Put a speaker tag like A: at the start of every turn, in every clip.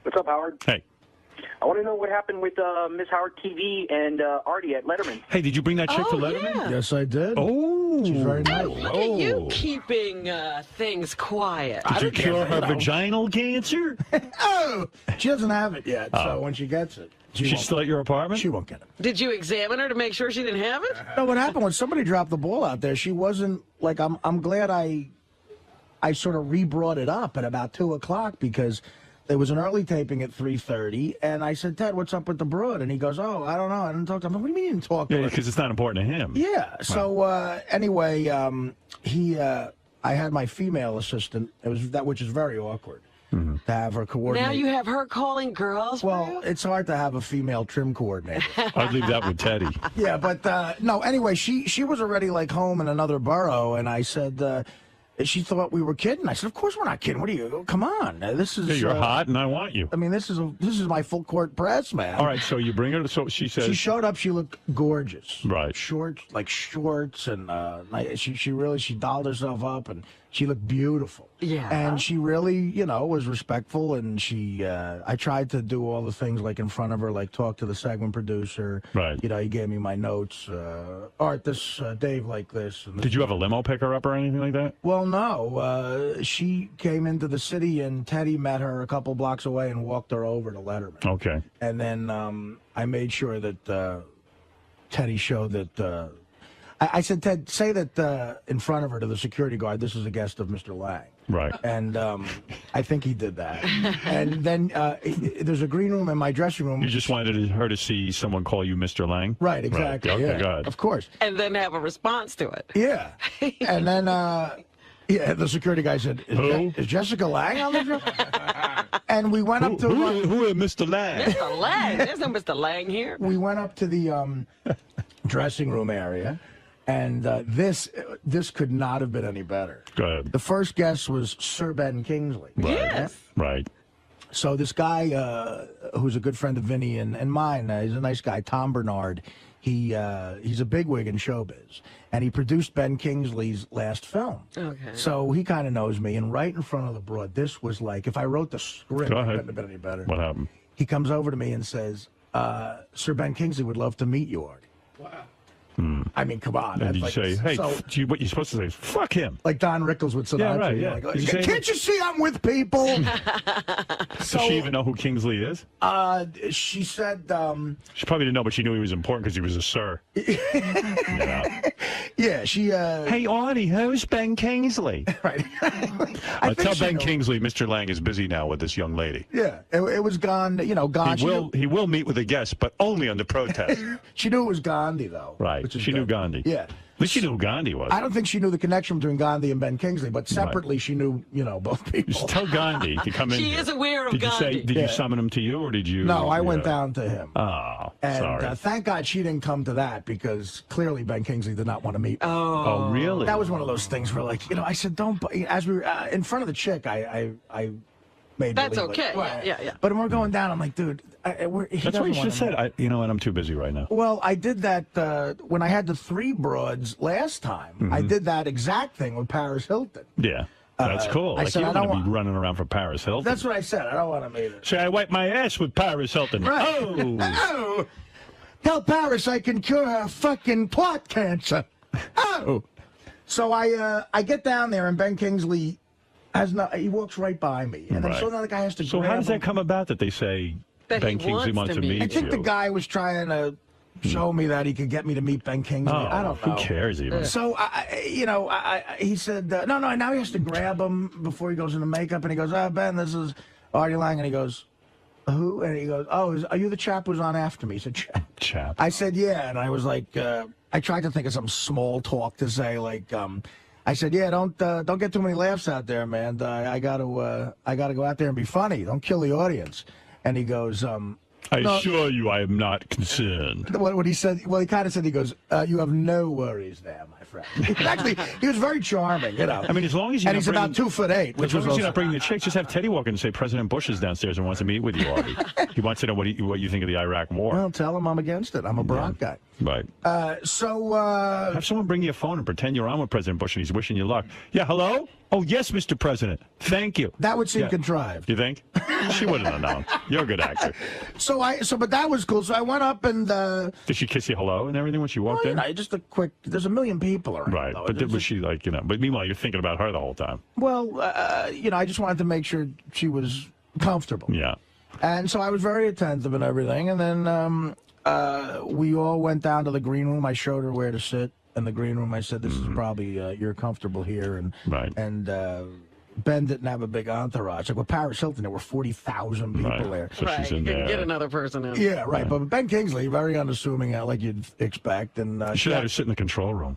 A: What's up, Howard?
B: Hey.
A: I want to know what happened with Miss Howard TV and Artie at Letterman.
B: Hey, did you bring that chick to Letterman?
C: Yeah.
D: Yes, I did.
B: Oh.
D: She's very nice.
C: Look at you keeping things quiet.
B: Did you cure her vaginal cancer?
D: Oh, she doesn't have it yet, so when she gets it.
B: She's still at your apartment?
D: She won't get it.
C: Did you examine her to make sure she didn't have it?
D: No, what happened when somebody dropped the ball out there, she wasn't, like, I'm glad I sort of re-brought it up at about 2 o'clock because there was an early taping at 3:30, and I said, Ted, what's up with the broad? And he goes, oh, I don't know. I didn't talk to him. What do you mean you didn't talk to him?
B: Yeah, because it's not important to him.
D: Yeah. So anyway, I had my female assistant. It was that, which is very awkward to have her coordinate.
C: Now you have her calling girls.
D: Well, it's hard to have a female trim coordinator.
B: I'd leave that with Teddy.
D: Yeah, but no. Anyway, she was already like home in another borough, and I said. She thought we were kidding. I said, "Of course we're not kidding. What are you? Come on, this is."
B: Yeah, you're hot, and I want you.
D: I mean, this is my full court press, man.
B: All right, so you bring her. So she says
D: she showed up. She looked gorgeous.
B: Right.
D: Shorts, and she dolled herself up, and she looked beautiful.
C: Yeah.
D: And she really, was respectful, and I tried to do all the things like in front of her, like talk to the segment producer.
B: Right.
D: He gave me my notes. Art, this, Dave, like this. And this.
B: Did you have a limo pick her up or anything like that?
D: Well, no. She came into the city, and Teddy met her a couple blocks away and walked her over to Letterman.
B: Okay.
D: And then I made sure that Teddy showed that. I said, Ted, say that in front of her to the security guard, this is a guest of Mr. Lang.
B: Right.
D: And I think he did that. And then there's a green room in my dressing room.
B: You just wanted her to see someone call you Mr. Lang?
D: Right, exactly.
B: Right. Okay,
D: yeah,
B: go ahead.
D: of course.
C: And then have a response to it.
D: Yeah. And then, the security guy said, is Jessica Lang on the show? And we went up to...
B: Who is Mr. Lang?
C: Mr. Lang? There's no Mr. Lang here.
D: We went up to the dressing room area. And this could not have been any better.
B: Go ahead.
D: The first guest was Sir Ben Kingsley.
B: Right.
C: Yes.
B: Right.
D: So this guy, who's a good friend of Vinny and mine, he's a nice guy, Tom Bernard. He's a bigwig in showbiz, and he produced Ben Kingsley's last film.
C: Okay.
D: So he kind of knows me, and right in front of the broad, this was like, if I wrote the script, it couldn't have been any better.
B: What happened?
D: He comes over to me and says, Sir Ben Kingsley would love to meet you, Artie. Wow. I mean, come on.
B: And you say, hey, what you're supposed to say is, fuck him.
D: Like Don Rickles with Sinatra.
B: Yeah, right, yeah.
D: Like, can't you see I'm with people?
B: Does she even know who Kingsley is?
D: She said...
B: she probably didn't know, but she knew he was important because he was a sir.
D: Yeah, she...
B: Hey, Artie, who's Ben Kingsley?
D: Right.
B: Tell Ben Kingsley Mr. Lang is busy now with this young lady.
D: Yeah, it was Gandhi, Gandhi.
B: He will meet with a guest, but only under protest.
D: She knew it was Gandhi, though.
B: Right. She knew Gandhi.
D: Yeah.
B: At least she knew who Gandhi was.
D: I don't think she knew the connection between Gandhi and Ben Kingsley, but separately she knew, both people.
B: Just tell Gandhi to come in.
C: She is aware of Gandhi.
B: Did you summon him to you, or did you?
D: No, I went down to him.
B: Oh,
D: and,
B: sorry.
D: Thank God she didn't come to that, because clearly Ben Kingsley did not want to meet me.
B: Oh, really?
D: That was one of those things where, like, I said, don't. As we were in front of the chick, I made.
C: That's
D: believe,
C: okay.
D: Like,
C: Yeah.
D: But when we're going down, I'm like, dude.
B: That's what you should have said. And I'm too busy right now.
D: Well, I did that when I had the 3 broads last time. I did that exact thing with Paris Hilton.
B: Yeah. That's cool.
D: I said,
B: you
D: I
B: don't
D: don't
B: want to be running around for Paris Hilton.
D: That's what I said. I don't want to meet her.
B: Say, I wipe my ass with Paris Hilton.
D: Right.
B: Oh.
D: Oh. Tell Paris I can cure her fucking twat cancer. Oh. So I get down there, and Ben Kingsley he walks right by me. And then so now the guy has to
B: So
D: grab
B: how does
D: him.
B: that come about that they say
C: That
B: Ben
C: he
B: Kingsley wants to meet you?
D: I think the guy was trying to show me that he could get me to meet Ben Kingsley.
B: Oh,
D: I don't know.
B: Who cares even?
D: So, he said, no, now he has to grab him before he goes into makeup. And he goes, Ben, this is Artie Lang. And he goes, who? And he goes, are you the chap who's on after me? He said,
B: chap.
D: I said, yeah. And I was like, I tried to think of some small talk to say, like, I said, yeah, don't get too many laughs out there, man. I gotta go out there and be funny. Don't kill the audience. And he goes,
B: I assure you I am not concerned.
D: What he said, well, he kind of said, he goes, you have no worries there, my friend. Actually, he was very charming, I
B: mean, as long as you're
D: and he's about 2'8", which
B: as long
D: was
B: as you're not bringing the chicks, just have Teddy walk in and say, President Bush is downstairs and wants to meet with you, Artie. He wants to know what you think of the Iraq War.
D: Well, tell him I'm against it. I'm a Barack guy.
B: Right.
D: Have
B: someone bring you a phone and pretend you're on with President Bush and he's wishing you luck. Yeah, hello? Oh, yes, Mr. President. Thank you.
D: That would seem contrived.
B: You think? She wouldn't have known. You're a good actor.
D: But that was cool. So I went up and...
B: Did she kiss you hello and everything when she walked in?
D: Just a quick... There's a million people around.
B: Right.
D: Though.
B: But was she like, But meanwhile, you're thinking about her the whole time.
D: Well, I just wanted to make sure she was comfortable.
B: Yeah.
D: And so I was very attentive and everything. And then we all went down to the green room. I showed her where to sit in the green room. I said, this is probably, you're comfortable here. And, Ben didn't have a big entourage. Like with Paris Hilton, there were 40,000 people there.
B: So she's in
C: you
B: there.
C: can get another person in.
D: Yeah, right. But Ben Kingsley, very unassuming, like you'd expect. And
B: you should have her sit in the control room.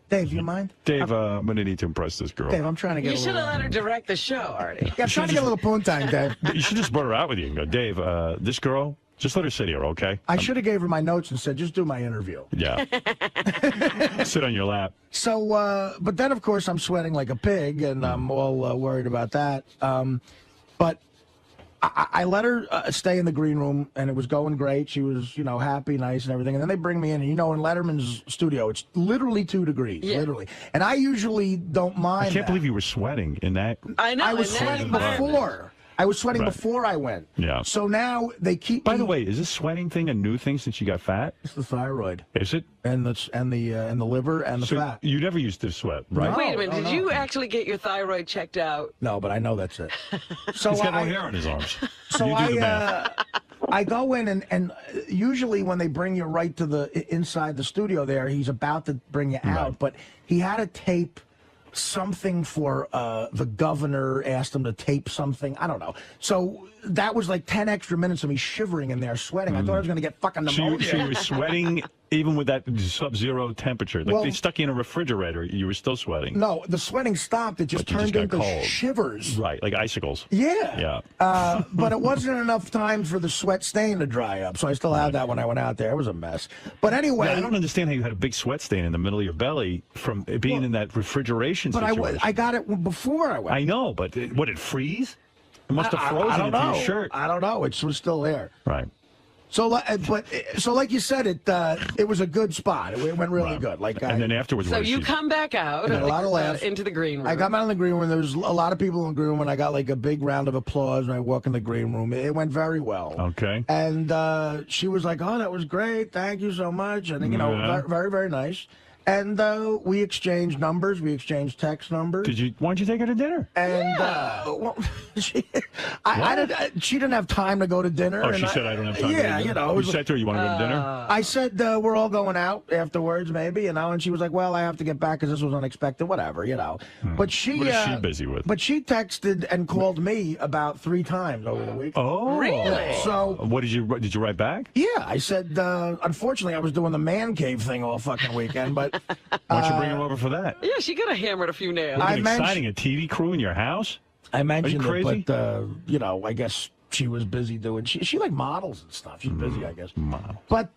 D: Dave, you mind?
B: Dave, I'm going to need to impress this girl.
D: Dave, I'm trying to get
C: You should have let her direct the show, Artie.
D: Yeah, I'm trying to get a little poontang, Dave.
B: You should just brought her out with you and go, Dave, this girl, just let her sit here, okay?
D: I should have gave her my notes and said, just do my interview.
B: Yeah. Sit on your lap.
D: So, but then, of course, I'm sweating like a pig, and I'm all worried about that. But I let her stay in the green room, and it was going great. She was, happy, nice, and everything. And then they bring me in, and in Letterman's studio, it's literally 2 degrees, literally. And I usually don't mind.
B: I can't believe you were sweating in that.
C: I know.
D: I was sweating before. I was sweating before I went.
B: Yeah.
D: So now they keep.
B: By the way, is this sweating thing a new thing since you got fat?
D: It's the thyroid.
B: Is it?
D: And the liver and the fat.
B: You never used to sweat, right?
D: No,
C: Wait a minute. Did you actually get your thyroid checked out?
D: No, no, but that's it. So
B: He's got no hair on his arms.
D: So
B: you do the math.
D: I go in and usually when they bring you right to the inside the studio there, he's about to bring you out,
B: Right.
D: but he had to tape something for the governor, asked him to tape something. I don't know. So that was like 10 extra minutes of me shivering in there, sweating. I thought I was going to get fucking pneumonia.
B: So you were sweating even with that sub-zero temperature. Like they stuck you in a refrigerator, you were still sweating.
D: No, the sweating stopped. It just turned into shivers.
B: Right, like icicles.
D: Yeah. But it wasn't enough time for the sweat stain to dry up, so I still had that when I went out there. It was a mess. But anyway.
B: Yeah, I don't understand how you had a big sweat stain in the middle of your belly from it being in that refrigeration situation.
D: I got it before I went.
B: I know, but what, it freeze? It must have frozen into your shirt.
D: I don't know. It was still there.
B: Right.
D: So, like you said, it was a good spot. It went really good.
B: And then afterwards,
C: so you come back out
D: a lot of laughs.
C: into the green room.
D: I got out in the green room. There was a lot of people in the green room, and I got like a big round of applause when I walk in the green room. It went very well.
B: Okay.
D: And she was like, "Oh, that was great. Thank you so much." And very, very nice. And we exchanged numbers. We exchanged text numbers.
B: Why don't you take her to dinner?
D: And she didn't have time to go to dinner.
B: Oh, she said, I don't have time to go to dinner. You said to her, you want to go to dinner?
D: I said, we're all going out afterwards, maybe, and she was like, well, I have to get back because this was unexpected, whatever, But
B: What is she busy with?
D: But she texted and called me about 3 times over the week.
B: Oh.
C: Really?
B: So did you write back?
D: Yeah, I said, unfortunately, I was doing the man cave thing all fucking weekend, but...
B: Why don't you bring her over for that?
C: Yeah, she could have hammered a few nails.
B: Exciting, a TV crew in your house?
D: I mentioned
B: it,
D: but, I guess she was busy doing... She like models and stuff. She's busy, I guess.
B: Models.
D: But,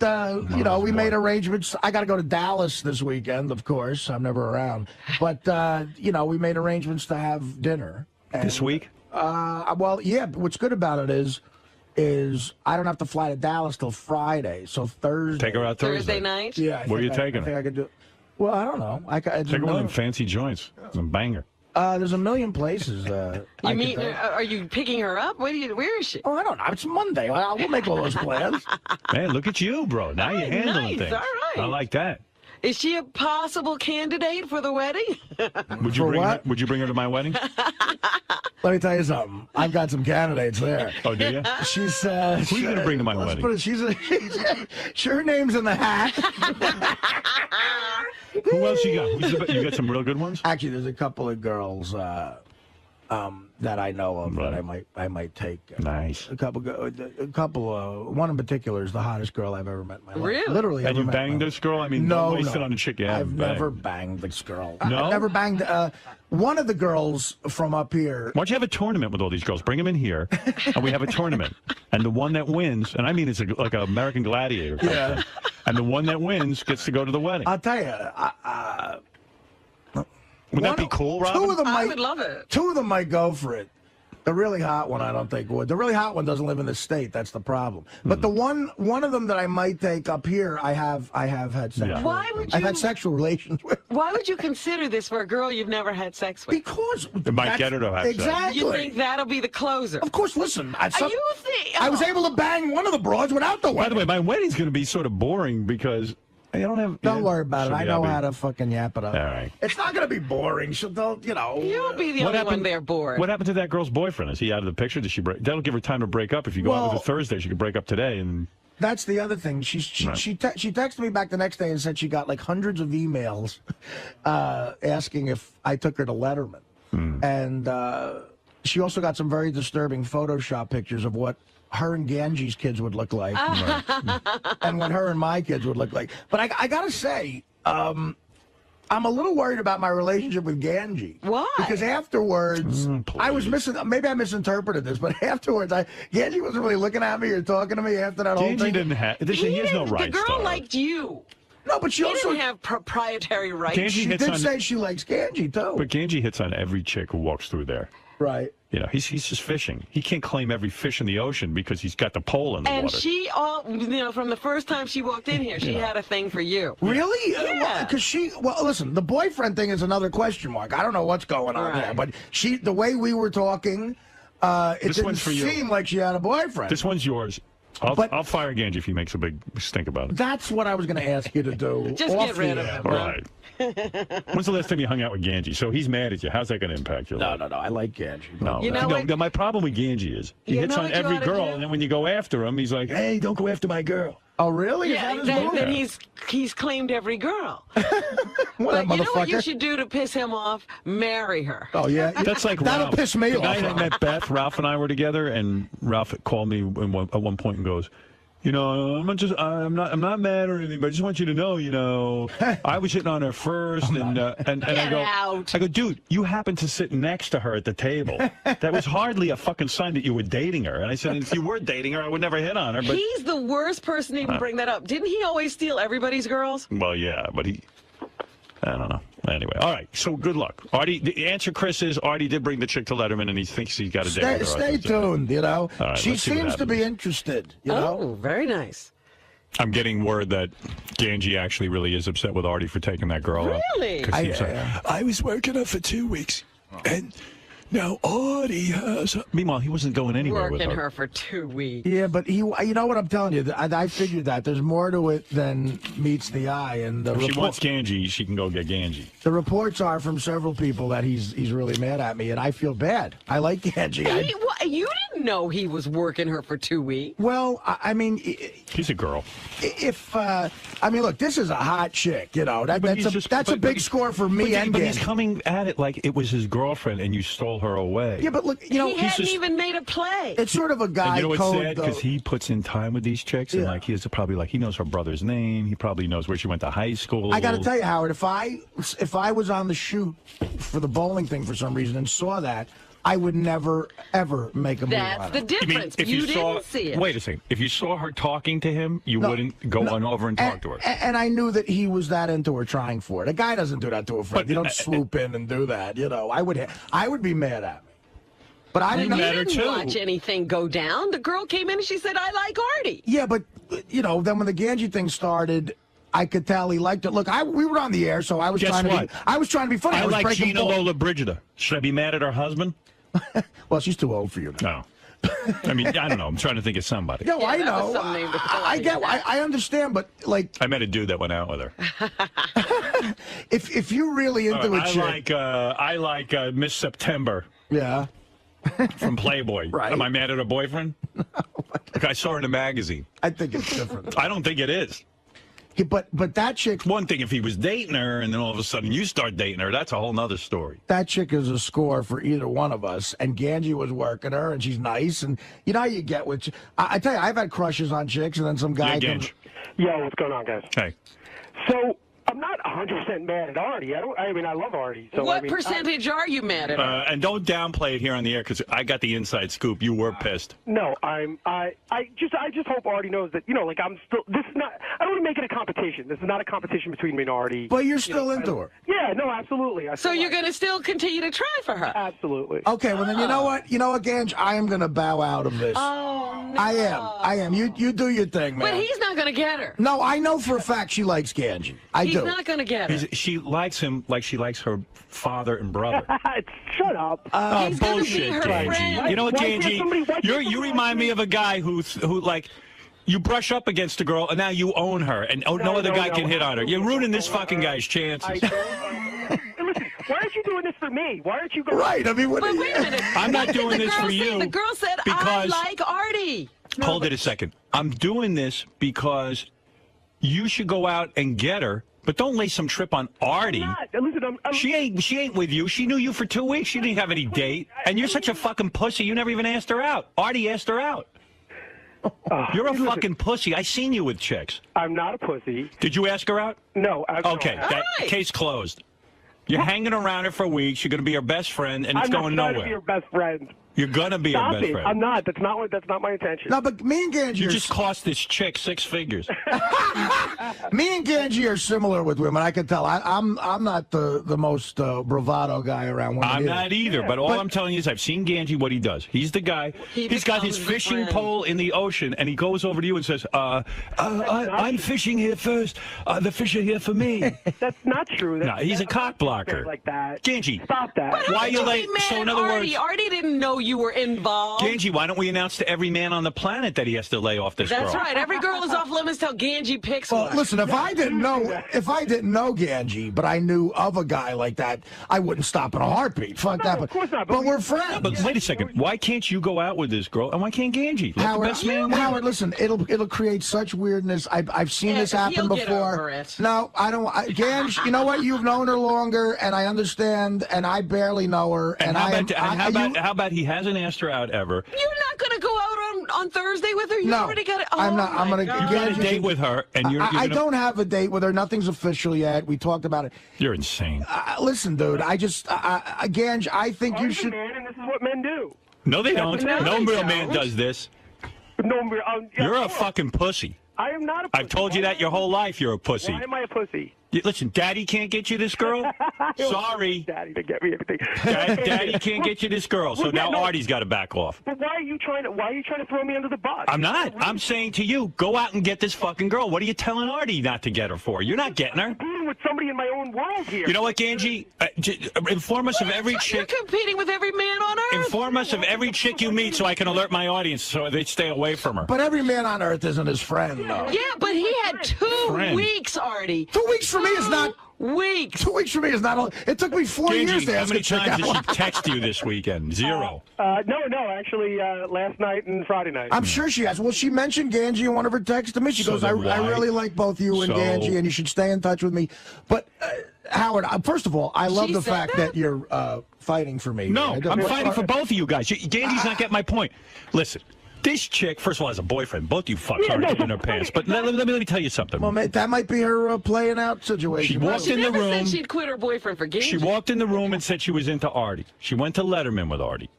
D: we made arrangements. I got to go to Dallas this weekend, of course. I'm never around. But, we made arrangements to have dinner.
B: This week?
D: Well, yeah, but what's good about it is I don't have to fly to Dallas till Friday, so Thursday.
B: Take her out Thursday
C: night?
D: Yeah.
B: Where are you taking her?
D: I think I could do... Well, I don't know.
B: Take her one of them fancy joints. Some banger.
D: There's a million places.
C: Are you picking her up? Where is she?
D: Oh, I don't know. It's Monday. We'll make all those plans.
B: Man, look at you, bro. Now you're handling things.
C: All right.
B: I like that.
C: Is she a possible candidate for the wedding?
B: Would you bring her to my wedding?
D: Let me tell you something. I've got some candidates there.
B: Oh, do you?
D: She's.
B: Who are you going to bring to my wedding?
D: Her name's in the hat.
B: Who else you got? You got some real good ones?
D: Actually, there's a couple of girls that I know of that I might take.
B: Nice.
D: A couple. One in particular is the hottest girl I've ever met in my life.
C: Really?
D: Literally.
B: And you banged this girl? I mean,
D: no.
B: on a chick you
D: I've never banged this girl.
B: No?
D: I've never banged. One of the girls from up here.
B: Why don't you have a tournament with all these girls? Bring them in here, and we have a tournament. And the one that wins, and I mean it's like an American Gladiator.
D: Yeah.
B: And the one that wins gets to go to the wedding.
D: I'll tell you.
B: Would that be cool, Robin?
C: I would love it.
D: 2 of them might go for it. The really hot one, I don't think would. The really hot one doesn't live in the state. That's the problem. But the one of them that I might take up here, I have had sex.
B: Yeah.
C: Why would you?
D: I've had sexual relations with.
C: Why would you consider this for a girl you've never had sex with?
D: Because
B: It might get her to have sex.
D: exactly.
C: You think that'll be the closer?
D: Of course. Listen,
C: Are you think?
D: I was able to bang one of the broads without the
B: By
D: wedding.
B: the way, my wedding's going to be sort of boring because I don't have.
D: Don't worry about it.
B: So
D: I know how to fucking yap it up.
B: All right.
D: It's not going to be boring. So don't,
C: You'll be the only one there bored.
B: What happened to that girl's boyfriend? Is he out of the picture? Does she break? That'll give her time to break up. If you go out with her Thursday, she could break up today. And
D: That's the other thing. She texted me back the next day and said she got like hundreds of emails asking if I took her to Letterman. And she also got some very disturbing Photoshop pictures of what her and Ganji's kids would look like, and what her and my kids would look like. But I gotta say, I'm a little worried about my relationship with Ganji.
C: Why?
D: Because afterwards, I was maybe I misinterpreted this, but afterwards, Ganji wasn't really looking at me or talking to me after that whole
B: Ganji
D: thing.
B: didn't have. He has no rights.
C: The girl
B: to
C: liked you.
D: No, but she
C: He
D: also
C: didn't have proprietary rights.
B: Ganji
D: she
B: hits
D: did
B: on-
D: say she likes Ganji too.
B: But Ganji hits on every chick who walks through there.
D: Right.
B: You know, he's just fishing. He can't claim every fish in the ocean because he's got the pole in the
C: And
B: water.
C: she, from the first time she walked in here, she had a thing for you.
D: Really?
C: Yeah.
D: Because listen, the boyfriend thing is another question mark. I don't know what's going on
C: Right.
D: there, but the way we were talking, it
B: This
D: didn't
B: one's for you.
D: seem like she had a boyfriend.
B: This one's yours. I'll fire Ganji if he makes a big stink about it.
D: That's what I was going to ask you to do.
C: Just
D: off
C: get rid
D: the
C: of
D: air.
C: him.
B: All right. When's the last time you hung out with Ganji? So he's mad at you. How's that going to impact your life?
D: No. I like Ganji.
B: No,
C: You know
B: no,
C: what?
B: no, my problem with Ganji is he
C: You
B: hits
C: know
B: on
C: what you
B: every
C: ought to
B: girl,
C: do?
B: and then when you go after him, he's like, "Hey, don't go after my girl."
D: Oh, really?
C: Yeah,
D: Is that his
C: then
D: move?
C: he's claimed every girl.
D: What,
C: But
D: that
C: you know what you
D: motherfucker?
C: should do to piss him off? Marry her.
D: Oh, yeah.
B: That's like
D: That'll
B: Ralph.
D: piss me
B: the
D: off.
B: guy that met Beth, Ralph and I were together, and Ralph called me at one point and goes, "You know, I'm not mad or anything, but I just want you to know, I was hitting on her first, and I go,
C: out.
B: dude, you happened to sit next to her at the table. That was hardly a fucking sign that you were dating her." And I said, "If you were dating her, I would never hit on her." But
C: He's the worst person to even bring that up. Didn't he always steal everybody's girls?
B: well, yeah, but I don't know. Anyway, all right. So good luck, Artie. The answer, Chris, is Artie did bring the chick to Letterman, and he thinks he's got a date with her.
D: Stay tuned,
B: All right,
D: she
B: let's see what
D: seems to be
B: happens.
D: interested, you know?
C: Oh, very nice.
B: I'm getting word that Ganji actually really is upset with Artie for taking that girl out.
C: Really?
B: 'Cause he's like, I was working her for 2 weeks, and now Artie has her. Meanwhile, he wasn't going anywhere with
C: Working
B: her.
C: her for 2 weeks.
D: Yeah, but you know what I'm telling you? I figured that. There's more to it than meets the eye. And
B: If she wants Ganji, she can go get Ganji.
D: the reports are from several people that he's really mad at me, and I feel bad. I like Ganji.
C: You didn't know he was working her for 2 weeks.
D: Well, I mean,
B: He's a girl.
D: Look, this is a hot chick, you know. That's a big score for me and
B: But he's
D: Ganji.
B: coming at it like it was his girlfriend, and you stole her away.
D: Yeah, but look, you know,
C: He hadn't even made a play.
D: it's sort of a guy
B: And you know what's
D: code,
B: sad?
D: though.
B: Because he puts in time with these chicks, and
D: Yeah.
B: like he knows her brother's name. He probably knows where she went to high school.
D: I got to tell you, Howard, if I was on the shoot for the bowling thing for some reason and saw that, I would never ever make a move
C: That's
D: on
C: the
D: it.
C: difference. You didn't see it.
B: Wait a second. If you saw her talking to him, you wouldn't go on over and talk to her.
D: And I knew that he was that into her, trying for it. A guy doesn't do that to a friend.
B: But,
D: you don't swoop in and do that. You know, I would be mad at me. But I didn't
C: You
D: know.
B: matter,
C: didn't
B: too.
C: watch anything go down. The girl came in and she said, "I like Artie."
D: Yeah, but you know, then when the Ganji thing started, I could tell he liked it. Look, we were on the air, so I was
B: Guess
D: trying to
B: what?
D: be funny.
B: I
D: was
B: like
D: breaking
B: Gina
D: balls.
B: Lola Brigida. Should I be mad at her husband?
D: Well, she's too old for you.
B: No. I mean, I don't know. I'm trying to think of somebody.
D: No,
C: Yeah,
D: I
C: that
D: know.
C: was some name to call
D: I
C: you.
D: get. I understand, but like,
B: I met a dude that went out with her.
D: if you're really into a chick,
B: I like Miss September
D: yeah.
B: from Playboy.
D: Right.
B: Am I mad at her boyfriend? Look, I saw her in a magazine.
D: I think it's different.
B: I don't think it is.
D: Yeah, but that chick,
B: One thing if he was dating her and then all of a sudden you start dating her, that's a whole nother story.
D: that chick is a score for either one of us. And Ganji was working her, and she's nice. And you know how you get with. I tell you, I've had crushes on chicks, and then some guy
B: Yeah,
D: comes.
B: Gange.
E: Yo, what's going on, guys?
B: Hey.
E: So I'm not 100% mad at Artie. I mean, I love Artie. So,
C: What
E: I mean,
C: percentage are you mad at her?
B: And don't downplay it here on the air because I got the inside scoop. You were pissed.
E: No, I just hope Artie knows that, like I'm still, this is not, I don't want to make it a competition. This is not a competition between me and Artie.
D: But you're still into her.
E: Yeah, no, absolutely.
C: So you're going to still continue to try for her?
E: Absolutely.
D: Okay, well then you know what, Gange, I am going to bow out of this.
C: Oh, no.
D: I am. You do your thing, man.
C: But he's not going to get her.
D: No, I know for a fact she likes Gange.
C: He's not going to get her.
B: She likes him like she likes her father and brother.
E: Shut up.
C: He's gonna be
B: Bullshit,
C: her
B: Gange.
C: friend.
B: You know what,
E: Why can't
B: Gange?
E: somebody-
B: You remind me of a guy who like. You brush up against a girl, and now you own her, and no other guy can hit on her. You're ruining this fucking guy's chances.
E: Listen, why aren't you doing this for me? Why aren't you going?
D: Right. I mean, what?
C: But wait a minute.
B: I'm not
C: What did
B: doing
C: the
B: this
C: girl
B: for
C: say?
B: you
C: The girl said, I
B: because-
C: like Artie.
B: Hold it a second. I'm doing this because you should go out and get her, but don't lay some trip on Artie.
E: Listen,
B: She ain't with you. She knew you for 2 weeks. She didn't have any date, and you're such a fucking pussy. You never even asked her out. Artie asked her out. You're a fucking pussy. I seen you with chicks.
E: I'm not a pussy.
B: Did you ask her out?
E: No.
B: Okay,
E: No,
B: that
C: right.
B: case closed. You're hanging around her for weeks. You're going to be her best friend, and it's
E: I'm
B: going
E: not trying
B: nowhere.
E: to be your best friend.
B: You're going to be her
E: Stop
B: best
E: it.
B: friend.
E: I'm not. That's not my intention.
D: No, but me and Gange,
B: You just cost this chick 6 figures.
D: me and Gange are similar with women. I can tell. I'm not the most bravado guy around women.
B: I'm
D: either.
B: not either, but all I'm telling you is I've seen Gange what he does. He's the guy. He's got his
C: becomes the
B: fishing
C: friend.
B: pole in the ocean, and he goes over to you and says, I'm fishing here first. The fish are here for me.
E: That's not true.
B: No, he's a cock blocker.
E: Like that.
B: Gange,
E: Stop that.
C: But how
B: Why
C: could
B: you
C: be
B: late?
C: mad
B: So in
C: at
B: other
C: Artie?
B: words-
C: Artie didn't know you were involved.
B: Gange, why don't we announce to every man on the planet that he has to lay off this
C: That's
B: girl?
C: right. Every girl is off limits till Gange picks
D: Well,
C: one.
D: listen, if I didn't know Gange, but I knew of a guy like that, I wouldn't stop in a heartbeat. Fuck that.
E: of course not,
D: But
E: but
D: we're
E: we-
D: friends.
B: But wait a second. Why can't you go out with this girl, and why can't Gange? Let the
D: Howard,
B: best man win.
D: Howard, listen, it'll create such weirdness. I've seen
C: Yeah,
D: this
C: but
D: happen
C: he'll get
D: before.
C: over it.
D: No, I don't. Gange, you know what? You've known her longer, and I understand, and I barely know her.
B: And how
D: you-
B: about he hasn't asked her out ever?
C: You're not going to go out on Thursday with her? You
D: No,
C: already got it. Oh,
D: I'm not. I'm
C: my
D: gonna
C: God.
B: You got a date with her, and you're
D: I
B: gonna,
D: don't have a date with her. Nothing's official yet. We talked about it.
B: You're insane.
D: Listen, dude. Gange, I think you
E: Artie's a
D: should.
E: man, and this is what men do.
B: No, they don't.
C: No,
B: No
C: they
B: real man
C: don't.
B: does this.
E: No,
B: You're a fucking pussy.
E: I am not a pussy.
B: I've told you that your whole life. You're a pussy.
E: Why am I a pussy?
B: Listen, Daddy can't get you this girl. Sorry,
E: Daddy to get me everything.
B: Daddy can't get you this girl. So
E: Well, yeah,
B: now
E: no.
B: Artie's got to back off.
E: But why are you trying to throw me under the bus?
B: I'm not. I'm saying to you, go out and get this fucking girl. What are you telling Artie not to get her for? You're not getting her.
E: competing with somebody in my own world here.
B: You know what, Gange? Inform us of every
C: You're
B: chick.
C: competing with every man on earth.
B: Inform us of every chick you meet so I can alert my audience so they stay away from her.
D: But every man on earth isn't his friend, though.
C: Yeah, but he had 2
B: Friend.
C: weeks, Artie.
D: 2 weeks for me is not.
C: 2 weeks.
D: 2 weeks for me is not. It took me 4 years
B: Gange,
D: to
B: how
D: ask
B: many
D: a chick
B: times did
D: out.
B: she text you this weekend? 0.
E: No, actually, last night and Friday night.
D: I'm sure she has. Well, she mentioned Gange in one of her texts to me. She
B: So
D: goes,
B: then
D: I
B: why?
D: really like both you and
B: So-
D: Gange, and you should stay in touch with me. But, Howard, first of all, I love
C: She
D: the
C: said
D: fact
C: that?
D: that you're fighting for me.
B: No,
D: I do.
B: I'm fighting for both of you guys. Gange's not getting my point. Listen, this chick, first of all, has a boyfriend. Both you fucks
E: Yeah,
B: are
E: no,
B: in her
E: so-
B: pants. But let me tell you something.
D: Well, mate, that might be her playing out situation.
B: She walked
C: She
B: in the
C: never
B: room.
C: said she'd quit her boyfriend for Gange.
B: She walked in the room and said she was into Artie. She went to Letterman with Artie.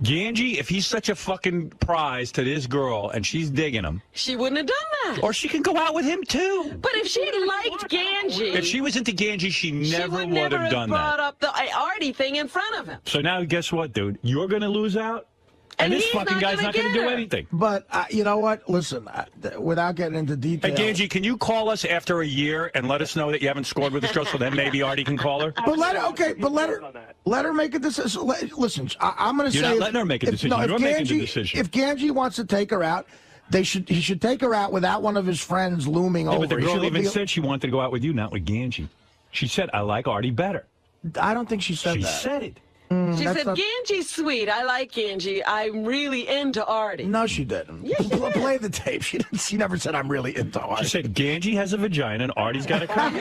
B: Gange, if he's such a fucking prize to this girl and she's digging him,
C: She wouldn't have done that.
B: or she can go out with him too.
C: But if she liked Gange,
B: If she was into Gange, she
C: she
B: never
C: would
B: would
C: never
B: have done
C: brought
B: that.
C: up the Artie thing in front of him.
B: So now, guess what, dude? You're going to lose out, and this
C: he's
B: fucking
C: not
B: guy's
C: gonna
B: not going to
C: get
B: do
C: her.
B: anything.
D: But you know what? Listen, without getting into
B: Hey,
D: detail.
B: Gange, can you call us after a year and let us know that you haven't scored with this girl, so then maybe Artie can call her?
D: But let her make a decision. Listen, I'm going to say
B: You're not letting her make a decision. You're making the decision.
D: If Gange wants to take her out, he should take her out without one of his friends looming
B: Yeah,
D: over.
B: but the
D: He
B: girl
D: should
B: even
D: be-
B: said she wanted to go out with you, not with Gange. She said, I like Artie better.
D: I don't think she said
B: She
D: that.
B: said it.
C: She said, Ganji's sweet. I like Ganji. I'm really into Artie.
D: No, she didn't. Play the tape. She never said I'm really into Artie.
B: She said Ganji has a vagina and Artie's got a cock.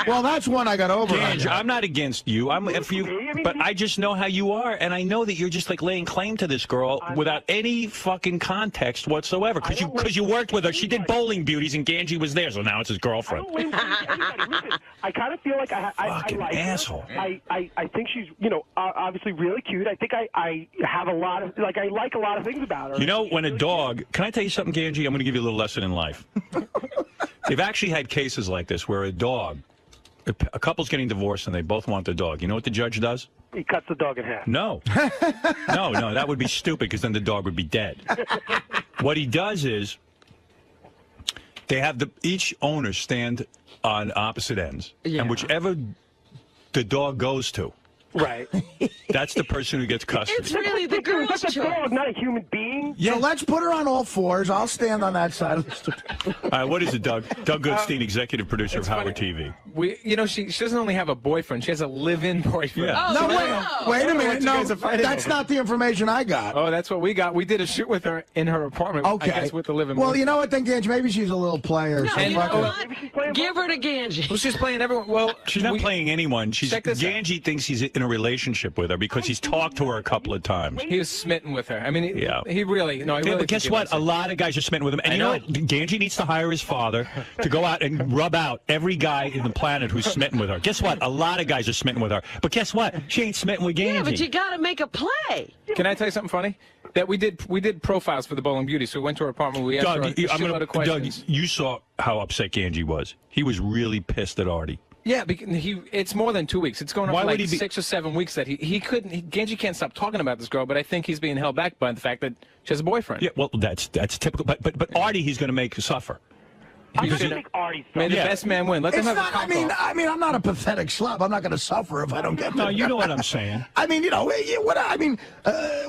D: Well, that's one I got over.
B: Ganji, I'm not against you. I'm for you, but I just know how you are, and I know that you're just like laying claim to this girl without any fucking context whatsoever. Because you worked with her. She did Bowling Beauties, and Ganji was there, so now it's his girlfriend.
E: Listen, I kind of feel like I like
B: asshole.
E: Her. I think she's, obviously really cute. I think I have a lot of, I like a lot of things about her.
B: You know, when a dog, can I tell you something, Ganji? I'm going to give you a little lesson in life. They've actually had cases like this where a couple's getting divorced and they both want the dog. You know what the judge does?
E: He cuts the dog in half.
B: No. No, that would be stupid because then the dog would be dead. What he does is they have each owner stand on opposite ends. Yeah. And whichever the dog goes to,
E: right,
B: that's the person who gets custody.
C: It's really the girl's choice.
E: That's a dog, not a human being.
D: Yeah, so let's put her on all fours. I'll stand on that side of the stool.
B: All right, what is it, Doug? Doug Goodstein, executive producer of Howard TV.
F: She doesn't only have a boyfriend; she has a live-in boyfriend.
B: Yeah.
D: No, wait a minute. No, that's not the information I got.
F: Oh, that's what we got. We did a shoot with her in her apartment.
D: Okay,
F: I guess with the living.
D: Well, you know what, then, Ganji? Maybe she's a little player.
C: No, you know what? Give her to Ganji.
F: Well, she's playing everyone. Well,
B: she's not playing anyone. Ganji thinks he's in a relationship with her because he's talked to her a couple of times.
F: He was smitten with her. I mean, he really.
B: But guess what? A lot of guys are smitten with him. And you know what? Ganji needs to hire his father to go out and rub out every guy in the planet who's smitten with her. Guess what? A lot of guys are smitten with her. But guess what? She ain't smitten with Ganji.
C: Yeah, but you got to make a play.
F: Can I tell you something funny? That we did profiles for the Bowling Beauty. So we went to her apartment. We asked her a shitload of questions.
B: Doug, you saw how upset Ganji was. He was really pissed at Artie.
F: Yeah, because it's more than 2 weeks. It's going on for like 6 or 7 weeks that he couldn't. Ganji can't stop talking about this girl, but I think he's being held back by the fact that she has a boyfriend.
B: Yeah, well, that's typical. But Artie, he's going to make suffer.
E: I'm going to make Artie suffer.
F: May the best man win. Let them have
D: I mean, I'm not a pathetic schlub. I'm not going to suffer if I don't get.
B: No, you know what I'm saying.
D: I mean,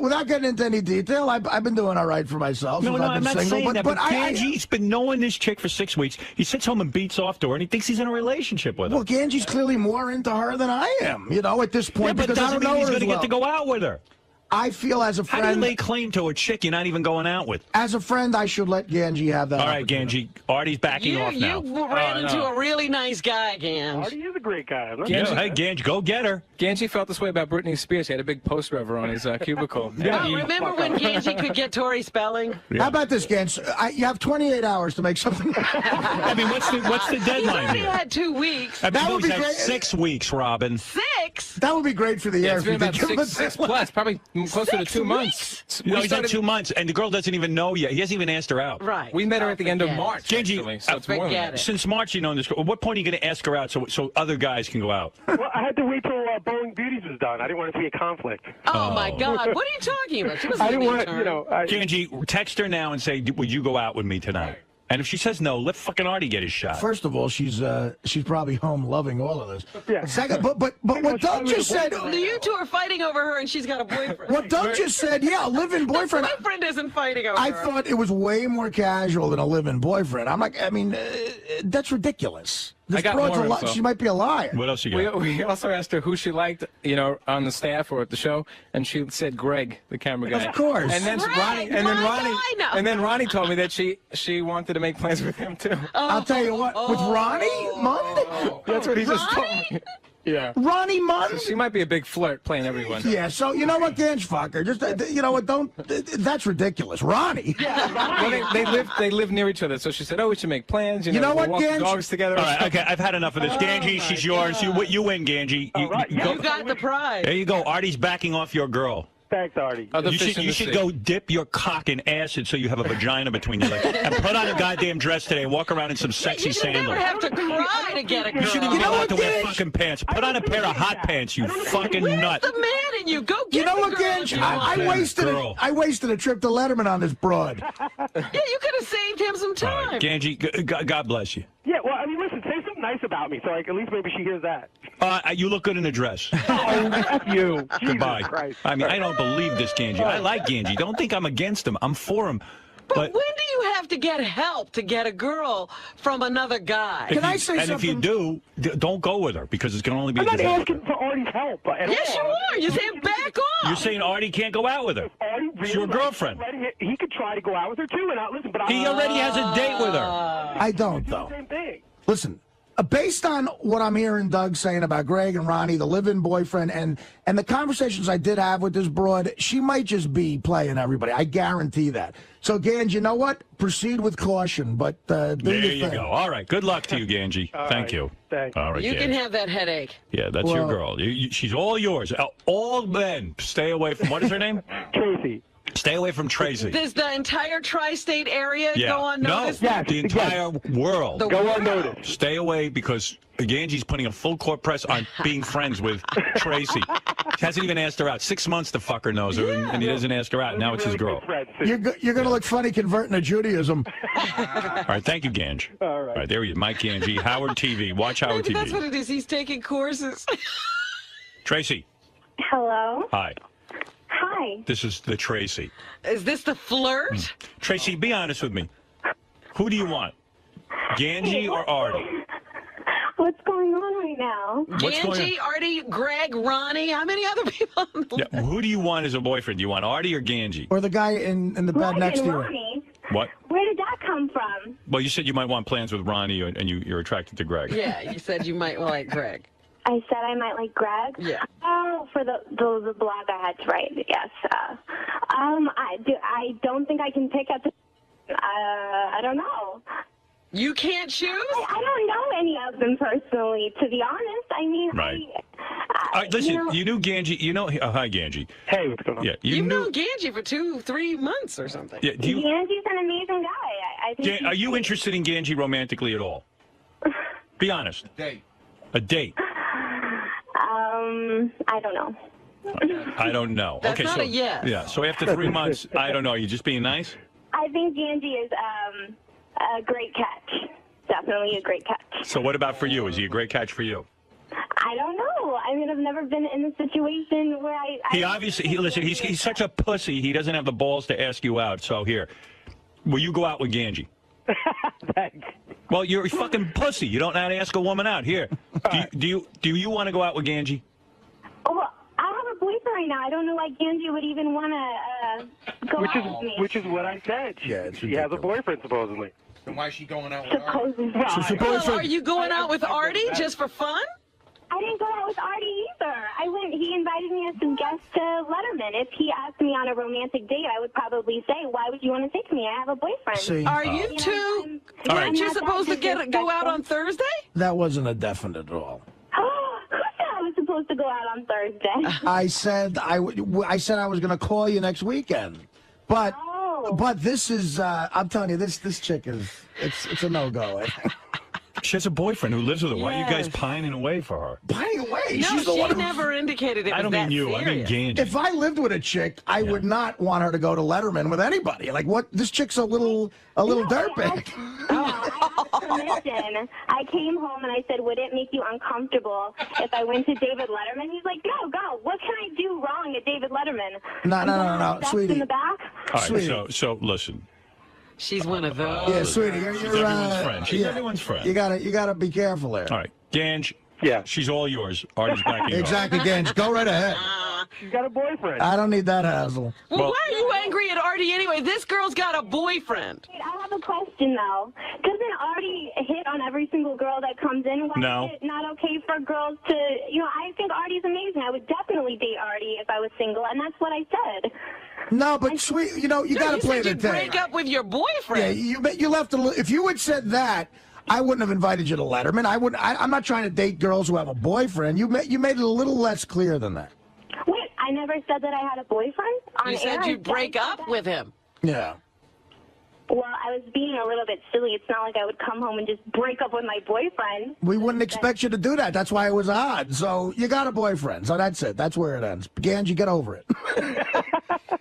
D: without getting into any detail, I've been doing all right for myself.
B: No, I'm not
D: single,
B: saying that. But
D: Ganji's
B: been knowing this chick for 6 weeks. He sits home and beats off to her, and he thinks he's in a relationship with her.
D: Well, Ganji's clearly more into her than I am. At this point,
B: but
D: because I don't know
B: he's
D: her
B: going to get to go out with her.
D: I feel as a friend.
B: How do you lay claim to a chick you're not even going out with?
D: As a friend, I should let Ganji have that.
B: All right, Ganji. Artie's backing off now.
C: You ran into a really nice guy, Ganji.
E: Artie is a great guy.
B: Hey, Ganji, go get her.
F: Ganji felt this way about Britney Spears. He had a big poster of her on his cubicle.
C: Remember when Ganji could get Tori Spelling?
D: Yeah. How about this, Ganji? You have 28 hours to make something.
B: I mean, what's the deadline
C: here? He had 2 weeks.
B: I mean, that would be great. 6 weeks, Robin.
C: 6?
D: That would be great for the air.
F: It's been about 6 plus, probably closer to 2 months.
B: He's had 2 months, and the girl doesn't even know yet. He hasn't even asked her out.
C: Right.
F: We met her at the end of March.
B: Ganji,
F: so it's more than
B: since March, you know this girl. At what point are you going to ask her out so other guys can go out?
E: Well, I had to wait till Bowling Beauties was done. I didn't want it to be a conflict.
C: Oh my God! What are you talking about? She
E: I didn't want
B: Ganji, text her now and say, "Would you go out with me tonight?" And if she says no, let fucking Artie get his shot.
D: First of all, she's probably home loving all of this.
E: Yeah.
D: Second, but what Doug just said.
C: You two are fighting over her, and she's got a boyfriend.
D: What Doug just said, yeah, a live-in boyfriend.
C: The boyfriend isn't fighting over her.
D: I thought it was way more casual than a live-in boyfriend. I'm like, I mean, that's ridiculous. This broad's she might be a liar.
B: What else you got?
F: We also asked her who she liked, on the staff or at the show, and she said Greg, the camera guy.
D: Of course.
F: And then Ronnie told me that she wanted to make plans with him too.
D: I'll tell you what, with Ronnie Mund.
F: That's what he just told me. Yeah.
D: Ronnie Mund?
F: She might be a big flirt playing everyone.
D: Yeah, so you know what, Ganj, fucker. Just, you know what, that's ridiculous. Ronnie?
E: Yeah, Ronnie.
F: Well, they live near each other, so she said, we should make plans. You know
D: what,
F: walk
D: Ganj?
F: the dogs together.
B: All right, okay, I've had enough of this. Ganji, she's yours. You win, Ganji.
C: You got the prize.
B: There you go. Artie's backing off your girl.
E: Thanks, Artie.
B: You should go dip your cock in acid so you have a vagina between your legs. And put on a goddamn dress today and walk around in some sexy sandals.
C: You never have to cry to get a girl.
B: You shouldn't even know what to wear fucking pants. Put on a pair of hot pants, you fucking nut.
C: Where's the man in you? Go get
D: You know what, Ganj? I wasted a trip to Letterman on this broad.
C: Yeah, you could have saved him some time.
B: Right, Ganji, God bless you.
E: Yeah, well, I mean, listen, say something nice about me, so at least maybe she hears that.
B: You look good in a dress.
E: Oh, F you.
B: Goodbye.
E: Christ.
B: I mean, I don't believe this, Ganji. I like Ganji. Don't think I'm against him. I'm for him.
C: But when do you have to get help to get a girl from another guy?
D: Can I say something?
B: And if you do, don't go with her because it's going to only be.
E: I'm not asking for Artie's help at
C: Yes, you
E: all.
C: are. You said back off.
B: You're saying Artie can't go out with her.
E: Artie
B: It's your girlfriend.
E: He could try to go out with her too, and listen. But
B: He already has a date with her.
D: I don't, though.
E: Same thing.
D: Listen, based on what I'm hearing Doug saying about Greg and Ronnie, the live-in boyfriend, and the conversations I did have with this broad, she might just be playing everybody. I guarantee that. So, Gans, you know what? Proceed with caution, but do
B: There
D: your
B: you
D: thing.
B: go. All right. Good luck to you, Ganji. Thank you.
E: Thanks.
B: All right,
C: You can
B: Ganji.
C: have that headache.
B: Yeah, that's your girl. She's all yours. All men. Stay away from, what is her name?
E: Tracy.
B: Stay away from Tracy.
C: Does the entire tri-state area
B: Yeah.
C: go unnoticed?
B: No, the entire world.
C: The
E: Go
C: world.
E: unnoticed.
B: Stay away because Ganji's putting a full court press on being friends with Tracy. He hasn't even asked her out. 6 months the fucker knows her, and he doesn't ask her out. Now it's his girl.
D: You're going to look funny converting to Judaism.
B: All right, thank you, Ganj.
E: All right.
B: All right, there he is. Mike Ganji, Howard TV. Watch Howard
C: Maybe that's what
B: TV.
C: it is. He's taking courses.
B: Tracy,
G: Hello.
B: hi.
G: Hi.
B: This is the Tracy.
C: Is this the flirt?
B: Tracy, be honest with me. Who do you want? Ganji or Artie?
G: What's going on right now?
B: What's going
C: Angie, Artie, Greg, Ronnie. How many other people?
B: Yeah, who do you want as a boyfriend? Do you want Artie or Ganji?
D: Or the guy in the bed
G: Ronnie
D: next to
G: and
D: you.
G: Ronnie.
B: What?
G: Where did that come from?
B: Well, you said you might want plans with Ronnie, and you're attracted to Greg.
C: Yeah, you said you might like Greg.
G: I said I might like Greg.
C: Yeah.
G: Oh, for the blog I had to write. Yes. I don't think I can pick up. I don't know.
C: You can't choose?
G: I don't know any of them personally, to be honest. I mean,
B: Right. All right, listen, you knew Ganji. You know, hi, Ganji.
E: Hey, what's going on?
B: Yeah,
C: You
B: knew.
C: know Ganji for 2-3 months or something.
B: Yeah, do you?
G: Andy's an amazing guy. I think.
B: Are you interested in Ganji romantically at all? Be honest. A date.
G: I don't know.
B: I don't know.
C: That's
B: okay,
C: not
B: so
C: a yes.
B: yeah. So after 3 months, I don't know. Are you just being nice?
G: I think Angie is a great catch. Definitely a great catch.
B: So what about for you? Is he a great catch for you?
G: I don't know. I mean, I've never been in a situation where
B: He obviously, listen, he's such a pussy. He doesn't have the balls to ask you out. So here, will you go out with Ganji?
E: Thanks.
B: Well, you're a fucking pussy. You don't know how to ask a woman out. Here, do you want to go out with Ganji?
G: Oh, well, I have a boyfriend right now. I don't know why Angie would even want to go out with me.
E: Which is what I said. She has a
D: ridiculous.
E: boyfriend supposedly.
H: Then why is she going out with Artie?
G: Supposedly.
C: Well, are you going out with Artie just for fun?
G: I didn't go out with Artie either. He invited me as a guest to Letterman. If he asked me on a romantic date, I would probably say, why would you want to take me? I have a boyfriend.
D: See,
C: Are you two?
G: I'm
C: Aren't you
G: not that
C: supposed to go out on Thursday?
D: that wasn't a definite at all.
G: Who said I was supposed to go out on Thursday?
D: I said I was going to call you next weekend, but this is I'm telling you this chick is it's a no-go.
B: She has a boyfriend who lives with her. Why are you guys
C: Yes.
B: pining away for her?
D: Pining away.
C: No,
D: She's the
C: she
D: one who-
C: never indicated it was
B: I don't
C: that
B: mean you. I mean
C: serious.
B: Ganji.
D: If I lived with a chick, I would not want her to go to Letterman with anybody. Like what? This chick's a little dirtbag.
G: Permission. I came home and I said, would it make you uncomfortable if I went to David Letterman? He's like, no, go. What can I do wrong at David Letterman?
D: No,
G: Sex
D: sweetie.
G: in the back?
B: All right,
D: Sweetie.
B: so listen.
C: She's one of those.
D: Yeah, sweetie, you're
B: everyone's friend. She's everyone's friend.
D: You gotta be careful there.
B: All right, Ganj.
E: Yeah.
B: She's all yours. Artie's backing you up.
D: Exactly, Gans. Go right ahead.
E: She's got a boyfriend.
D: I don't need that hassle.
C: Well, why are you angry at Artie anyway? This girl's got a boyfriend.
G: Wait, I have a question, though. Doesn't Artie hit on every single girl that comes in? Why
B: No.
G: is it not okay for girls to, I think Artie's amazing. I would definitely date Artie if I was single, and that's what I said.
D: No, but sweet, you gotta play the
C: you
D: tape.
C: break up with your
D: Yeah,
C: boyfriend.
D: you left a little. If you had said that, I wouldn't have invited you to Letterman. I'm not trying to date girls who have a boyfriend. You made it a little less clear than that.
G: Wait, I never said that I had a boyfriend on
C: You said
G: air.
C: you'd break up with him.
D: Yeah.
G: Well, I was being a little bit silly. It's not like I would come home and just break up with my boyfriend.
D: We wouldn't expect you to do that. That's why it was odd. So you got a boyfriend. So that's it. That's where it ends. Ganji, get over it.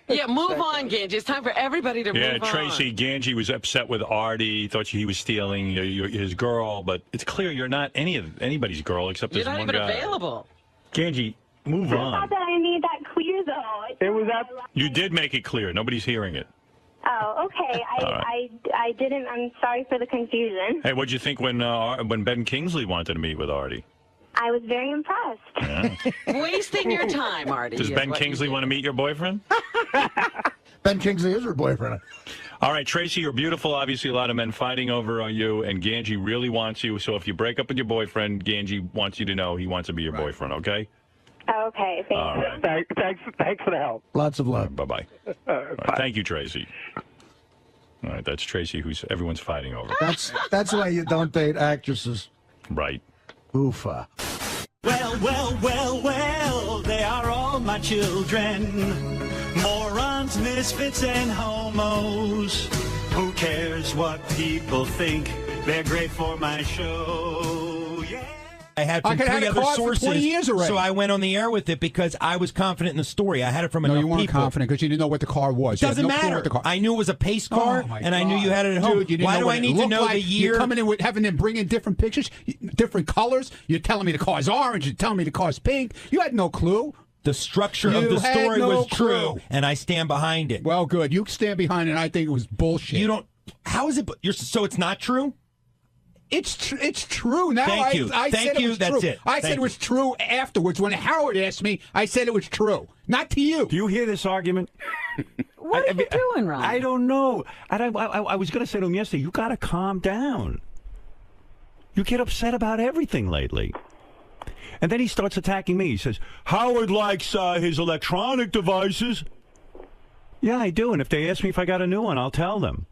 C: Yeah, move on, Ganji. It's time for everybody to
B: Yeah,
C: move on.
B: Tracy, Ganji was upset with Artie, thought he was stealing his girl, but it's clear you're not anybody's girl except
C: You're
B: this
C: not
B: one
C: even
B: guy.
C: available.
B: Ganji, move
G: I
B: on.
G: thought that I made that clear, though.
E: It was that.
B: You did make it clear. Nobody's hearing it.
G: Oh, okay. I didn't. I'm sorry for the confusion.
B: Hey, what'd you think when Ben Kingsley wanted to meet with Artie?
G: I was very impressed.
C: Wasting your time, Artie.
B: Does Ben Kingsley want to meet your boyfriend?
D: Ben Kingsley is her boyfriend.
B: All right, Tracy, you're beautiful. Obviously, a lot of men fighting over you, and Ganji really wants you. So if you break up with your boyfriend, Ganji wants you to know he wants to be your boyfriend, okay?
G: Okay, thank you.
B: Right.
E: Thanks for the help.
D: Lots of love.
B: Bye-bye. Thank you, Tracy. All right, that's Tracy, who's everyone's fighting over.
D: That's why you don't date actresses.
B: Right.
D: Oofa.
I: Well, they are all my children. Morons, misfits, and homos. Who cares what people think? They're great for my show. Yeah.
J: I had from 3 other sources, 20 years already. So I went on the air with it because I was confident in the story. I had it from enough people.
K: No, you weren't confident because you didn't know what the car was.
J: Doesn't matter. I knew it was a pace car, and I knew you had it at home.
K: Dude,
J: why do I need to know the year?
K: You're coming in with having them bring in different pictures, different colors. You're telling me the car's orange. You're telling me the car's pink. You had no clue.
J: The structure of the story was true, and I stand behind it.
K: Well, good. You stand behind it, and I think it was bullshit.
J: You don't. How is it? So it's not true?
K: It's true now.
J: Thank you.
K: I said
J: Thank you.
K: It was
J: That's
K: true.
J: it.
K: I said it was true afterwards. When Howard asked me, I said it was true. Not to you.
B: Do you hear this argument?
C: What are you doing, Ron?
B: I don't know. I was going to say to him yesterday, you got to calm down. You get upset about everything lately. And then he starts attacking me. He says, Howard likes his electronic devices. Yeah, I do. And if they ask me if I got a new one, I'll tell them.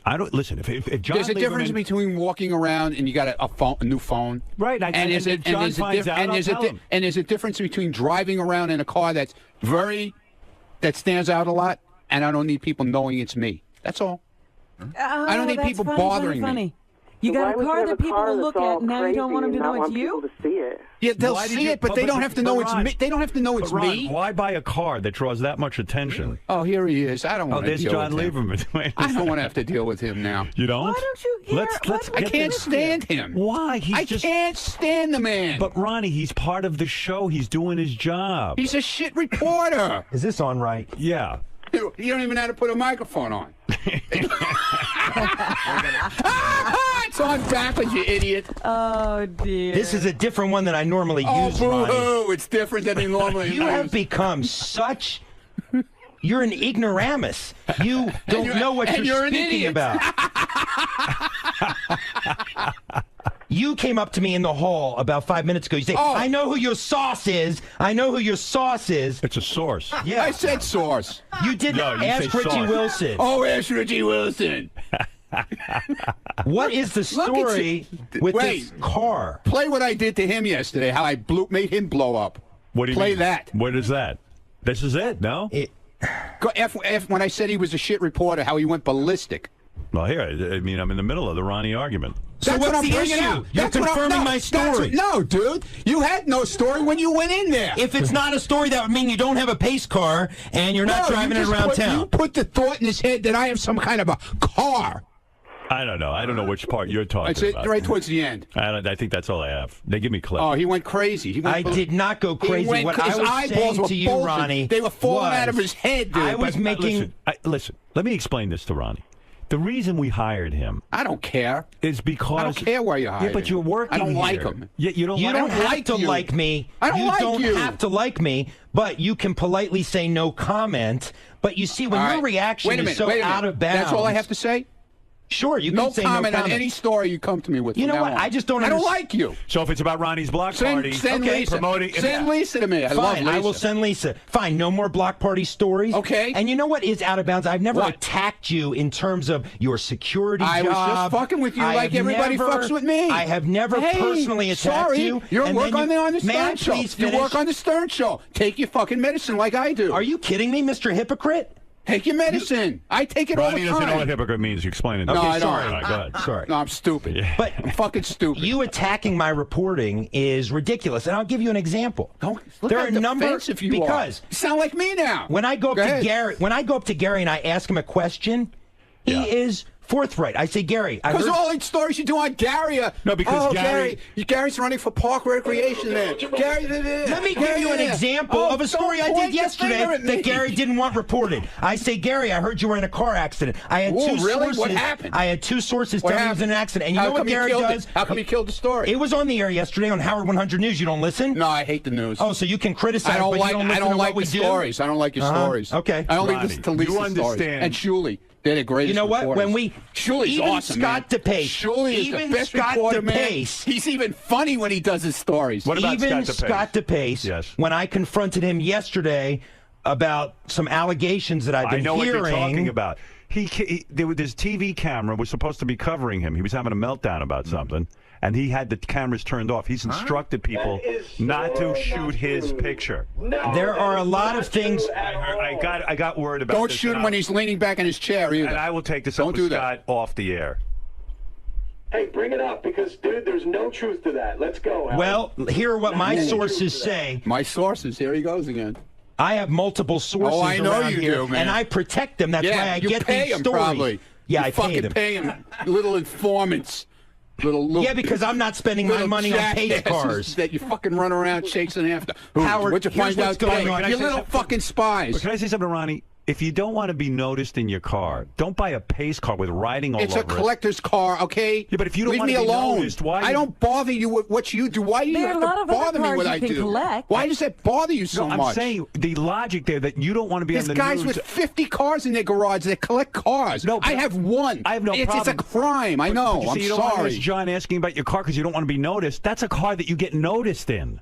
B: I don't listen. If John
K: there's a difference between walking around and you got a new phone,
B: right? There's a
K: difference between driving around in a car that stands out a lot, and I don't need people knowing it's me. That's all. I don't need people bothering me.
C: You got a car that people will look at, and now you don't want them to know it's you?
E: To see it.
K: Yeah, they'll see it, but they don't have to know it's me. They don't have to know it's me.
B: Why buy a car that draws that much attention?
K: Oh, here he is. I don't want to deal with him.
B: There's John Lieberman.
K: I don't want to have to deal with him now.
B: You don't?
C: Why don't you care?
K: I can't stand him.
B: Why?
K: I can't stand the man.
B: But Ronnie, he's part of the show. He's doing his job.
K: He's a shit reporter.
J: Is this on right?
B: Yeah.
K: You don't even know how to put a microphone on. It's on backwards, you idiot.
C: Oh, dear.
J: This is a different one than I normally use,
K: boo-hoo. It's different than he normally uses.
J: You have become such... You're an ignoramus. You don't know what you're speaking about. You came up to me in the hall about 5 minutes ago. You say, I know who your sauce is. I know who your sauce is.
B: It's a source.
K: Yeah. I said sauce.
J: You didn't ask Richie Wilson.
K: Oh, ask Richie Wilson.
J: What is the story with this car?
K: Play what I did to him yesterday, how I made him blow up.
B: What do you
K: Play
B: mean?
K: that.
B: What is that? This is it, no?
K: When I said he was a shit reporter, how he went ballistic.
B: Well, here, I mean, I'm in the middle of the Ronnie argument.
J: So what's the issue? You're confirming my story.
K: No, dude. You had no story when you went in there.
J: If it's not a story, that would mean you don't have a pace car and you're not driving it around town.
K: You put the thought in his head that I have some kind of a car.
B: I don't know. I don't know which part you're talking about.
K: Right towards the end.
B: I think that's all I have. They give me clips.
K: Oh, he went crazy.
J: I did not go crazy. What I was saying to you, Ronnie,
K: they were falling out of his head, dude.
J: I was making...
B: Listen, let me explain this to Ronnie. The reason we hired him,
K: I don't care,
B: is because
K: I don't care why you hired him.
B: Yeah, but you're working.
K: I don't
B: here.
K: like him.
B: Yeah, you don't.
J: You
B: like
J: don't have
K: like
J: to
K: you.
J: like me.
K: I don't like
J: you.
K: you.
J: Don't have to like me, but you can politely say no comment. But you see, when your reaction is so out of bounds,
K: that's all I have to say.
J: Sure, you can say no comment
K: on any story you come to me with.
J: You know what? I just don't.
K: I don't like you.
B: So if it's about Ronnie's block party,
K: send Lisa.
B: Promoting.
K: Send Lisa to me. I love Lisa.
J: I will send Lisa. Fine, no more block party stories.
K: Okay.
J: And you know what is out of bounds? I've never attacked you in terms of your security job.
K: I was just fucking with you like everybody fucks with me.
J: I have never personally attacked you.
K: You work on the Stern Show.
J: You
K: work on the Stern Show. Take your fucking medicine like I do.
J: Are you kidding me, Mr. Hypocrite?
K: Take your medicine. I take it all the time.
B: Ronnie doesn't know what hypocrite means. Explain it.
K: No, I don't.
B: All right, go ahead.
J: Sorry.
K: No, I'm stupid.
B: Yeah.
J: But
K: I'm fucking stupid.
J: You attacking my reporting is ridiculous, and I'll give you an example.
K: There are a number of you
J: because
K: you sound like me now.
J: When I go up to Gary, and I ask him a question, he is forthright. I say, Gary,
K: because all the stories you do on Gary are,
B: no, because
K: Gary's running for park recreation man. Gary,
J: let me give you an example of a story I did yesterday that Gary didn't want reported. I say, Gary, I heard you were in a car accident. I had two sources.
K: What happened?
J: I had two sources telling me it was an accident. And you know what Gary does?
K: How come he killed the story?
J: It was on the air yesterday on Howard 100 News. You don't listen?
K: No, I hate the news.
J: Oh, so you can criticize.
K: I don't like.
J: I
K: don't like the stories. I don't like your stories.
J: Okay.
K: I only listen to Lisa's stories. And Shuley. They're the greatest.
J: You know what?
K: Reporters.
J: When we
K: Shuley's
J: even
K: awesome,
J: Scott DePace,
K: Shuley is the best reporter, man. He's even funny when he does his stories.
B: What about
J: even Scott DePace?
B: Yes.
J: When I confronted him yesterday about some allegations that I've been hearing.
B: I know what you're talking about. His TV camera was supposed to be covering him. He was having a meltdown about something, and he had the cameras turned off. He's instructed people not to shoot his picture.
J: There are a lot of things.
B: I got word about.
K: Don't shoot him when he's leaning back in his chair either.
B: And I will take this up with Scott off the air.
L: Hey, bring it up because, dude, there's no truth to that. Let's go. Alex.
J: Well, here are what my sources say.
K: My sources. Here he goes again.
J: I have multiple sources.
K: Oh, I know
J: around
K: you
J: here,
K: do, man.
J: And I protect them. That's why I get
K: pay
J: these
K: him,
J: stories.
K: Probably.
J: Yeah,
K: you
J: I
K: fucking pay him. Little informants. Little,
J: yeah, because I'm not spending my money on pace cars.
K: That you fucking run around chasing after.
J: Howard,
K: what'd you find out
J: going on?
K: You little fucking spies.
B: Can I say something, Ronnie? If you don't want to be noticed in your car, don't buy a pace car with writing all over it.
K: It's a collector's car, okay?
B: Yeah, but if you don't
K: Leave
B: want
K: me
B: to be
K: alone.
B: noticed, why?
K: I don't bother you with what you do. Why do you have to bother me with what I do? Why does that bother you so much?
B: I'm saying the logic there that you don't want to be on the news.
K: There's guys with 50 cars in their garage that collect cars. No, I have one.
B: I have no problem.
K: It's a crime. I know. I'm
B: you don't want
K: sorry.
B: John asking about your car because you don't want to be noticed. That's a car that you get noticed in.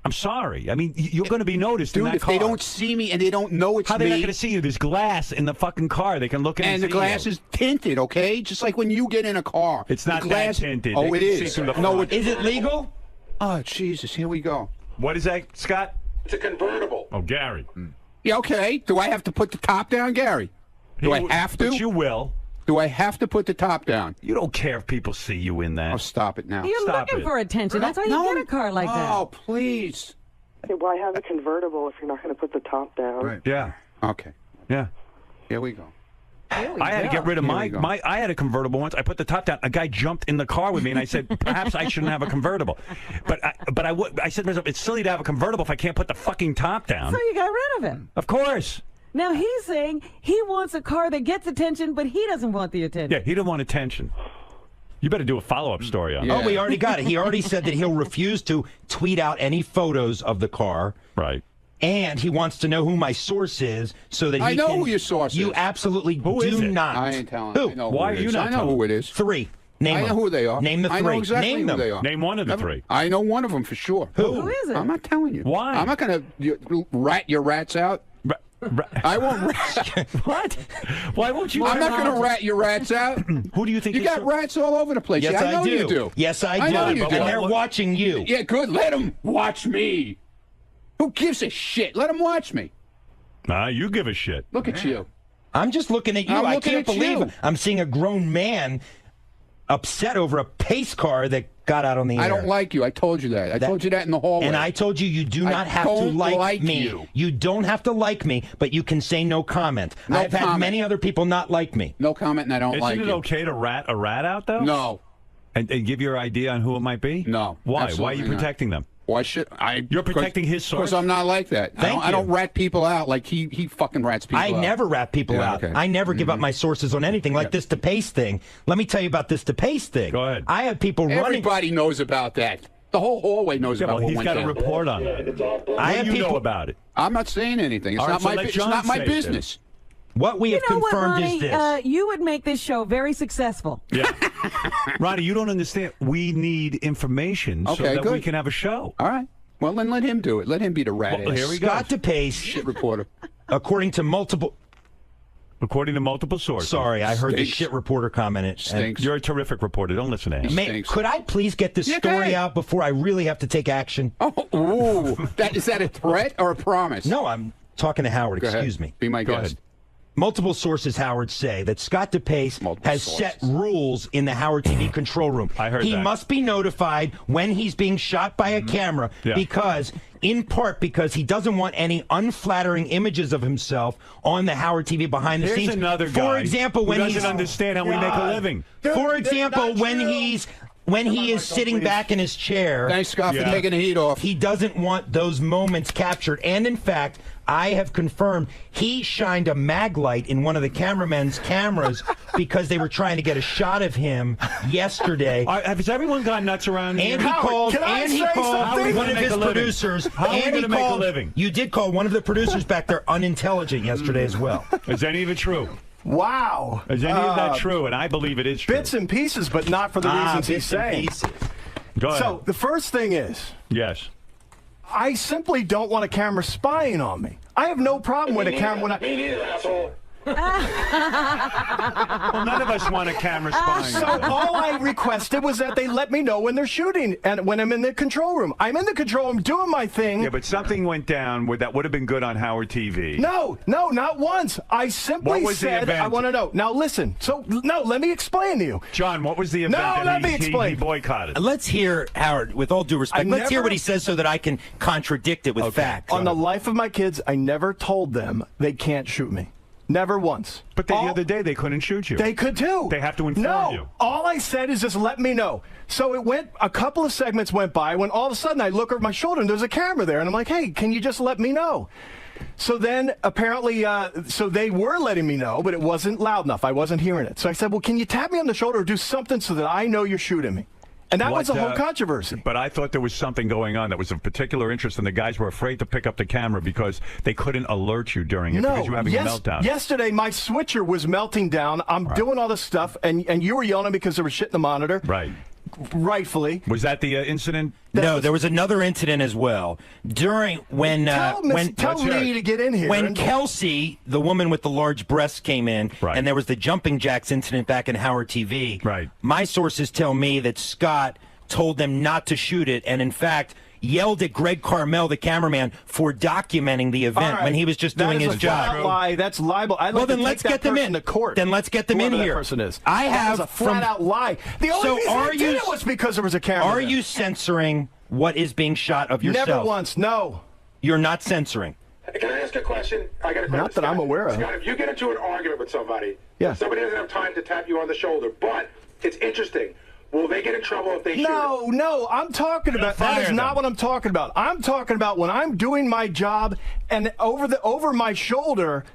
B: I'm sorry. I mean, you're going to be noticed in that
K: if
B: car.
K: they don't see me and they don't know it's
B: How are they
K: me.
B: not going to see you? There's glass in the fucking car. They can look in and
K: the glass is tinted, okay? Just like when you get in a car.
B: It's not that tinted.
K: Oh, it is.
J: No, is it legal?
K: Oh, Jesus. Here we go.
B: What is that, Scott?
L: It's a convertible.
B: Oh, Gary.
K: Yeah, okay. Do I have to put the top down, Gary? Do I have to?
B: But you will.
K: Do I have to put the top down?
B: You don't care if people see you in that.
K: Oh, stop it now.
C: You're looking for attention. That's why you get a car like that.
K: Oh, please.
M: Hey, why have a convertible if you're not going to put the top down?
B: Right. Yeah.
K: Okay.
B: Yeah.
K: Here we go.
B: I had to get rid of my I had a convertible once. I put the top down. A guy jumped in the car with me, and I said, perhaps I shouldn't have a convertible. But I said to myself, it's silly to have a convertible if I can't put the fucking top down.
C: So you got rid of him.
B: Of course.
C: Now he's saying he wants a car that gets attention, but he doesn't want the attention.
B: Yeah, he didn't want attention. You better do a follow-up story on that.
J: Oh, we already got it. He already said that he'll refuse to tweet out any photos of the car.
B: Right.
J: And he wants to know who my source is so that he
K: I know
J: can,
K: who your source is.
J: You absolutely
B: who
J: do
B: is it?
J: not.
K: I ain't telling.
J: Who?
K: I know
B: Why
K: who
B: are you not
K: I know
B: telling?
K: who it is.
J: 3. Name
K: I know
J: them.
K: who they are.
J: Name the 3.
K: I know exactly
J: Name
K: who
J: them.
K: they are.
B: Name one of the 3.
K: I know one of them for sure.
J: Who
C: is it?
K: I'm not telling you.
B: Why?
K: I'm not going to rat your rats out. I won't rat.
B: What? Why won't you?
K: I'm not going to rat your rats out.
B: Who do you think
K: you got rats all over the place?
J: Yes,
K: I know
J: do.
K: you do.
J: Yes, I do.
K: I know you
J: and
K: do.
J: they're watching you.
K: Yeah, good. Let them watch me. Who gives a shit? Let them watch me.
B: You give a shit.
K: Look at you.
J: I'm just looking at you.
K: I'm
J: I
K: looking
J: can't
K: at
J: believe
K: you.
J: I'm seeing a grown man upset over a pace car that got out on the air.
K: I don't like you. I told you that. I told you that in the hallway.
J: And I told you you do not have to like me. You don't have to like me, but you can say no comment.
K: No
J: I've had
K: comment.
J: many other people not like me.
K: No comment, and I don't like you.
B: Isn't it okay to rat a rat out, though?
K: No.
B: And give your idea on who it might be?
K: No.
B: Why? Why are
K: absolutely
B: you
K: not.
B: protecting them?
K: Why should I?
B: You're protecting his source?
K: Because I'm not like that. I don't rat people out like he fucking rats people out.
J: I never rat people out.
K: Okay.
J: I never give up my sources on anything like this DePace thing. Let me tell you about this DePace thing.
B: Go ahead.
J: I have people running.
K: Everybody knows about that. The whole hallway knows about what
B: he's
K: went
B: got
K: down.
B: a report on it.
J: I have
B: you
J: people
B: know about it.
K: I'm not saying anything. It's
B: All
K: not
B: right, so
K: my.
B: let
K: It's
B: John
K: not my
B: say it,
K: business.
J: What we have
C: You know what,
J: confirmed
C: Ronnie?
J: is this.
C: You would make this show very successful.
B: Yeah. Ronnie, you don't understand. We need information so
K: Okay,
B: that
K: good.
B: we can have a show.
K: All right. Well, then let him do it. Let him be the rat.
B: Well, here we go.
J: Scott DePace,
K: Shit reporter.
J: according to multiple.
B: According to multiple sources.
J: Sorry, I heard the
K: Stinks.
J: shit reporter commented.
K: Stinks.
B: You're a terrific reporter. Don't listen to him.
K: Stinks.
J: Could I please get this
K: Yeah, go
J: story
K: ahead.
J: out before I really have to take action?
K: Oh, ooh. Is that a threat or a promise?
J: No, I'm talking to Howard.
K: Go ahead.
J: Excuse me.
K: Be my
B: Go
K: guest.
B: ahead.
J: multiple sources, Howard, say that Scott DePace has set rules in the Howard TV control room.
B: I heard
J: he
B: that.
J: must be notified when he's being shot by a camera because, in part, because he doesn't want any unflattering images of himself on the Howard TV behind the
B: There's
J: scenes.
B: another guy
J: For example, when
B: who
J: he's
B: doesn't understand how we make a living.
J: For example, when he is sitting back in his chair.
K: Thanks, Scott, for taking the heat off.
J: He doesn't want those moments captured. And in fact, I have confirmed he shined a mag light in one of the cameramen's cameras because they were trying to get a shot of him yesterday.
B: Has everyone gone nuts around here?
J: And he called one of his producers.
B: How are we going to make a living?
J: You did call one of the producers back there unintelligent yesterday as well.
B: Is any of it true?
N: Wow.
B: Is any of that true? And I believe it is true.
N: Bits and pieces, but not for the reasons he's saying.
B: Go ahead.
N: So the first thing is,
B: yes,
N: I simply don't want a camera spying on me. I have no problem with a camera.
L: Me neither, asshole.
B: Well, none of us want a camera spying.
N: So all I requested was that they let me know when they're shooting and when I'm in the control room. I'm in the control room doing my thing.
B: Yeah, but something went down that would have been good on Howard TV.
N: No, not once. I simply said I want to know. Now listen. So no, let me explain to you.
B: John, what was the event that he boycotted?
J: Let's hear, Howard, with all due respect, let's hear what he says so that I can contradict it with facts.
N: On the life of my kids, I never told them they can't shoot me. Never once.
B: But the other day, they couldn't shoot you.
N: They could too.
B: They have to inform you.
N: All I said is just let me know. So a couple of segments went by when all of a sudden I look over my shoulder and there's a camera there. And I'm like, hey, can you just let me know? So then apparently, so they were letting me know, but it wasn't loud enough. I wasn't hearing it. So I said, well, can you tap me on the shoulder or do something so that I know you're shooting me? And that was the whole controversy.
B: But I thought there was something going on that was of particular interest, and the guys were afraid to pick up the camera because they couldn't alert you during it because you were having a meltdown.
N: Yesterday, my switcher was melting down. I'm doing all this stuff, and you were yelling because there was shit in the monitor.
B: Right.
N: Rightfully.
B: Was that the incident?
J: No, there was another incident as well. During
N: tell me to get in here.
J: When Kelsey, the woman with the large breasts, came in, and there was the jumping jacks incident back in Howard TV.
B: Right.
J: My sources tell me that Scott told them not to shoot it, and in fact yelled at Greg Carmel, the cameraman, for documenting the event when he was just doing his job.
N: Flat lie. That's libel.
J: Well, then let's get them in
N: to court.
J: Then let's get them in here.
N: That person is.
J: I have
N: that was a flat out lie. The only reason I did it was because there was a camera.
J: Are you censoring what is being shot of yourself?
N: Never once. No.
J: You're not censoring.
L: Can I ask a question? I got a question.
N: Not that I'm aware of.
L: Scott, if you get into an argument with somebody,
N: yeah.
L: Somebody doesn't have time to tap you on the shoulder, but it's interesting. Will they get in trouble if they shoot?
N: No, I'm talking about that is not what I'm talking about. I'm talking about when I'm doing my job and over my shoulder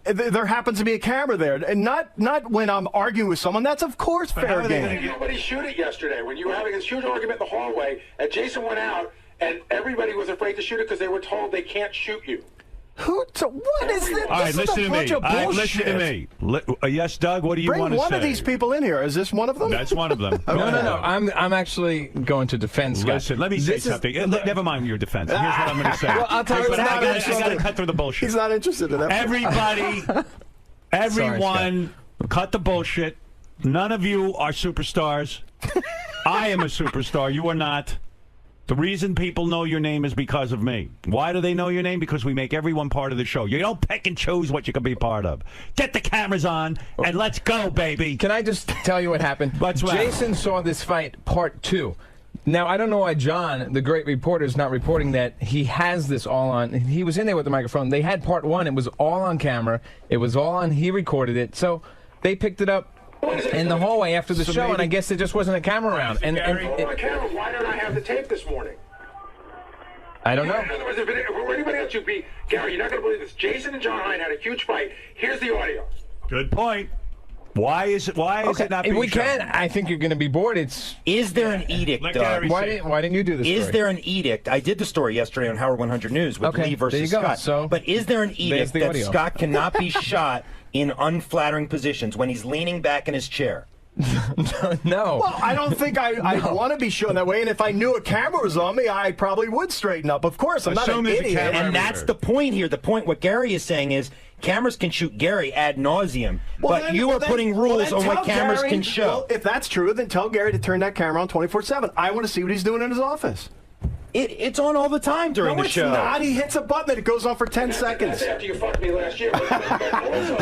N: there happens to be a camera there, and not when I'm arguing with someone. That's of course fair game.
L: Nobody shoot it yesterday when you were having this huge argument in the hallway, and Jason went out, and everybody was afraid to shoot it because they were told they can't shoot you.
N: What is this?
B: All right, listen to me. Listen to me. Yes, Doug, what do you want to say?
N: Bring one of these people in here. Is this one of them?
B: That's one of them.
F: No. I'm actually going to defend Scott.
B: Listen, let me say something. Never mind your defense. Here's what I'm going to say.
F: Well, I'll tell you what
B: I got to cut through the bullshit.
N: He's not interested in that.
B: Everyone, cut the bullshit. None of you are superstars. I am a superstar. You are not. The reason people know your name is because of me. Why do they know your name? Because we make everyone part of the show. You don't pick and choose what you can be part of. Get the cameras on, and let's go, baby.
F: Can I just tell you what happened? Jason saw this fight, part 2. Now, I don't know why John, the great reporter, is not reporting that he has this all on. He was in there with the microphone. They had part 1. It was all on camera. It was all on. He recorded it. So they picked it up in the hallway after the show, and I guess there just wasn't a camera around.
L: Why don't I have the tape this morning?
F: I don't know.
L: In other words, if anybody else you'd be, Gary, you're not going to believe this. Jason and John Hine had a huge fight. Here's the audio.
B: Good point. Why is it not being shown?
F: I think you're going to be bored.
J: Is there an edict, Doug?
F: Why didn't you do this?
J: Is there an edict? I did the story yesterday on Howard 100 News with Lee versus Scott. But is there an edict that Scott cannot be shot in unflattering positions when he's leaning back in his chair?
F: No.
N: Well, I don't think I want to be shown that way, and if I knew a camera was on me, I probably would straighten up. Of course, I'm not an idiot.
J: And that's the point here. The point, what Gary is saying is, cameras can shoot Gary ad nauseum, but you are putting rules on what cameras can show.
N: Well, if that's true, then tell Gary to turn that camera on 24/7. I want to see what he's doing in his office.
J: It's on all the time during the show.
N: No, it's not. He hits a button and it goes on for 10 seconds.
L: That's after you fucked me last year. But also,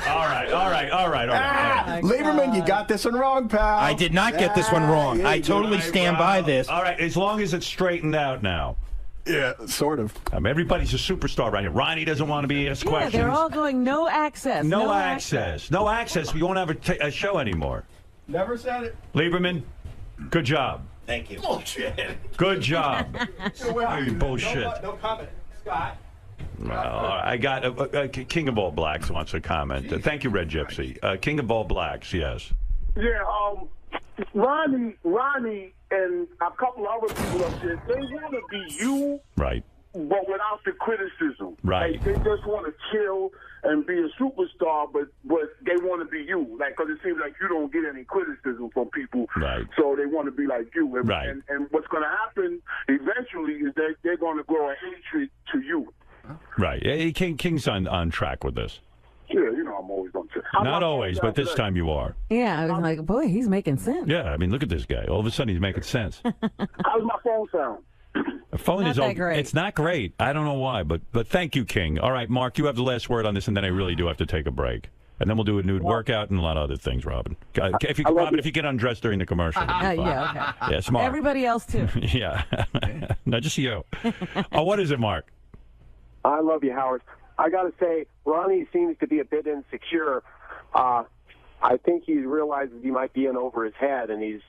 B: All right.
N: Lieberman, you got this one wrong, pal.
J: I did not get this one wrong. I totally stand by this.
B: All right, as long as it's straightened out now.
N: Yeah, sort of.
B: Everybody's a superstar right here. Ronnie doesn't want to be asked questions.
C: They're all going no access.
B: No access. No access. We won't have a show anymore.
N: Never said it.
B: Lieberman, good job.
J: Thank you.
N: Bullshit.
B: Good job. Bullshit.
N: No comment. Scott.
B: Well, I got King of All Blacks wants to comment. Thank you, Red Gypsy. King of All Blacks, yes.
O: Yeah, Ronnie and a couple other people up there, they want to be you,
B: right?
O: But without the criticism.
B: Right.
O: Like, they just want to chill and be a superstar, but they want to be you. Like, because it seems like you don't get any criticism from people.
B: Right.
O: So they want to be like you. And,
B: right.
O: And what's going to happen eventually is that they're going to grow a hatred to you.
B: Right. King's on track with this.
O: Yeah, you know I'm always on track.
B: Not always, but this time you are.
C: Yeah, I was like, boy, he's making sense.
B: Yeah, I mean, look at this guy. All of a sudden, he's making sense.
O: How's my phone sound?
B: The phone
C: not
B: is
C: that great.
B: It's not great. I don't know why, but thank you, King. All right, Mark, you have the last word on this, and then I really do have to take a break. And then we'll do a nude workout and a lot of other things, Robin. If you get undressed during the commercial.
C: Yeah, okay.
B: Yeah, smart.
C: Everybody else, too.
B: Yeah. No, just you. What is it, Mark?
P: I love you, Howard. I got to say, Ronnie seems to be a bit insecure. I think he realizes he might be in over his head, and he's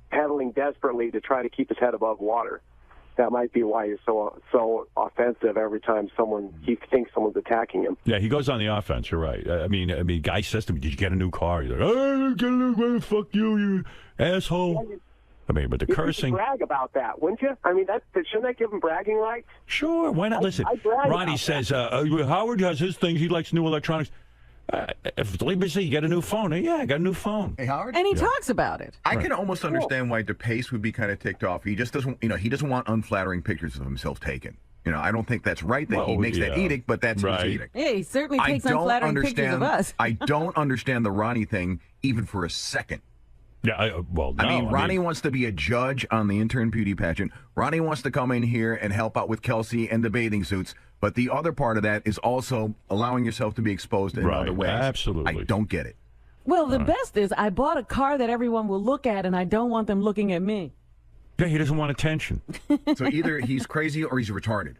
P: pedaling desperately to try to keep his head above water. That might be why he's so offensive every time he thinks someone's attacking him.
B: Yeah, he goes on the offense. You're right. I mean, guy says to me, "Did you get a new car?" He's like, "Oh, get a new car. Fuck you, you asshole." I mean, but the cursing.
P: You brag about that, wouldn't you? I mean, shouldn't that give him bragging rights?
B: Sure. Why not? Listen, Ronnie says Howard has his things. He likes new electronics. If Lieberman says you get a new phone, yeah, I got a new phone.
H: Hey, Howard.
C: And he talks about it.
H: I can almost understand why DePace would be kind of ticked off. He just doesn't, he doesn't want unflattering pictures of himself taken. I don't think that's right that he makes that edict, but that's his edict.
C: Yeah, he certainly takes unflattering pictures of us.
H: I don't understand the Ronnie thing even for a second.
B: Yeah,
H: Ronnie wants to be a judge on the intern beauty pageant. Ronnie wants to come in here and help out with Kelsey and the bathing suits. But the other part of that is also allowing yourself to be exposed in other ways.
B: Absolutely.
H: I don't get it.
C: Well, the best is I bought a car that everyone will look at, and I don't want them looking at me.
B: Yeah, he doesn't want attention.
H: So either he's crazy or he's retarded.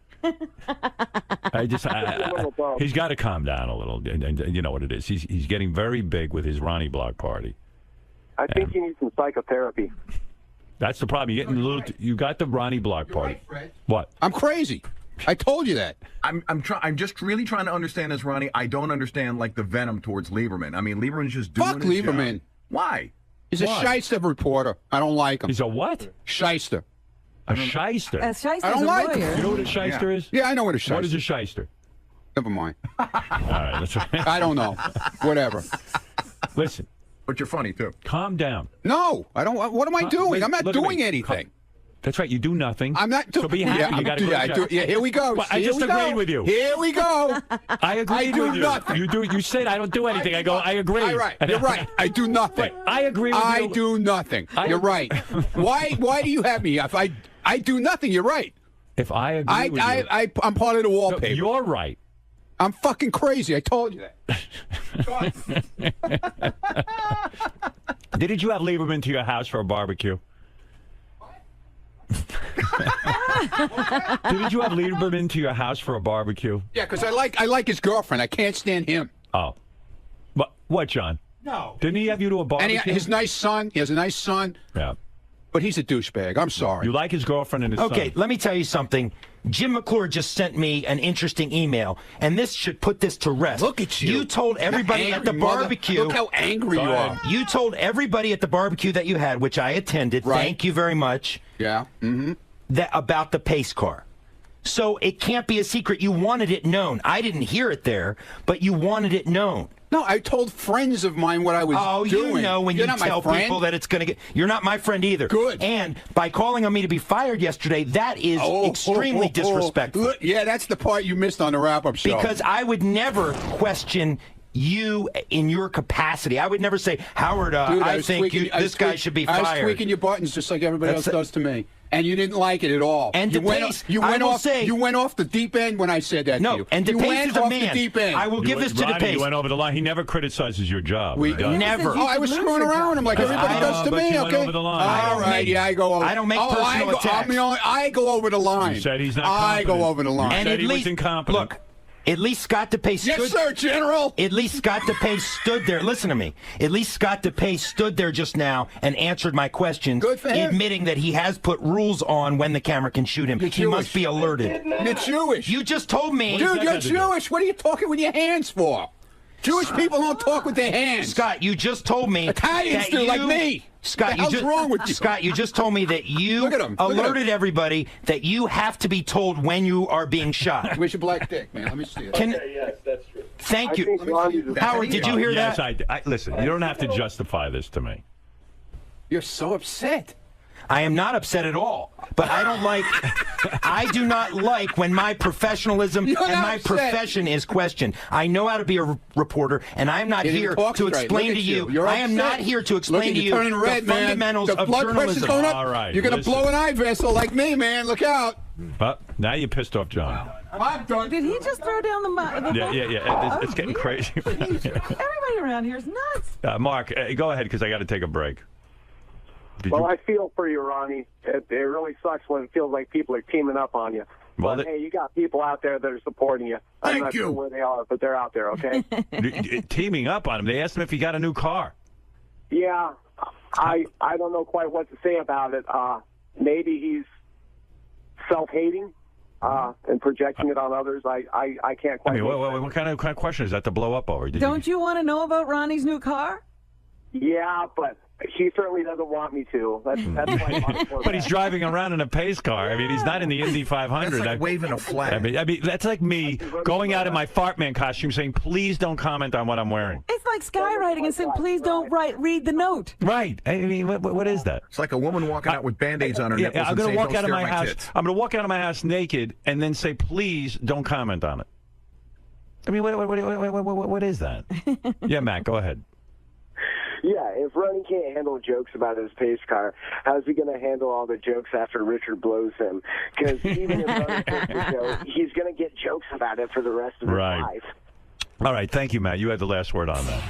B: He's got to calm down a little. And you know what it is. He's getting very big with his Ronnie Block party.
P: I think he needs some psychotherapy.
B: That's the problem. You got the Ronnie Block party.
K: Right,
B: what?
K: I'm crazy. I told you that.
H: I'm just really trying to understand this, Ronnie. I don't understand the venom towards Lieberman. I mean, Lieberman's just doing
K: Fuck
H: his
K: Lieberman.
H: job. Why?
K: He's a shyster reporter. I don't like him.
B: He's a what?
K: Shyster.
B: A shyster.
C: A shyster's
K: I don't like
C: lawyer.
K: him.
B: You know what a shyster is?
K: Yeah, I know what a shyster is.
B: What is a shyster?
K: Never mind.
B: All right, that's right.
K: I don't know. Whatever.
B: Listen.
H: But you're funny, too.
B: Calm down.
K: No, I don't. What am I doing? I'm not doing anything.
B: That's right. You do nothing.
K: I'm not doing.
B: So be happy.
K: Yeah,
B: you got to go.
K: Yeah, here we go.
B: Well, I just agreed with you.
K: Here we go.
B: I agreed with you.
K: Nothing.
B: You said I don't do anything. I go. I agree.
K: All right. You're right. I do nothing.
B: Right. I agree with you.
K: I do nothing. You're right. Why do you have me? If I do nothing, you're right.
B: If I agree with you,
K: I'm part of the wallpaper.
B: No, you're right.
K: I'm fucking crazy. I told you
B: that. Didn't you have Lieberman to your house for a barbecue? Didn't you have Lieberman to your house for a barbecue?
K: Yeah, because I like his girlfriend. I can't stand him.
B: Oh. What, John?
K: No.
B: Didn't he have you to a barbecue?
K: And his nice son. He has a nice son.
B: Yeah.
K: But he's a douchebag. I'm sorry.
B: You like his girlfriend and his son?
J: Okay, let me tell you something. Jim McClure just sent me an interesting email, and this should put this to rest.
K: Look at you.
J: You told everybody at the barbecue.
K: Look how angry you are.
J: You told everybody at the barbecue that you had, which I attended.
K: Right.
J: Thank you very much.
K: Yeah. Mm-hmm.
J: That about the pace car. So it can't be a secret. You wanted it known. I didn't hear it there, but you wanted it known.
K: No, I told friends of mine what I was doing.
J: You know when
K: You're
J: you
K: not
J: tell
K: my friend.
J: people that it's going to get... You're not my friend either.
K: Good.
J: And by calling on me to be fired yesterday, that is extremely disrespectful.
K: Yeah, that's the part you missed on the wrap-up show.
J: Because I would never question you in your capacity. I would never say, Howard,
K: Dude,
J: I think this guy should be fired.
K: I was tweaking your buttons just like everybody else does to me. And you didn't like it at all.
J: And
K: you went off the deep end when I said that to you.
J: And
K: you
J: DePace
K: went
J: is a
K: off
J: man.
K: the deep end.
J: I will give this to DePace.
B: You went over the line. He never criticizes your job.
J: Never.
K: Oh, I was screwing around him like everybody does to me.
B: You
K: Okay.
B: went over the line.
K: All right. Yeah, I go over.
J: I don't make personal attacks.
K: I go over the line.
B: You said he's not
K: I
B: competent.
K: go over the line.
J: And
B: said he was incompetent.
J: Look. At least Scott DePace stood.
K: Yes, sir, General.
J: At least Scott DePace stood there. Listen to me. At least Scott DePace stood there just now and answered my questions,
K: Good for him.
J: admitting that he has put rules on when the camera can shoot him. He must be alerted.
K: You're Jewish.
J: You just told me.
K: Dude, you're Jewish. What are you talking with your hands for? Jewish people don't talk with their hands.
J: Scott, you just told me
K: Italians
J: that
K: do, like me.
J: Scott,
K: What the hell's wrong with you?
J: Scott, you just told me that you alerted everybody that you have to be told when you are being shot.
K: Where's your black dick, man? Let me see it.
L: Yes, that's true.
J: Thank you. Howard, did you hear
B: yes,
J: that?
B: Listen, you don't have to justify this to me.
K: You're so upset.
J: I am not upset at all, but I do not like when my professionalism and my profession is questioned. I know how to be a reporter, and I am not here to explain to you. I am not here to explain to you the fundamentals of journalism.
K: Going up.
B: All right,
K: you're going to blow an eye vessel like me, man. Look out.
B: But now you pissed off John.
K: I'm done.
C: Did he just throw down the
B: Yeah. It's getting crazy.
C: Everybody around here is nuts.
B: Mark, go ahead because I got to take a break.
P: I feel for you, Ronnie. It really sucks when it feels like people are teaming up on you.
B: Well,
P: but, hey, you got people out there that are supporting you. I'm not sure where they are, but they're out there, okay?
B: Teaming up on him. They asked him if he got a new car.
P: Yeah, I don't know quite what to say about it. Maybe he's self-hating and projecting it on others. I can't quite.
B: I mean, what kind of question is that to blow up over?
C: Don't you want to know about Ronnie's new car?
P: Yeah, but he certainly doesn't want me to. That's
B: But he's driving around in a pace car. I mean, he's not in the Indy 500.
H: That's like waving a flag.
B: I mean, that's like me going out in my Fartman costume saying, please don't comment on what I'm wearing.
C: It's like skywriting and saying, please don't read the note.
B: Right. I mean, what is that?
H: It's like a woman walking out with Band-Aids on her nipples
B: I'm
H: and
B: going
H: saying,
B: to walk
H: "Don't
B: out of
H: stare
B: my
H: at my
B: house.
H: tits."
B: I'm going to walk out of my house naked and then say, please don't comment on it. I mean, what is that? Yeah, Matt, go ahead.
P: Yeah, if Ronnie can't handle jokes about his pace car, how's he going to handle all the jokes after Richard blows him? Because even if Ronnie takes the joke, he's going to get jokes about it for the rest of his life.
B: All right, thank you, Matt. You had the last word on that.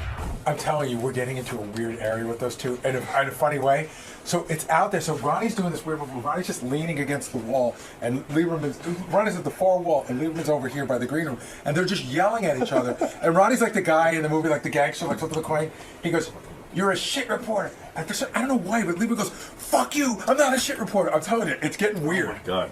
Q: I'm telling you, we're getting into a weird area with those two in a funny way. So it's out there. So Ronnie's doing this weird move. Ronnie's just leaning against the wall, and Ronnie's at the far wall, and Lieberman's over here by the green room, and they're just yelling at each other. And Ronnie's like the guy in the movie, like the gangster, like flipping the coin. He goes, "You're a shit reporter." And I don't know why, but Lieberman goes, "Fuck you! I'm not a shit reporter." I'm telling you, it's getting weird.
B: Oh my God.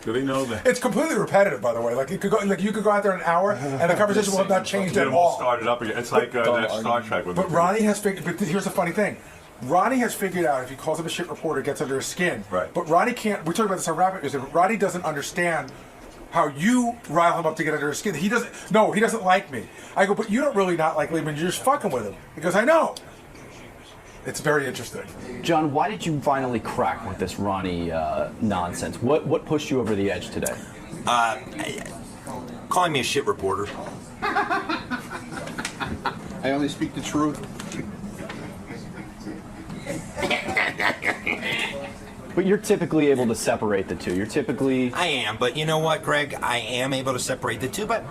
B: Do they know that?
Q: It's completely repetitive, by the way. Like you could go out there an hour, and the conversation will have not changed at all.
B: Started up again. It's like that Star Trek.
Q: But Ronnie has figured. But here's the funny thing. Ronnie has figured out if he calls him a shit reporter, it gets under his skin. Right. But Ronnie can't. We talked about this on Rapid. Is that Ronnie doesn't understand how you rile him up to get under his skin. He doesn't. No, he doesn't like me. I go, but you don't really not like Lieberman. You're just fucking with him. He goes, I know. It's very interesting.
R: John, why did you finally crack with this Ronnie nonsense? What pushed you over the edge today?
S: Calling me a shit reporter.
K: I only speak the truth.
R: But you're typically able to separate the two.
S: I am, but you know what, Greg? I am able to separate the two, but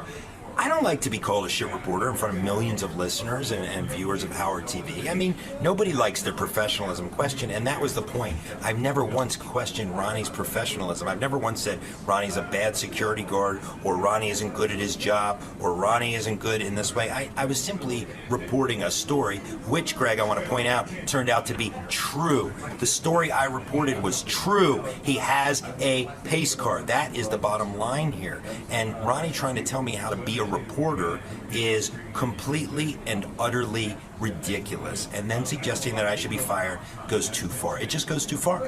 S: I don't like to be called a shit reporter in front of millions of listeners and viewers of Howard TV. I mean, nobody likes their professionalism questioned, and that was the point. I've never once questioned Ronnie's professionalism. I've never once said Ronnie's a bad security guard, or Ronnie isn't good at his job, or Ronnie isn't good in this way. I was simply reporting a story, which, Greg, I want to point out, turned out to be true. The story I reported was true. He has a pace car. That is the bottom line here. And Ronnie trying to tell me how to be a reporter is completely and utterly ridiculous, and then suggesting that I should be fired goes too far. It just goes too far.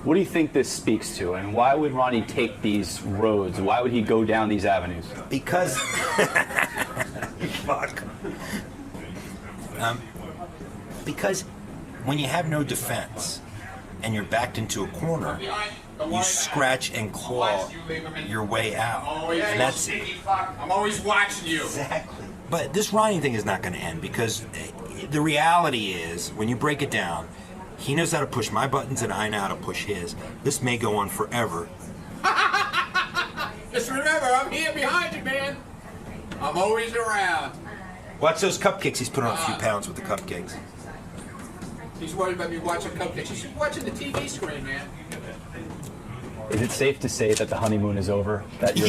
R: What do you think this speaks to, and why would Ronnie take these roads? Why would he go down these avenues?
S: Because fuck. Because when you have no defense and you're backed into a corner, you scratch and claw your way out. And that's
T: I'm always watching you.
S: Exactly. But this Ronnie thing is not going to end because the reality is, when you break it down, he knows how to push my buttons and I know how to push his. This may go on forever.
K: Just remember, I'm here behind you, man. I'm always around.
S: Watch those cupcakes. He's put on a few pounds with the cupcakes.
K: He's worried about me watching cupcakes. You should be watching the TV screen, man.
R: Is it safe to say that the honeymoon is over? That your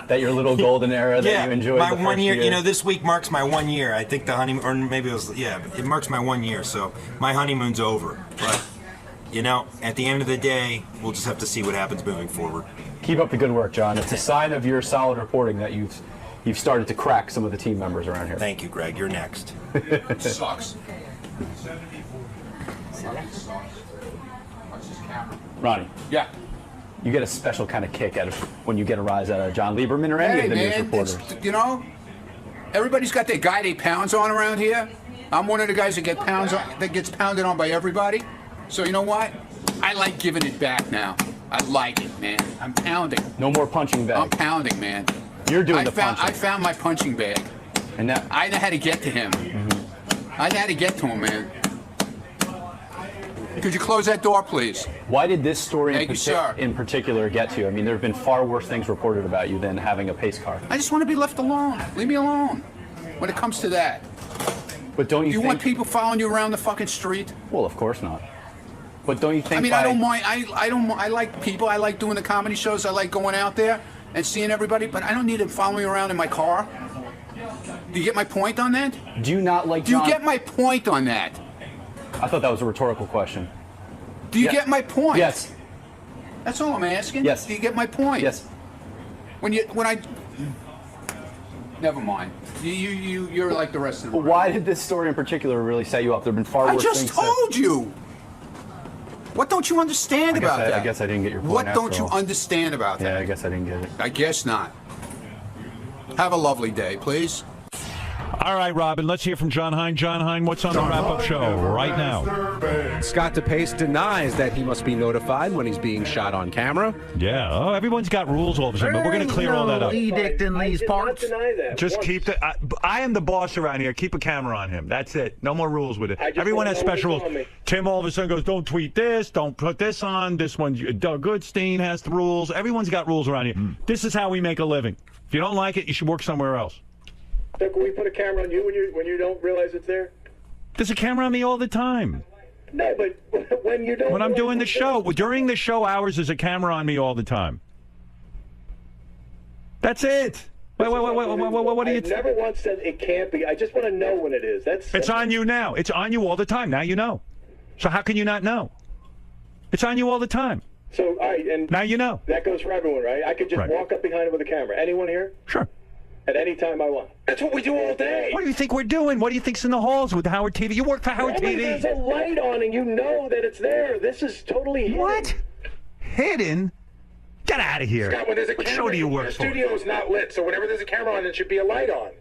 R: that your little golden era that you enjoyed
S: my
R: the first
S: 1 year.
R: year?
S: You know, this week marks my 1 year. I think the honeymoon, or maybe it was, it marks my 1 year. So my honeymoon's over. But you know, at the end of the day, we'll just have to see what happens moving forward.
R: Keep up the good work, John. It's a sign of your solid reporting that you've started to crack some of the team members around here.
S: Thank you, Greg. You're next.
K: Sucks.
R: Ronnie.
K: Yeah.
R: You get a special kind of kick out of when you get a rise out of John Lieberman or any of the news reporters.
K: You know, everybody's got their guy they pounds on around here. I'm one of the guys that gets pounded on by everybody. So you know what? I like giving it back now. I like it, man. I'm pounding.
R: No more punching bag.
K: I'm pounding, man.
R: You're doing the punching.
K: I found my punching bag.
R: And now
K: I know how to get to him. I know how to get to him, man. Could you close that door, please?
R: Why did this story
K: in
R: particular get to you? I mean, there have been far worse things reported about you than having a pace car.
K: I just want to be left alone. Leave me alone when it comes to that.
R: But don't you
K: Do you want people following you around the fucking street?
R: Well, of course not. But don't you think?
K: I mean, I don't mind. I like people. I like doing the comedy shows. I like going out there and seeing everybody. But I don't need them following me around in my car. Do you get my point on that?
R: Do you not like?
K: Do you get my point on that?
R: I thought that was a rhetorical question.
K: Do you get my point?
R: Yes.
K: That's all I'm asking.
R: Yes.
K: Do you get my point?
R: Yes.
K: Never mind. You're like the rest of them.
R: Why did this story in particular really set you up? There have been far worse things.
K: I just told you. What don't you understand about that?
R: I guess I didn't get your point.
K: What don't you understand about that?
R: Yeah, I guess I didn't get it.
K: I guess not. Have a lovely day, please.
B: All right, Robin, let's hear from John Hein. John Hein, what's on the wrap-up show right now?
T: Scott DePace denies that he must be notified when he's being shot on camera.
B: Yeah, everyone's got rules all of a sudden, but we're going to clear all that up.
D: Edict in these parts.
B: Just keep the. I am the boss around here. Keep a camera on him. That's it. No more rules with it. Everyone has special rules. Tim all of a sudden goes, "Don't tweet this. Don't put this on." This one, Doug Goodstein has the rules. Everyone's got rules around here. This is how we make a living. If you don't like it, you should work somewhere else.
U: So can we put a camera on you when you don't realize it's there?
B: There's a camera on me all the time.
U: No, but when you don't.
B: When I'm doing the show, during the show hours, there's a camera on me all the time. That's it. Wait, what do you?
U: I never once said it can't be. I just want to know when it is.
B: It's on you now. It's on you all the time. Now you know. So how can you not know? It's on you all the time.
U: So, all right, and
B: now you know.
U: That goes for everyone, right? I could just walk up behind it with a camera. Anyone here?
B: Sure.
U: At any time I want. That's what we do all day.
B: What do you think we're doing? What do you think's in the halls with Howard TV? You work for Howard TV.
U: There's a light on and you know that it's there. This is totally hidden.
B: What? Hidden? Get out of here.
U: Scott, when there's a
B: What
U: camera,
B: show do you work
U: the
B: for?
U: studio is not lit, so whenever there's a camera on, it should be a light on.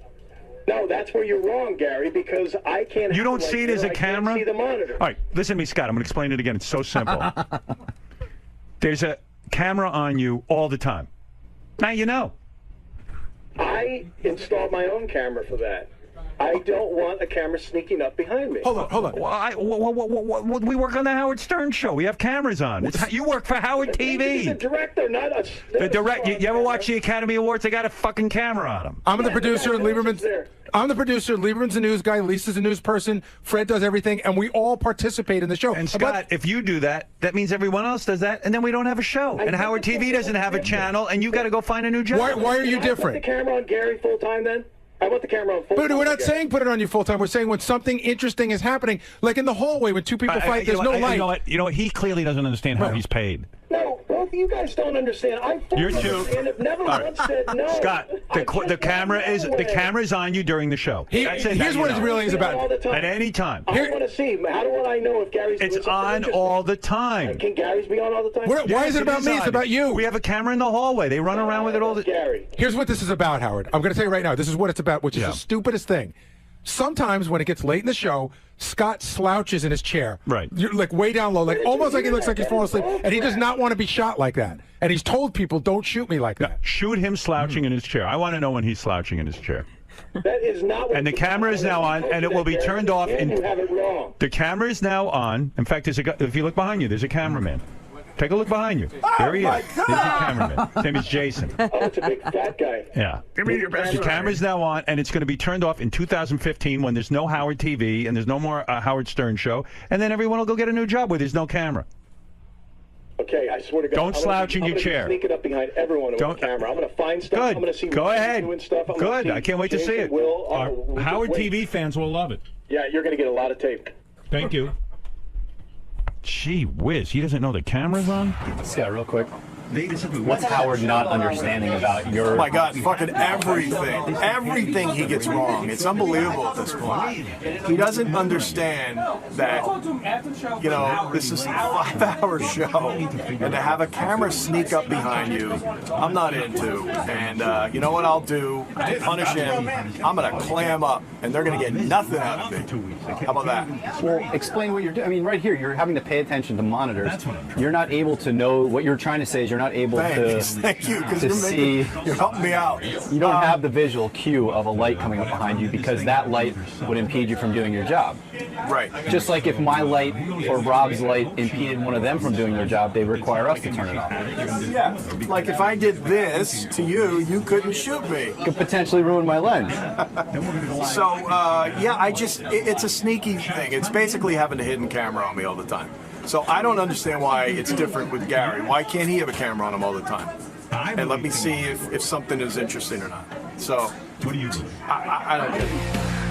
U: No, that's where you're wrong, Gary, because I can't.
B: You don't see it as a camera?
U: I can't see the monitor.
B: All right, listen to me, Scott. I'm going to explain it again. It's so simple. There's a camera on you all the time. Now you know.
U: I installed my own camera for that. I don't want a camera sneaking up behind me.
B: Hold on. We work on the Howard Stern show. We have cameras on. You work for Howard TV.
U: The director, not a.
B: The direct. You ever watch the Academy Awards? They got a fucking camera on them.
Q: I'm the producer, and Lieberman's. I'm the producer. Lieberman's the news guy. Lisa's a news person. Fred does everything, and we all participate in the show.
B: And Scott, if you do that, that means everyone else does that, and then we don't have a show. And Howard TV doesn't have a channel, and you got to go find a new job.
Q: Why are you different?
U: Put the camera on Gary full time then. I want the camera on full time.
Q: But we're not saying put it on you full time. We're saying when something interesting is happening, like in the hallway when two people fight, there's no light.
B: You know what? He clearly doesn't understand how he's paid.
U: No, both of you guys don't understand. I fully understand it. Never once said no.
B: Scott, the camera is on you during the show. That's it.
Q: Here's what it really is about.
U: At
B: any time.
U: I want to see. How do I know if Gary's doing
B: It's on all the time.
U: Can Gary's be on all the time?
Q: Why is it about me? It's about you.
B: We have a camera in the hallway. They run around with it all the
U: time.
Q: Here's what this is about, Howard. I'm going to tell you right now. This is what it's about, which is the stupidest thing. Sometimes when it gets late in the show, Scott slouches in his chair.
B: Right.
Q: You're like way down low, like almost like he looks like he's falling asleep. And he does not want to be shot like that. And he's told people, don't shoot me like that.
B: Shoot him slouching in his chair. I want to know when he's slouching in his chair.
U: That is not what
B: And the camera is now on, and it will be turned off.
U: And you have it wrong.
B: The camera is now on. In fact, if you look behind you, there's a cameraman. Take a look behind you. There he is. There's your cameraman. His name is Jason.
U: Oh, it's a big fat guy.
B: Yeah.
H: Give me your best.
B: The camera's now on, and it's going to be turned off in 2015 when there's no Howard TV and there's no more Howard Stern show, and then everyone will go get a new job where there's no camera.
U: Okay, I swear to God.
B: Don't slouch in your chair.
U: I'm sneaking up behind everyone with a camera. I'm going to find stuff.
B: Good.
U: I'm going to see
B: Go ahead.
U: doing stuff. I'm
B: Good. I can't wait to see it. Howard TV fans will love it.
U: Yeah, you're going to get a lot of tape.
B: Thank you. Gee whiz, he doesn't know the camera's on?
R: Yeah, real quick. What's Howard not understanding about your...
N: Oh my God, fucking everything. Everything he gets wrong. It's unbelievable at this point. He doesn't understand that, you know, this is a 5-hour show, and to have a camera sneak up behind you, I'm not into. And you know what I'll do? To punish him, I'm going to clam up, and they're going to get nothing out of me. How about that?
R: Well, explain what you're doing. I mean, right here, you're having to pay attention to monitors. You're not able to know what you're trying to say is you're not able
N: Thank you, because you're helping me out.
R: You don't have the visual cue of a light coming up behind you because that light would impede you from doing your job.
N: Right.
R: Just like if my light or Rob's light impeded one of them from doing their job, they require us to turn it off.
N: Yeah. Like if I did this to you, you couldn't shoot me.
R: Could potentially ruin my lens.
N: So, yeah, it's a sneaky thing. It's basically having a hidden camera on me all the time. So I don't understand why it's different with Gary. Why can't he have a camera on him all the time? And let me see if something is interesting or not. So, what do you do? I don't get it.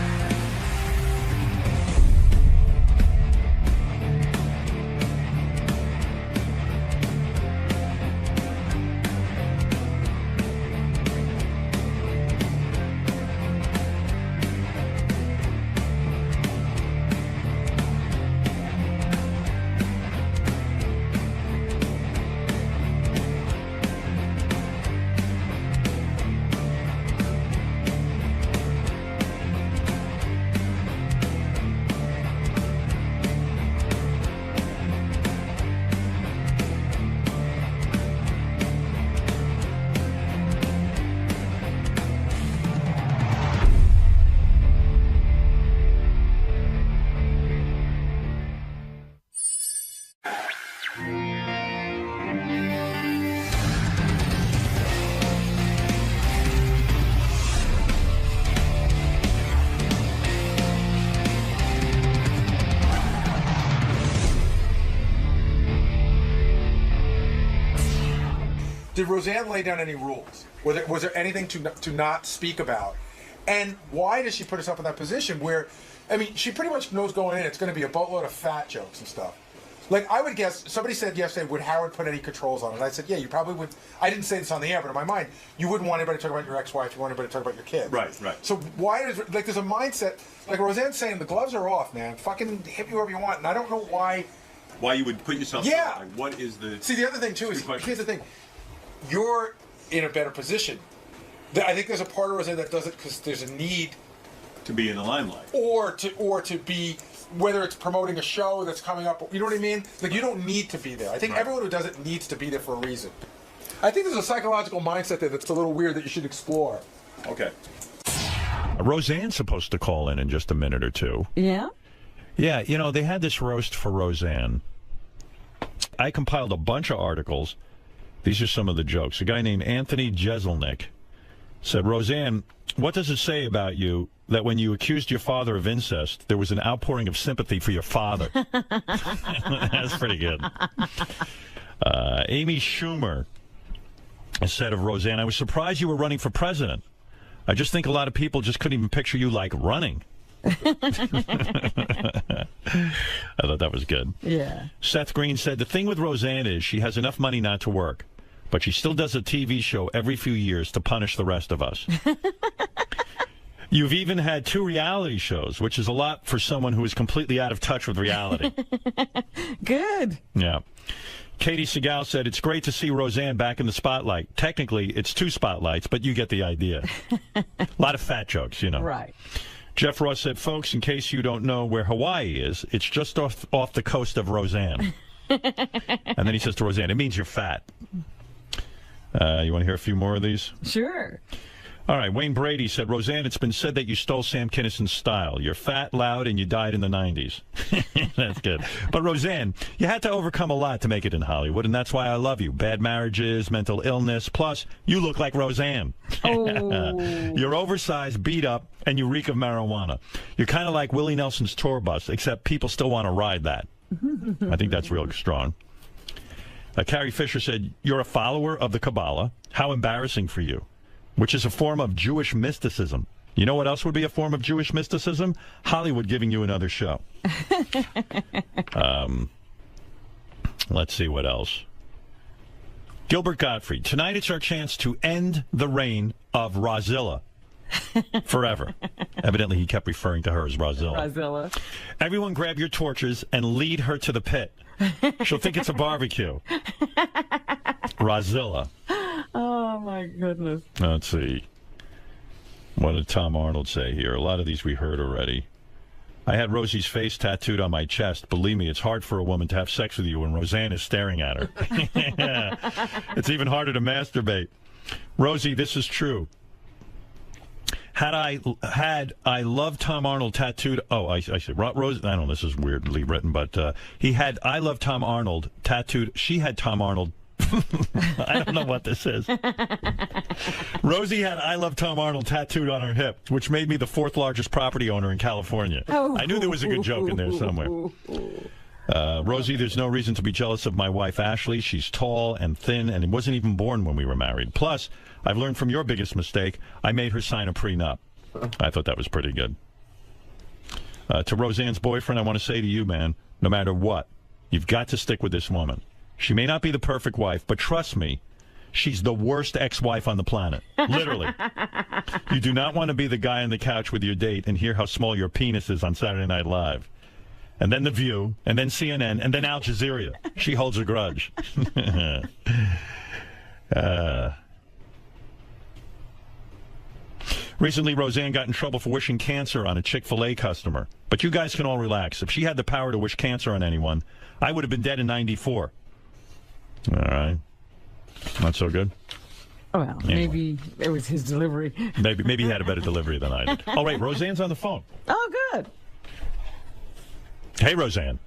Q: Did Roseanne lay down any rules? Was there anything to not speak about? And why does she put herself in that position where, I mean, she pretty much knows going in it's going to be a boatload of fat jokes and stuff. Like, I would guess, somebody said yesterday, would Howard put any controls on it? And I said, yeah, you probably would. I didn't say this on the air, but in my mind, you wouldn't want anybody to talk about your ex-wife. You want anybody to talk about your kids.
B: Right, right.
Q: So why is, like, there's a mindset, like Roseanne's saying, the gloves are off, man. Fucking hit me wherever you want. And I don't know why.
B: Why you would put yourself
Q: Yeah.
B: like, what is the...
Q: See, the other thing, too, is, here's the thing. You're in a better position. I think there's a part of Roseanne that does it because there's a need
B: to be in the limelight.
Q: Or to be, whether it's promoting a show that's coming up, you know what I mean? Like, you don't need to be there. I think everyone who does it needs to be there for a reason. I think there's a psychological mindset there that's a little weird that you should explore.
B: Okay. Roseanne's supposed to call in just a minute or two.
C: Yeah?
B: Yeah, you know, they had this roast for Roseanne. I compiled a bunch of articles. These are some of the jokes. A guy named Anthony Jeselnik said, Roseanne, what does it say about you that when you accused your father of incest, there was an outpouring of sympathy for your father? That's pretty good. Amy Schumer said of Roseanne, I was surprised you were running for president. I just think a lot of people just couldn't even picture you, like, running. I thought that was good.
C: Yeah.
B: Seth Green said, the thing with Roseanne is she has enough money not to work, but she still does a TV show every few years to punish the rest of us. You've even had 2 reality shows, which is a lot for someone who is completely out of touch with reality.
C: Good.
B: Yeah. Katie Segal said, it's great to see Roseanne back in the spotlight. Technically, it's 2 spotlights, but you get the idea. A lot of fat jokes, you know.
C: Right.
B: Jeff Ross said, folks, in case you don't know where Hawaii is, it's just off the coast of Roseanne. And then he says to Roseanne, it means you're fat. You want to hear a few more of these?
C: Sure.
B: All right, Wayne Brady said, Roseanne, it's been said that you stole Sam Kinnison's style. You're fat, loud, and you died in the 90s. That's good. But, Roseanne, you had to overcome a lot to make it in Hollywood, and that's why I love you. Bad marriages, mental illness, plus you look like Roseanne.
A: Oh.
B: You're oversized, beat up, and you reek of marijuana. You're kind of like Willie Nelson's tour bus, except people still want to ride that. I think that's real strong. Carrie Fisher said, you're a follower of the Kabbalah. How embarrassing for you. Which is a form of Jewish mysticism. You know what else would be a form of Jewish mysticism? Hollywood giving you another show. Let's see what else. Gilbert Gottfried. Tonight it's our chance to end the reign of Rozilla. Forever. Evidently he kept referring to her as Rozilla.
A: Rozilla.
B: Everyone grab your torches and lead her to the pit. She'll think it's a barbecue. Rozilla.
A: Oh, my goodness.
B: Let's see. What did Tom Arnold say here? A lot of these we heard already. I had Rosie's face tattooed on my chest. Believe me, it's hard for a woman to have sex with you when Roseanne is staring at her. It's even harder to masturbate. Rosie, this is true. Had I loved Tom Arnold tattooed... Oh, I see. Rose, I don't know, this is weirdly written, but he had I love Tom Arnold tattooed... She had Tom Arnold... I don't know what this is. Rosie had I love Tom Arnold tattooed on her hip, which made me the 4th largest property owner in California.
A: Oh.
B: I knew there was a good joke in there somewhere. Rosie, there's no reason to be jealous of my wife, Ashley. She's tall and thin and wasn't even born when we were married. Plus, I've learned from your biggest mistake. I made her sign a prenup. I thought that was pretty good. To Roseanne's boyfriend, I want to say to you, man, no matter what, you've got to stick with this woman. She may not be the perfect wife, but trust me, she's the worst ex-wife on the planet. Literally. You do not want to be the guy on the couch with your date and hear how small your penis is on Saturday Night Live. And then The View, and then CNN, and then Al Jazeera. She holds a grudge. Recently, Roseanne got in trouble for wishing cancer on a Chick-fil-A customer. But you guys can all relax. If she had the power to wish cancer on anyone, I would have been dead in 94. All right. Not so good.
A: Well,
B: Anyway.
A: maybe it was his delivery.
B: Maybe he had a better delivery than I did. All right, Roseanne's on the phone.
A: Oh, good.
B: Hey, Roseanne.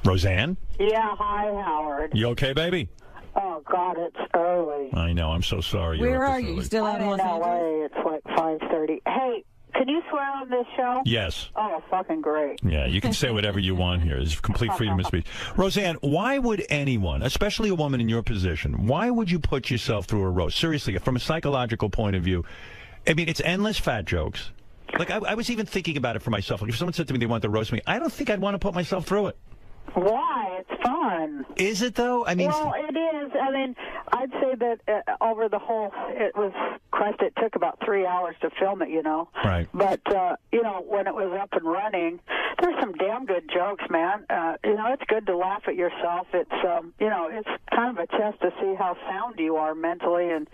B: Roseanne?
V: Yeah, hi, Howard.
B: You okay, baby?
V: Oh, God, it's early.
B: I know. I'm so sorry.
A: Where are
B: this
A: you?
B: early.
A: Still out
V: I'm
A: in Los
V: in
A: Angeles?
V: LA. It's like 5:30. Hey, can you swear on this show?
B: Yes.
V: Oh, fucking great.
B: Yeah, you can say whatever you want here. There's complete freedom of speech. Roseanne, why would anyone, especially a woman in your position, why would you put yourself through a roast? Seriously, from a psychological point of view, I mean, it's endless fat jokes. Like, I was even thinking about it for myself. Like, if someone said to me they want to roast me, I don't think I'd want to put myself through it.
V: Why? It's fun.
B: Is it, though? I mean...
V: Well, it is. I mean, I'd say that over the whole... It was... Christ, it took about 3 hours to film it, you know.
B: Right.
V: But, you know, when it was up and running, there's some damn good jokes, man. You know, it's good to laugh at yourself. It's, you know, it's kind of a test to see how sound you are mentally and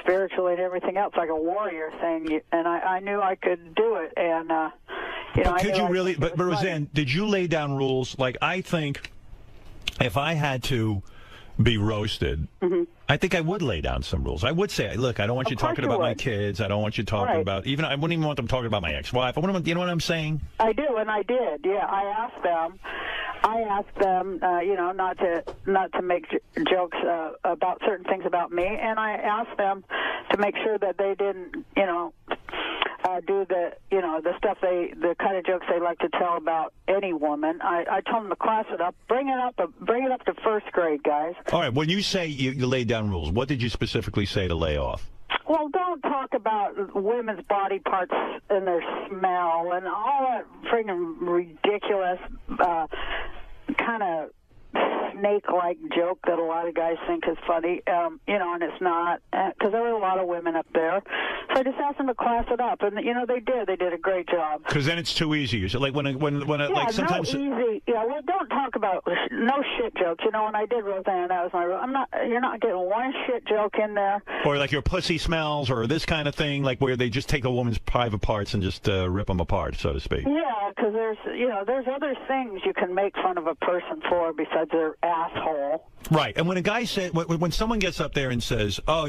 V: spiritually and everything else, like a warrior thing. And I knew I could do it. And, you know,
B: But could you really... But Roseanne, did you lay down rules? Like, I think if I had to be roasted, I think I would lay down some rules. I would say, look, I don't want you talking about my kids. I don't want you talking about... Even I wouldn't even want them talking about my ex-wife. I wouldn't, you know what I'm saying?
V: I do, and I did. Yeah, I asked them, you know, not to make jokes about certain things about me, and I asked them to make sure that they didn't, you know, do the, you know, the stuff the kind of jokes they like to tell about any woman. I told them to class it up, bring it up to first grade, guys.
B: All right. When you say you laid down rules, what did you specifically say to lay off?
V: Well, don't talk about women's body parts and their smell and all that friggin' ridiculous kind of snake-like joke that a lot of guys think is funny, you know, and it's not, because there were a lot of women up there. So I just asked them to class it up, and you know they did. They did a great job.
B: Because then it's too easy. Is it like like sometimes?
V: No easy. Yeah, well, don't talk about no shit jokes. You know, when I did Roseanne, that was my rule. You're not getting one shit joke in there.
B: Or like your pussy smells, or this kind of thing, like where they just take a woman's private parts and just rip them apart, so to speak.
V: Yeah, because there's other things you can make fun of a person for besides their asshole.
B: Right, and when a guy said, when someone gets up there and says, "Oh,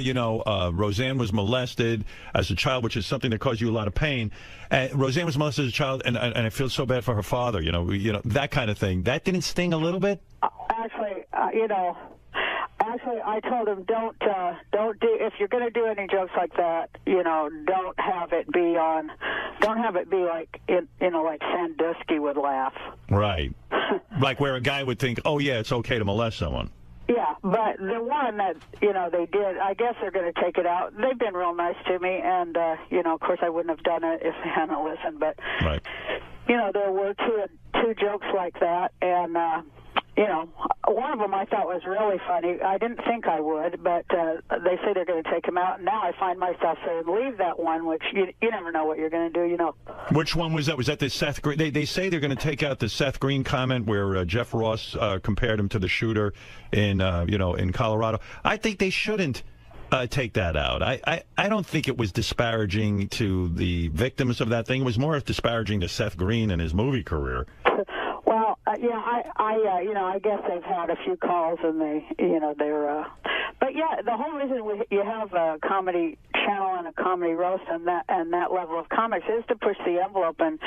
B: Roseanne was molested as a child," which is something that caused you a lot of pain. Roseanne was molested as a child, and I feel so bad for her father. You know that kind of thing. That didn't sting a little bit.
V: Actually, I told him don't do if you're going to do any jokes like that. Don't have it be like like Sandusky would laugh.
B: Right, like where a guy would think, "Oh yeah, it's okay to molest someone."
V: Yeah, but the one that, they did, I guess they're going to take it out. They've been real nice to me, and, of course I wouldn't have done it if they hadn't listened, but,
B: right.
V: There were two jokes like that, and, one of them I thought was really funny. I didn't think I would, but they say they're going to take him out, and now I find myself saying, leave that one, which you never know what you're going to do,
B: Which one was that? Was that the Seth Green? They say they're going to take out the Seth Green comment where Jeff Ross compared him to the shooter in Colorado. I think they shouldn't take that out. I don't think it was disparaging to the victims of that thing. It was more disparaging to Seth Green and his movie career.
V: Well, I guess they've had a few calls, and they're. But yeah, the whole reason you have a comedy channel and a comedy roast and that level of comics is to push the envelope and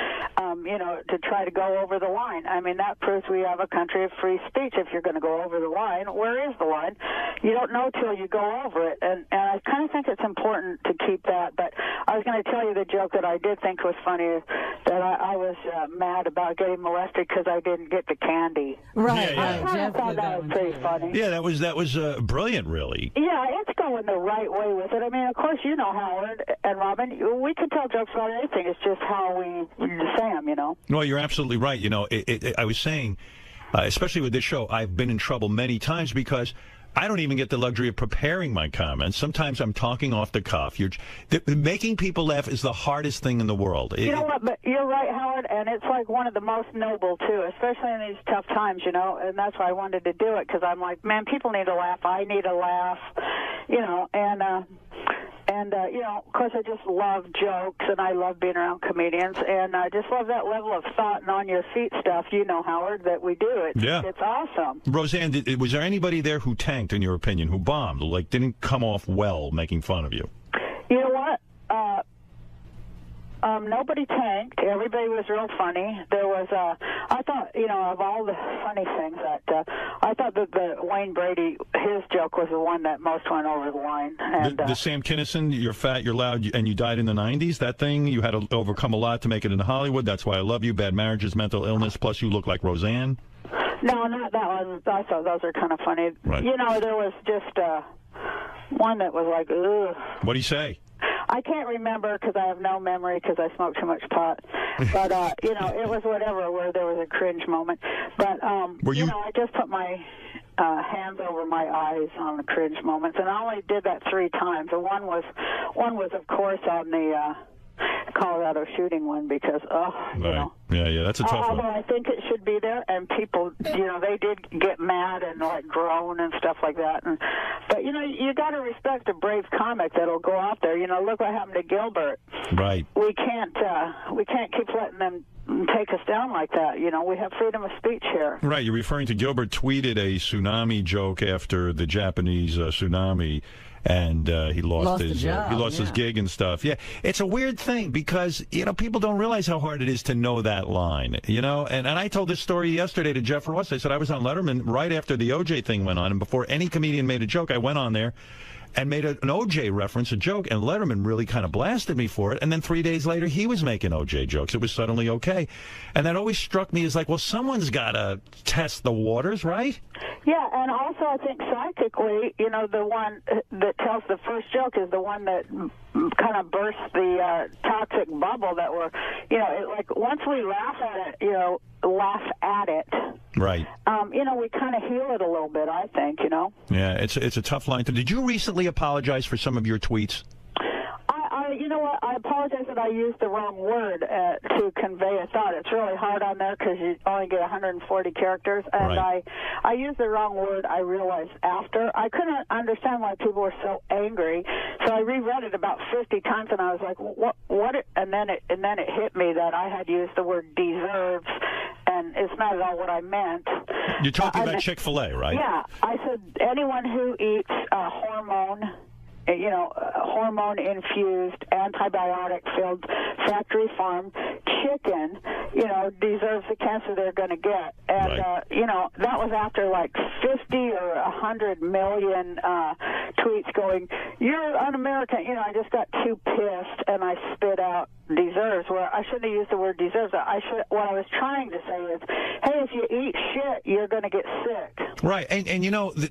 V: to try to go over the line. I mean, that proves we have a country of free speech. If you're going to go over the line, where is the line? You don't know till you go over it, and I kind of think it's important to keep that. But I was going to tell you the joke that I did think was funny, that I was mad about getting molested because I didn't get the candy.
A: Right.
V: I thought that was pretty funny.
B: Yeah, that was brilliant, really.
V: Yeah, it's going the right way with it. I mean, of course, Howard and Robin, we could tell jokes about anything. It's just how we say them,
B: No, you're absolutely right. I was saying, especially with this show, I've been in trouble many times because I don't even get the luxury of preparing my comments. Sometimes I'm talking off the cuff. Making people laugh is the hardest thing in the world.
V: You know what? But you're right, Howard, and it's like one of the most noble, too, especially in these tough times, and that's why I wanted to do it, because I'm like, man, people need to laugh. I need to laugh, of course, I just love jokes, and I love being around comedians, and I just love that level of thought and on-your-feet stuff, Howard, that we do. It's awesome.
B: Roseanne, was there anybody there who tanked, in your opinion, who bombed, like didn't come off well making fun of you?
V: You know what? Nobody tanked. Everybody was real funny. There was, I thought, of all the funny things, that I thought that the Wayne Brady, his joke was the one that most went over the line. And
B: the Sam Kinison, you're fat, you're loud, and you died in the 90s, that thing, you had to overcome a lot to make it in Hollywood. That's why I love you. Bad marriages, mental illness, plus you look like Roseanne.
V: No, not that one. I thought those are kind of funny.
B: Right.
V: There was just one that was like, ugh.
B: What do you say?
V: I can't remember because I have no memory because I smoke too much pot. But, it was whatever where there was a cringe moment. But, I just put my hands over my eyes on the cringe moments. And I only did that 3 times. And one was, of course, on the Colorado shooting one because,
B: right. Yeah, that's a tough one.
V: Although I think it should be there, and people, they did get mad and like groan and stuff like that. But you got to respect a brave comic that'll go out there. Look what happened to Gilbert.
B: Right.
V: We can't keep letting them take us down like that. We have freedom of speech here.
B: Right. You're referring to Gilbert tweeted a tsunami joke after the Japanese tsunami. And he lost his gig and stuff. Yeah, it's a weird thing because people don't realize how hard it is to know that line. And I told this story yesterday to Jeff Ross. I said I was on Letterman right after the OJ thing went on, and before any comedian made a joke, I went on there and made an OJ reference, a joke, and Letterman really kind of blasted me for it. And then 3 days later, he was making OJ jokes. It was suddenly okay. And that always struck me as like, well, someone's got to test the waters, right?
V: Yeah, and also I think psychically, the one that tells the first joke is the one that kind of bursts the toxic bubble that we're, like once we laugh at it,
B: right.
V: We kind of heal it a little bit, I think,
B: Yeah, it's a tough line. Did you recently apologize for some of your tweets?
V: I You know what? I apologize that I used the wrong word to convey a thought. It's really hard on there because you only get 140 characters, and I used the wrong word. I realized after. I couldn't understand why people were so angry, so I reread it about 50 times, and I was like, what? And then it hit me that I had used the word deserves, and it's not at all what I meant.
B: You're talking about Chick-fil-A, right?
V: Yeah, I said anyone who eats hormone-infused, antibiotic-filled, factory-farm chicken, deserves the cancer they're going to get. And, that was after like 50 or 100 million tweets going, you're un-American. I just got too pissed, and I spit out deserves, where I shouldn't have used the word deserves. What I was trying to say is, hey, if you eat shit, you're going to get sick.
B: Right, and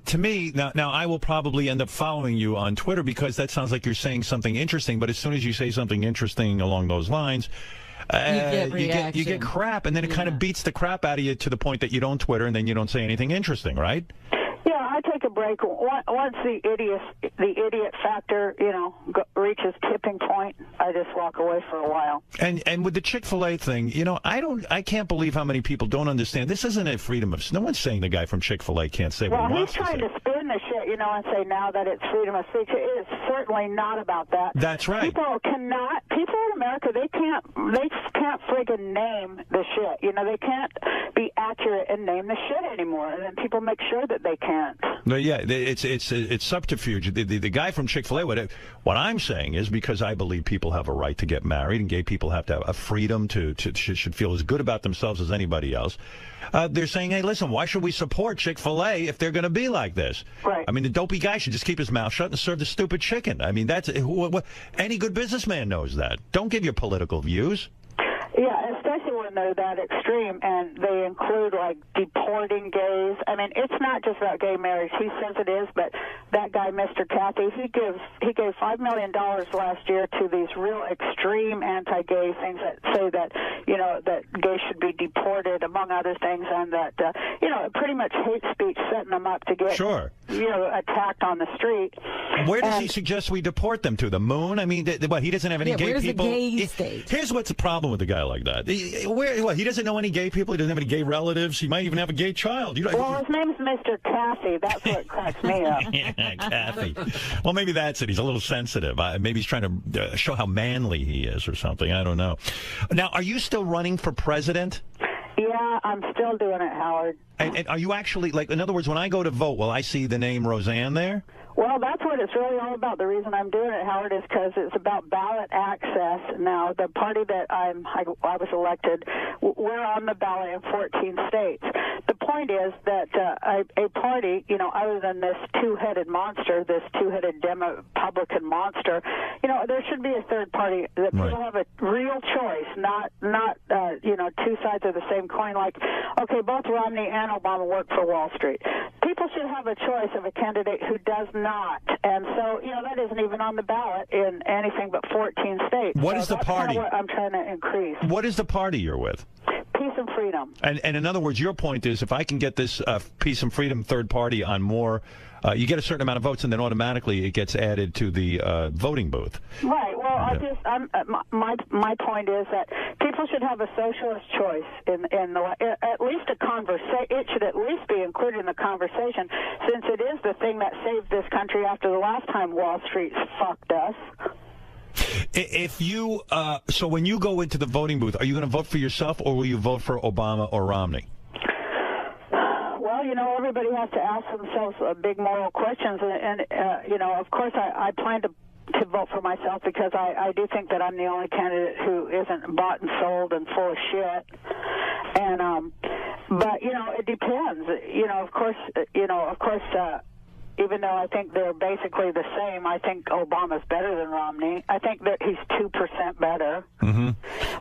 B: to me, now I will probably end up following you on Twitter because that sounds like you're saying something interesting, but as soon as you say something interesting along those lines, you get crap, and then it kind of beats the crap out of you to the point that you don't Twitter, and then you don't say anything interesting, right?
V: Yeah, I take a break once the idiot factor, reaches tipping point. I just walk away for a while.
B: And with the Chick-fil-A thing, I can't believe how many people don't understand. This isn't a freedom of. No one's saying the guy from Chick-fil-A can't say what he wants to say.
V: Well, he's trying to spin the shit, and say now that it's freedom of speech. It is certainly not about that.
B: That's right.
V: People in America, they can't friggin' name the shit. They can't be accurate and name the shit anymore, and then people make sure that they can't.
B: No, yeah, it's subterfuge. The guy from Chick-fil-A, what I'm saying is because I believe people have a right to get married and gay people have to have a freedom should feel as good about themselves as anybody else. They're saying, hey, listen, why should we support Chick-fil-A if they're going to be like this?
V: Right.
B: I mean, the dopey guy should just keep his mouth shut and serve the stupid chicken. I mean, that's any good businessman knows that. Don't give your political views.
V: Yeah, especially when they're that extreme, and they include, like, deporting gays. I mean, it's not just about gay marriage. He says it is, but that guy, Mr. Cathy, he gave $5 million last year to these real extreme anti-gay things that say that, that gays should be deported, among other things, and that, pretty much hate speech, setting them up to get, attacked on the street.
B: Where does he suggest we deport them to? The moon? I mean, he doesn't have any gay people?
A: Where's the gay state?
B: Here's what's the problem with a guy like that. He doesn't know any gay people. He doesn't have any gay relatives. He might even have a gay child.
V: Well, his name's Mr. Cathy. That's what cracks me up.
B: Yeah, Cathy. Well, maybe that's it. He's a little sensitive. Maybe he's trying to show how manly he is or something. I don't know. Now, are you still running for president?
V: Yeah, I'm still doing it, Howard.
B: And are you actually, in other words, when I go to vote, will I see the name Roseanne there?
V: Well, that's what it's really all about. The reason I'm doing it, Howard, is because it's about ballot access. Now, the party that I was elected, we're on the ballot in 14 states. The point is that a party, other than this two-headed monster, this two-headed Republican monster, there should be a third party that people have a real choice, not two sides of the same coin. Like, okay, both Romney and Obama work for Wall Street. People should have a choice of a candidate who does not. And so, that isn't even on the ballot in anything but 14 states.
B: What is the party?
V: That's what I'm trying to increase.
B: What is the party you're with?
V: Peace and freedom.
B: And in other words, your point is if I can get this peace and freedom third party on more, you get a certain amount of votes and then automatically it gets added to the voting booth.
V: Right. Well, my point is that people should have a socialist choice at least a conversation. It should at least be included in the conversation, since it is the thing that saved this country after the last time Wall Street fucked us.
B: If you so when you go into the voting booth, are you going to vote for yourself or will you vote for Obama or Romney?
V: Well, everybody has to ask themselves big moral questions, and of course, I plan to vote for myself because I do think that I'm the only candidate who isn't bought and sold and full of shit. And but it depends. Of course, even though I think they're basically the same, I think Obama's better than Romney. I think that he's 2% better.
B: Mm-hmm.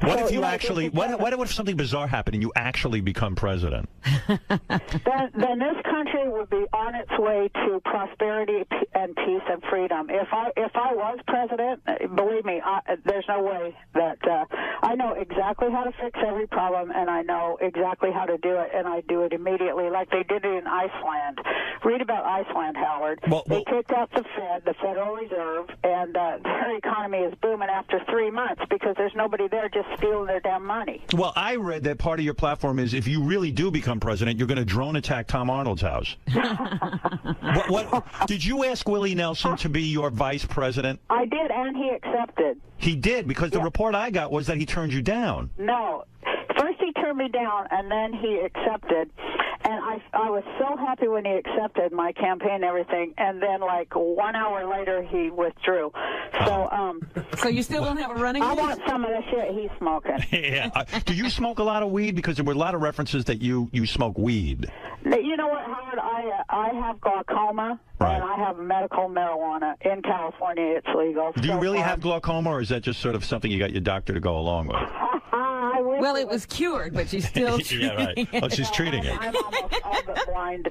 B: What if you actually? What if something bizarre happened and you actually become president?
V: Then this country would be on its way to prosperity and peace and freedom. If I was president, believe me, there's no way that I know exactly how to fix every problem, and I know exactly how to do it, and I do it immediately, like they did it in Iceland. Read about Iceland, Howard. They kicked out the Fed, the Federal Reserve, and their economy is booming after 3 months because there's nobody there just stealing their damn money.
B: Well, I read that part of your platform is if you really do become president, you're going to drone attack Tom Arnold's house. what did you ask Willie Nelson to be your vice president?
V: I did, and he accepted.
B: He did, because the report I got was that he turned you down.
V: No. First he turned me down, and then he accepted. And I was so happy when he accepted my campaign and everything, and then like 1 hour later he withdrew. So
A: so you still don't have a running
V: I
A: mate?
V: want some of the shit he's smoking.
B: Yeah. Do you smoke a lot of weed? Because there were a lot of references that you smoke weed.
V: You know what, Howard? I have glaucoma, and I have medical marijuana. In California, it's legal.
B: Do you really have glaucoma, or is that just sort of something you got your doctor to go along with?
A: Well, it was cured, but she's still treating
B: Yeah, right. Oh, she's treating it.
V: I'm almost all but blind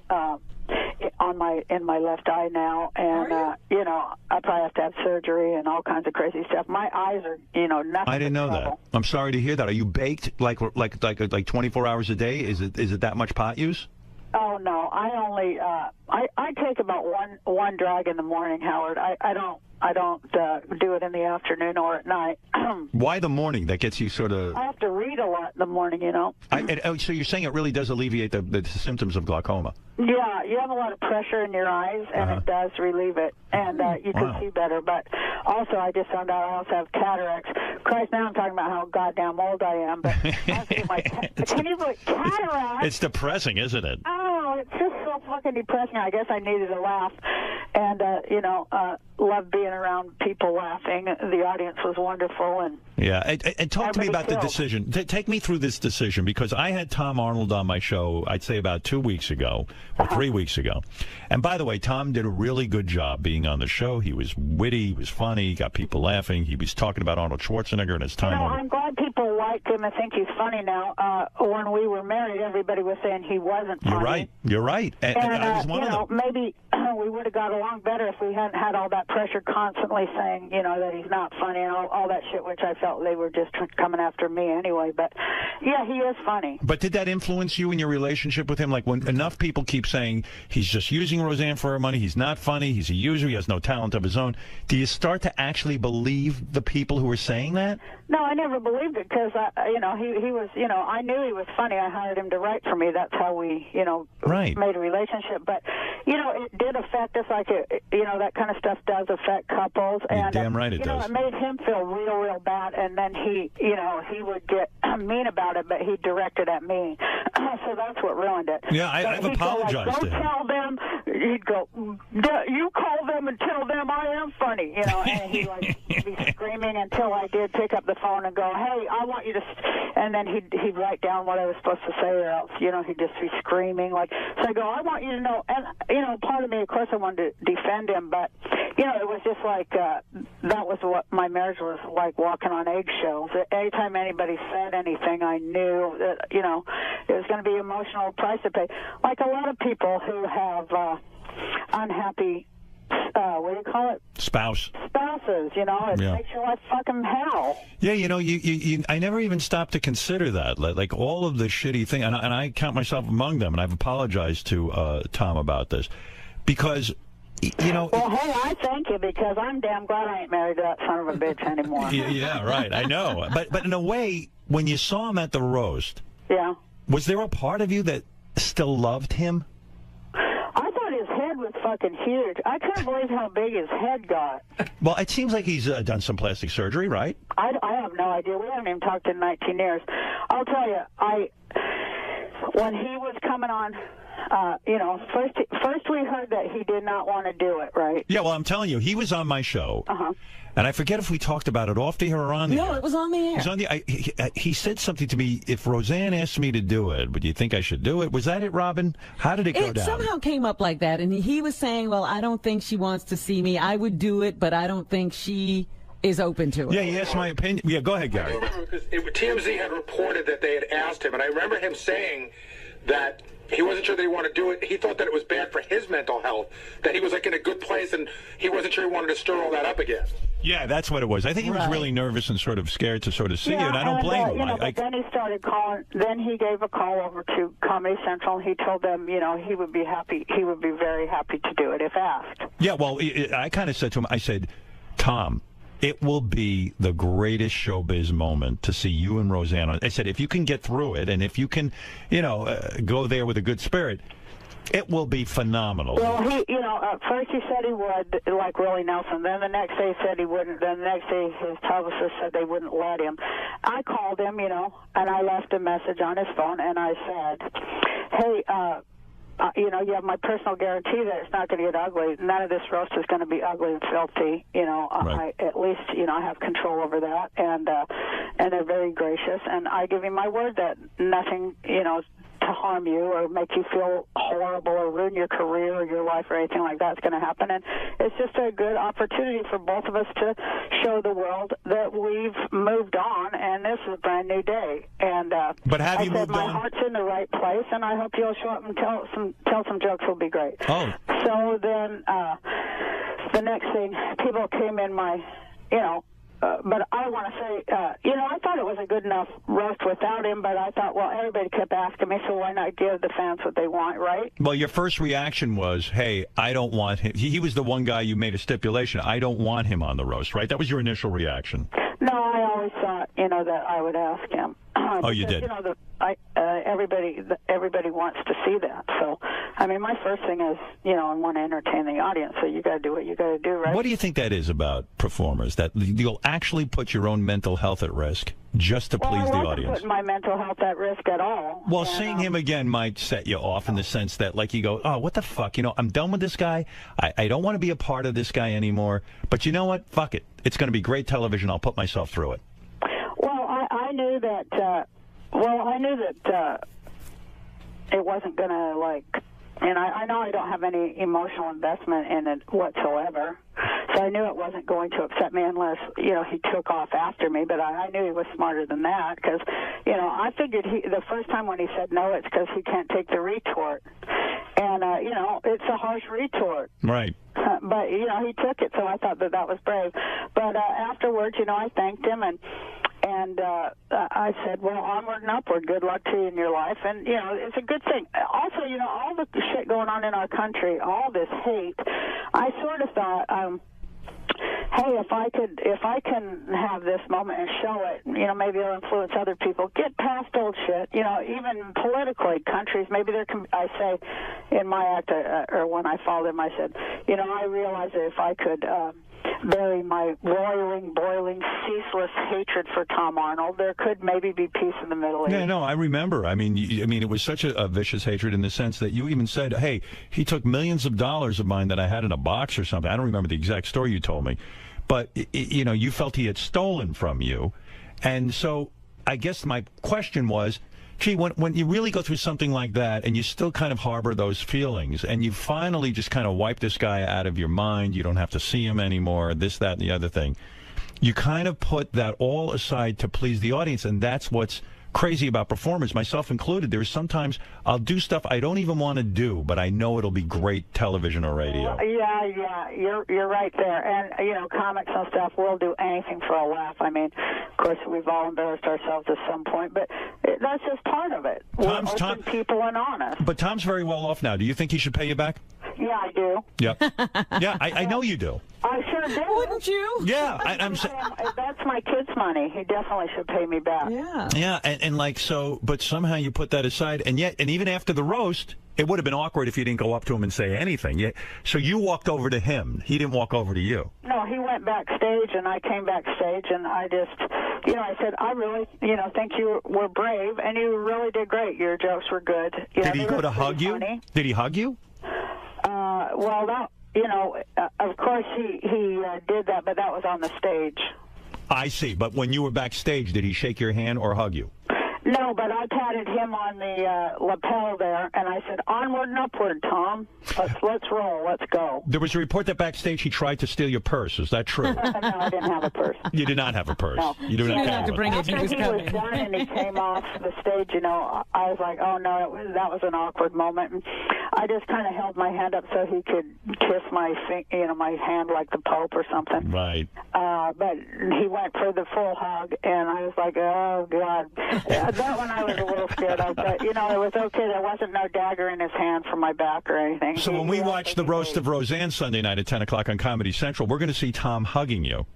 V: in my left eye now, and you know, I probably have to have surgery and all kinds of crazy stuff. My eyes are, you know, nothing.
B: I didn't know that. I'm sorry to hear that. Are you baked like 24 hours a day? Is it that much pot use?
V: Oh no, I only I take about one drag in the morning, Howard. I don't do it in the afternoon or at night.
B: Why the morning? That gets you sort of.
V: I have to read a lot in the morning, you know.
B: So you're saying it really does alleviate the symptoms of glaucoma?
V: Yeah, you have a lot of pressure in your eyes, and it does relieve it, and you can see better. But also, I just found out I also have cataracts. Christ, now I'm talking about how goddamn old I am. But I have to get my can you believe cataracts?
B: It's depressing, isn't it?
V: Oh, it's just so fucking depressing. I guess I needed a laugh, and you know, love being around people laughing. The audience was wonderful, and
B: yeah. And talk to me about the decision. Take me through this decision, because I had Tom Arnold on my show, I'd say about 2 weeks ago or 3 weeks ago. And by the way, Tom did a really good job being on the show. He was witty, he was funny, he got people laughing. He was talking about Arnold Schwarzenegger and his time on.
V: I'm glad people like him and think he's funny now. When we were married, everybody was saying he wasn't funny.
B: You're right. You're right. And I was one of them.
V: Maybe we would have got along better if we hadn't had all that pressure constantly saying, you know, that he's not funny and all that shit, which I felt they were just coming after me anyway. But yeah, he is funny.
B: But did that influence you in your relationship with him? Like, when enough people keep saying he's just using Roseanne for her money, he's not funny, he's a user, he has no talent of his own, do you start to actually believe the people who are saying that?
V: No, I never believed it, because you know, he was, you know, I knew he was funny. I hired him to write for me. That's how we, you know, made a relationship. But you know, it did affect us. Like, you know, that kind of stuff does affect couples.
B: You're
V: And
B: damn right it does.
V: Know, it made him feel real bad. And then he, you know, he would get mean about it, but he directed at me. So that's what ruined it.
B: Yeah, I've apologized to him.
V: Don't tell them. He'd go, you call them and tell them I am funny. You know, and he'd like be screaming until I did pick up the phone and go, hey, I want you to, and then he'd write down what I was supposed to say, or else, you know, he'd just be screaming. Like, so I go, I want you to know, and, you know, part of me, of course, I wanted to defend him, but, you know, it was just like, that was what my marriage was like, walking on eggshells. Anytime anybody said anything, I knew that, you know, it was going to be an emotional price to pay. Like a lot of people who have unhappy, what do you call it?
B: Spouses,
V: you know, it makes your life fucking hell.
B: Yeah, you know, I never even stopped to consider that. Like all of the shitty thing, and I count myself among them, and I've apologized to Tom about this, because, you know.
V: Well, hey, I thank you, because I'm damn glad I ain't married to that son of a bitch anymore.
B: Yeah, right. I know, but in a way, when you saw him at the roast, was there a part of you that still loved him?
V: I thought his head was fucking huge. I couldn't believe how big his head got.
B: Well, it seems like he's done some plastic surgery, right?
V: I have no idea. We haven't even talked in 19 years. I'll tell you, when he was coming on, you know, first we heard that he did not want to do it, right?
B: Yeah, well, I'm telling you, he was on my show, and I forget if we talked about it off the air or on the air.
A: No, it was on the air.
B: It was on the. He said something to me. If Roseanne asked me to do it, would you think I should do it? Was that it, Robin? How did it go down?
A: It somehow came up like that, and he was saying, well, I don't think she wants to see me. I would do it, but I don't think she is open to it.
B: Yeah, he asked my opinion. Yeah, go ahead, Gary.
L: I remember because TMZ had reported that they had asked him, and I remember him saying that he wasn't sure that he wanted to do it. He thought that it was bad for his mental health, that he was like in a good place, and he wasn't sure he wanted to stir all that up again.
B: Yeah, that's what it was. I think he was really nervous and sort of scared to sort of see it, and I don't blame him.
V: You know, but then he started calling. Then he gave a call over to Comedy Central, and he told them, you know, he would be happy. He would be very happy to do it if asked.
B: Yeah, well, I kind of said to him, I said, Tom, it will be the greatest showbiz moment to see you and Roseanne. I said, if you can get through it, and if you can, you know, go there with a good spirit, it will be phenomenal.
V: Well, he, you know, first he said he would, like Willie Nelson. Then the next day he said he wouldn't. Then the next day his publicist said they wouldn't let him. I called him, you know, and I left a message on his phone, and I said, hey, you know, you have my personal guarantee that it's not going to get ugly. None of this roast is going to be ugly and filthy. You know,
B: right.
V: I, at least, you know, I have control over that, and they're very gracious. And I give you my word that nothing, you know, to harm you or make you feel horrible or ruin your career or your life or anything like that's going to happen. And it's just a good opportunity for both of us to show the world that we've moved on, and this is a brand new day. And
B: but have
V: I
B: you
V: said
B: moved
V: my
B: on?
V: heart's in the right place, and I hope you'll show up and tell some jokes. Will be great.
B: Oh.
V: So then the next thing, people came in my, you know. But I want to say, you know, I thought it was a good enough roast without him, but I thought, well, everybody kept asking me, so why not give the fans what they want, right?
B: Well, your first reaction was, hey, I don't want him. He was the one guy you made a stipulation. I don't want him on the roast, right? That was your initial reaction.
V: No, I always thought, you know, that I would ask him.
B: Oh, you did?
V: You know, everybody wants to see that. So, I mean, my first thing is, you know, I want to entertain the audience, so you got to do what you got to do, right?
B: What do you think that is about performers, that you'll actually put your own mental health at risk just to please the
V: I wasn't
B: audience?
V: putting my mental health at risk at all.
B: Well,
V: And,
B: seeing him again might set you off in the sense that, like, you go, oh, what the fuck? You know, I'm done with this guy. I don't want to be a part of this guy anymore. But you know what? Fuck it. It's going to be great television. I'll put myself through it.
V: Well, I knew that. I knew that it wasn't going to, like, and I know I don't have any emotional investment in it whatsoever. So I knew it wasn't going to upset me unless, you know, he took off after me. But I knew he was smarter than that because, you know, I figured the first time when he said no, it's because he can't take the retort. And, you know, it's a harsh retort.
B: Right.
V: But, you know, he took it, so I thought that was brave. But afterwards, you know, I thanked him and I said, well, onward and upward. Good luck to you in your life. And, you know, it's a good thing. Also, you know, all the shit going on in our country, all this hate, I sort of thought, hey, if I can have this moment and show it, you know, maybe it'll influence other people. Get past old shit. You know, even politically, countries, maybe there can, I say in my act, or when I followed him, I said, you know, I realized that if I could bury my roiling, boiling, ceaseless hatred for Tom Arnold, there could maybe be peace in the Middle East.
B: Yeah, no, I remember. I mean, it was such a vicious hatred in the sense that you even said, hey, he took millions of dollars of mine that I had in a box or something. I don't remember the exact story you told me. But, you know, you felt he had stolen from you. And so I guess my question was, gee, when you really go through something like that and you still kind of harbor those feelings and you finally just kind of wipe this guy out of your mind, you don't have to see him anymore, this, that, and the other thing, you kind of put that all aside to please the audience, and that's what's crazy about performers, myself included. There's sometimes I'll do stuff I don't even want to do, but I know it'll be great television or radio.
V: Yeah, you're right there. And, you know, comics and stuff, we'll do anything for a laugh. I mean, of course, we've all embarrassed ourselves at some point, but that's just part of it. We're open people and honest.
B: But Tom's very well off now. Do you think he should pay you back?
V: Yeah, I do.
B: Yeah. Yeah, I know you do.
V: I sure do.
A: Wouldn't you?
B: Yeah, I'm
V: saying that's my kid's money. He definitely should pay me back.
A: Yeah.
B: Yeah, and like so, but somehow you put that aside, and even after the roast, it would have been awkward if you didn't go up to him and say anything. Yeah, so you walked over to him. He didn't walk over to you.
V: No, he went backstage, and I came backstage, and I just, you know, I said, I really, you know, think you were brave, and you really did great. Your jokes were good.
B: Did he go to hug you? Did he hug you?
V: Well, that, you know, of course he did that, but that was on the stage.
B: I see. But when you were backstage, did he shake your hand or hug you?
V: No, but I patted him on the lapel there, and I said, "Onward and upward, Tom. Let's roll. Let's go."
B: There was a report that backstage he tried to steal your purse. Is that true?
V: No, I didn't have a purse.
B: You did not have a purse.
V: No.
B: You didn't have
V: to bring it. After he was done and he came off the stage, you know, I was like, "Oh no, that was an awkward moment." And I just kind of held my hand up so he could kiss my hand like the Pope or something.
B: Right.
V: But he went for the full hug, and I was like, "Oh God." That one I was a little scared of, but you know, it was okay. There wasn't no dagger in his hand for my back or anything.
B: So when we watch the roast of Roseanne Sunday night at 10 o'clock on Comedy Central, we're going to see Tom hugging you.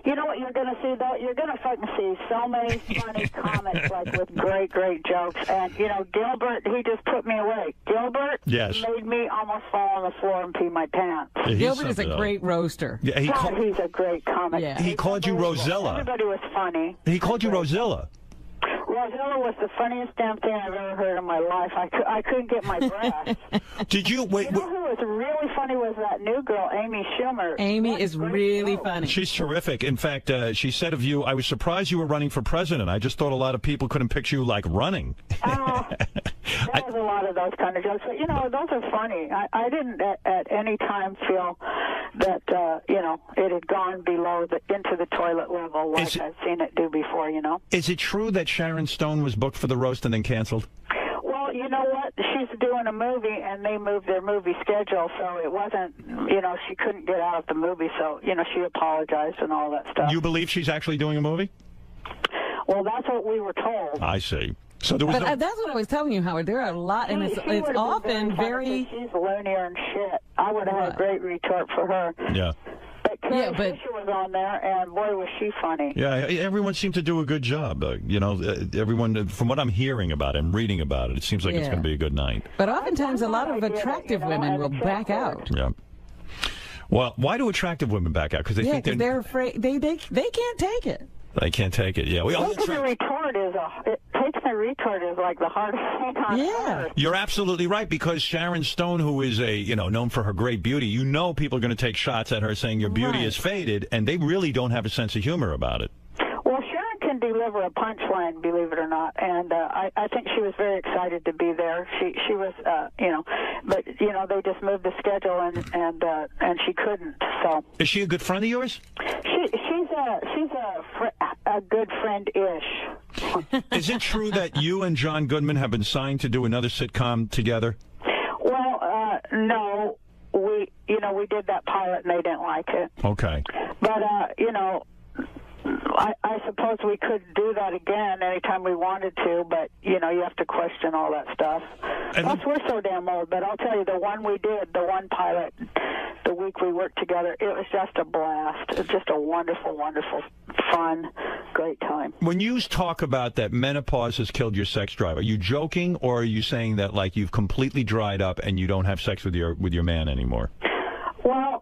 V: You know what you're going to see, though? You're going to fucking see so many funny comics, like with great, great jokes. And, you know, Gilbert, he just put me away. Gilbert made me almost fall on the floor and pee my pants.
A: Yeah, Gilbert is a great roaster.
B: Yeah,
V: he's a great comic.
A: Yeah.
B: He called you Rosella.
V: Everybody was funny.
B: He called you Rosella.
V: Rosella was the funniest damn thing I've ever heard in my life. I couldn't get my breath.
B: Did you wait?
V: You know who was really funny was that new girl, Amy Schumer.
A: Amy is really funny.
B: She's terrific. In fact, she said of you, "I was surprised you were running for president. I just thought a lot of people couldn't picture you like running."
V: There was a lot of those kind of jokes, but you know, those are funny. I didn't at any time feel that you know, it had gone below into the toilet level like I've seen it do before. You know.
B: Is it true that Sharon Stone was booked for the roast and then canceled?
V: Well, you know what? She's doing a movie, and they moved their movie schedule, so it wasn't, you know, she couldn't get out of the movie, so, you know, she apologized and all that stuff.
B: You believe she's actually doing a movie?
V: Well, that's what we were told.
B: I see. So there was
A: but that's what I was telling you, Howard. There are a lot, and it's often very...
V: She's loonier and shit. I would have had a great retort for her.
B: Yeah.
V: Carrie Fisher was on there, and boy, was she funny.
B: Yeah, everyone seemed to do a good job. You know, everyone, from what I'm hearing about it and reading about it, it seems like it's going to be a good night.
A: But oftentimes, a lot of attractive women will back out.
B: Yeah. Well, why do attractive women back out? Because they think
A: they're afraid. They can't take it.
B: They can't take it. Yeah.
V: Taking a retort is like the hardest thing on earth.
B: You're absolutely right, because Sharon Stone, who is known for her great beauty, you know people are going to take shots at her saying your beauty is faded, and they really don't have a sense of humor about it.
V: Well, Sharon can deliver a punchline, believe it or not, and I think she was very excited to be there. She was, but they just moved the schedule and she couldn't. So
B: is she a good friend of yours?
V: She's a good friend-ish.
B: Is it true that you and John Goodman have been signed to do another sitcom together?
V: Well, no. We did that pilot and they didn't like it.
B: Okay.
V: But, I suppose we could do that again anytime we wanted to, but, you have to question all that stuff. Plus, we're so damn old, but I'll tell you, the one we did, the one pilot, the week we worked together, it was just a blast. It was just a wonderful, wonderful, fun, great time.
B: When you talk about that menopause has killed your sex drive, are you joking, or are you saying that, like, you've completely dried up and you don't have sex with your man anymore?
V: Well,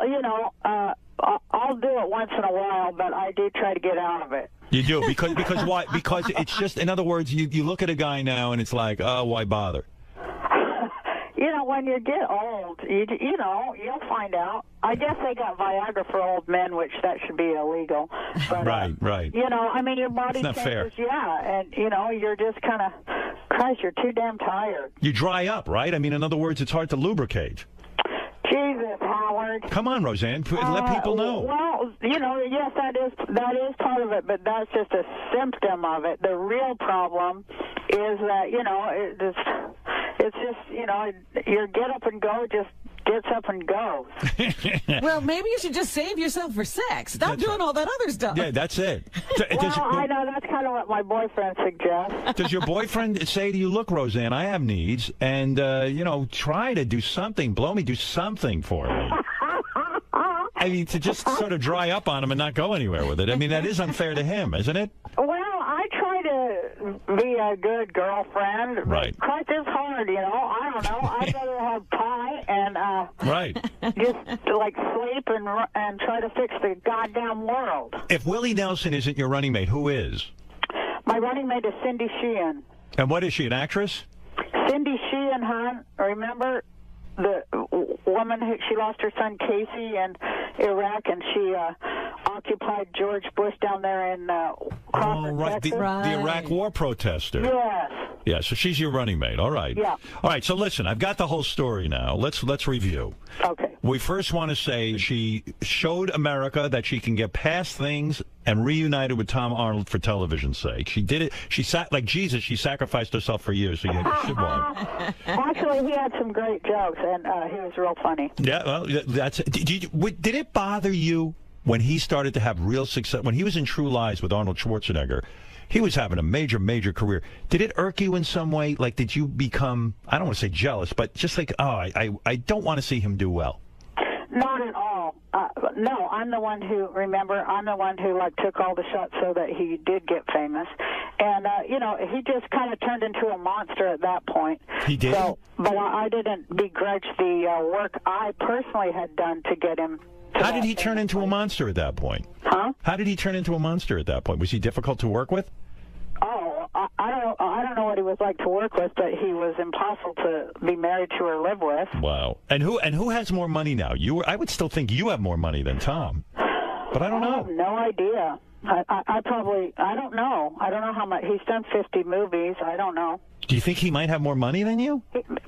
V: I'll do it once in a while, but I do try to get out of it.
B: You do? Because why? Because it's just, in other words, you look at a guy now and it's like, oh, why bother?
V: When you get old, you'll find out. I guess they got Viagra for old men, which that should be illegal. But,
B: right.
V: Your body
B: it's not
V: changes,
B: fair.
V: yeah, and, you're just kind of, Christ, you're too damn tired.
B: You dry up, right? I mean, in other words, it's hard to lubricate.
V: Jesus, Howard.
B: Come on, Roseanne. Let people know.
V: Well, yes, that is part of it, but that's just a symptom of it. The real problem is that, it's just, your get up and go just gets up and goes.
A: Well, maybe you should just save yourself for sex. Stop doing all that other stuff.
B: Yeah, that's it.
V: I know, that's kind of what my boyfriend suggests.
B: Does your boyfriend say to you, look, Roseanne, I have needs, and, try to do something. Blow me, do something for me. I mean, to just sort of dry up on him and not go anywhere with it. I mean, that is unfair to him, isn't it?
V: Well, I try to be a good girlfriend.
B: Right.
V: Christ, it's hard, I don't know. I'd rather have pie and just like sleep and try to fix the goddamn world.
B: If Willie Nelson isn't your running mate, who is?
V: My running mate is Cindy Sheehan.
B: And what is she, an actress?
V: Cindy Sheehan, hon. Remember the woman who she lost her son Casey in Iraq, and she occupied George Bush down there in Crawford,
B: right.
V: Texas.
B: The Iraq War protester.
V: Yes.
B: Yeah, so she's your running mate. All right.
V: Yeah.
B: All right, so listen, I've got the whole story now. Let's review.
V: Okay.
B: We first want to say she showed America that she can get past things and reunited with Tom Arnold for television's sake. She did it. She sat like Jesus. She sacrificed herself for years. So you should want.
V: Actually, he had some great jokes, and he was real funny.
B: Yeah, well, that's. Did it bother you when he started to have real success? When he was in True Lies with Arnold Schwarzenegger, he was having a major career. Did it irk you in some way? Like, did you become, I don't want to say jealous, but just like, oh, I don't want to see him do well?
V: Not at all. No, I'm the one who like took all the shots so that he did get famous. And, he just kind of turned into a monster at that point.
B: He did?
V: So, but I didn't begrudge the work I personally had done to get him.
B: How did he turn into a monster at that point?
V: Huh?
B: How did he turn into a monster at that point? Was he difficult to work with?
V: Oh, I don't know what he was like to work with, but he was impossible to be married to or live with.
B: Wow. And who has more money now? I would still think you have more money than Tom. But I don't know.
V: I have no idea. I don't know. I don't know how much. He's done 50 movies. I don't know.
B: Do you think he might have more money than you?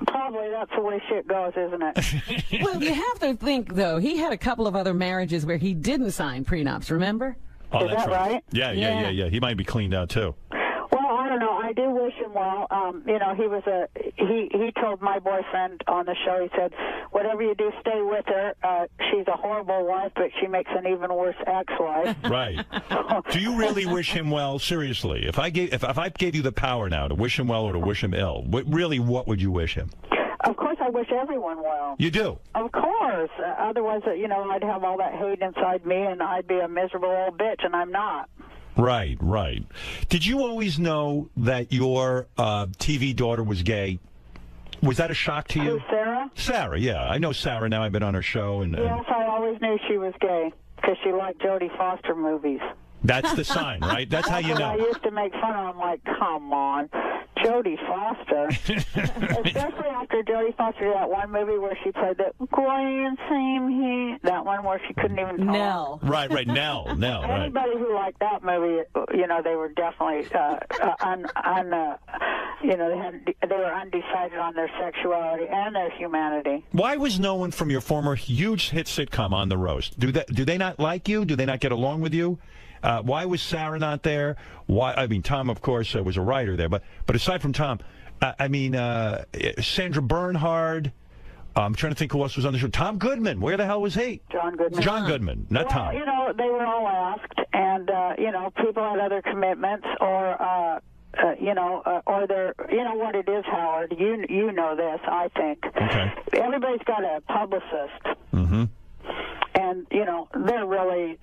V: Probably. That's the way shit goes, isn't it?
A: Well, you have to think, though, he had a couple of other marriages where he didn't sign prenups, remember?
B: Oh,
V: Is
B: that's
V: that right?
B: Yeah. He might be cleaned out, too.
V: Well, I don't know. I do wish him well. He told my boyfriend on the show, he said, whatever you do, stay with her. She's a horrible wife, but she makes an even worse ex-wife.
B: Right. Do you really wish him well? Seriously, if I gave you the power now to wish him well or to wish him ill, what would you wish him?
V: Of course, I wish everyone well.
B: You do?
V: Of course. Otherwise, I'd have all that hate inside me, and I'd be a miserable old bitch, and I'm not.
B: Right. Did you always know that your TV daughter was gay? Was that a shock to you?
V: Who's Sarah?
B: Sarah, yeah. I know Sarah now. I've been on her show.
V: Yes, I always knew she was gay because she liked Jodie Foster movies.
B: That's the sign, right? That's how you know.
V: I used to make fun of her. I'm like, come on, Jodie Foster. Especially after Jodie Foster did that one movie where she played the grand same heat. That one where she couldn't even talk.
A: Nell.
B: Right, Nell. Right.
V: Anybody who liked that movie, they were definitely, they were undecided on their sexuality and their humanity.
B: Why was no one from your former huge hit sitcom on the roast? Do they not like you? Do they not get along with you? Why was Sarah not there? Tom, of course, was a writer there. But aside from Tom, Sandra Bernhard. I'm trying to think who else was on the show. Tom Goodman. Where the hell was he?
V: John Goodman.
B: John Goodman, not Tom.
V: They were all asked, and people had other commitments, or they're, what it is, Howard. You know this, I think. Okay. Everybody's got a publicist. Mm-hmm. And, they're really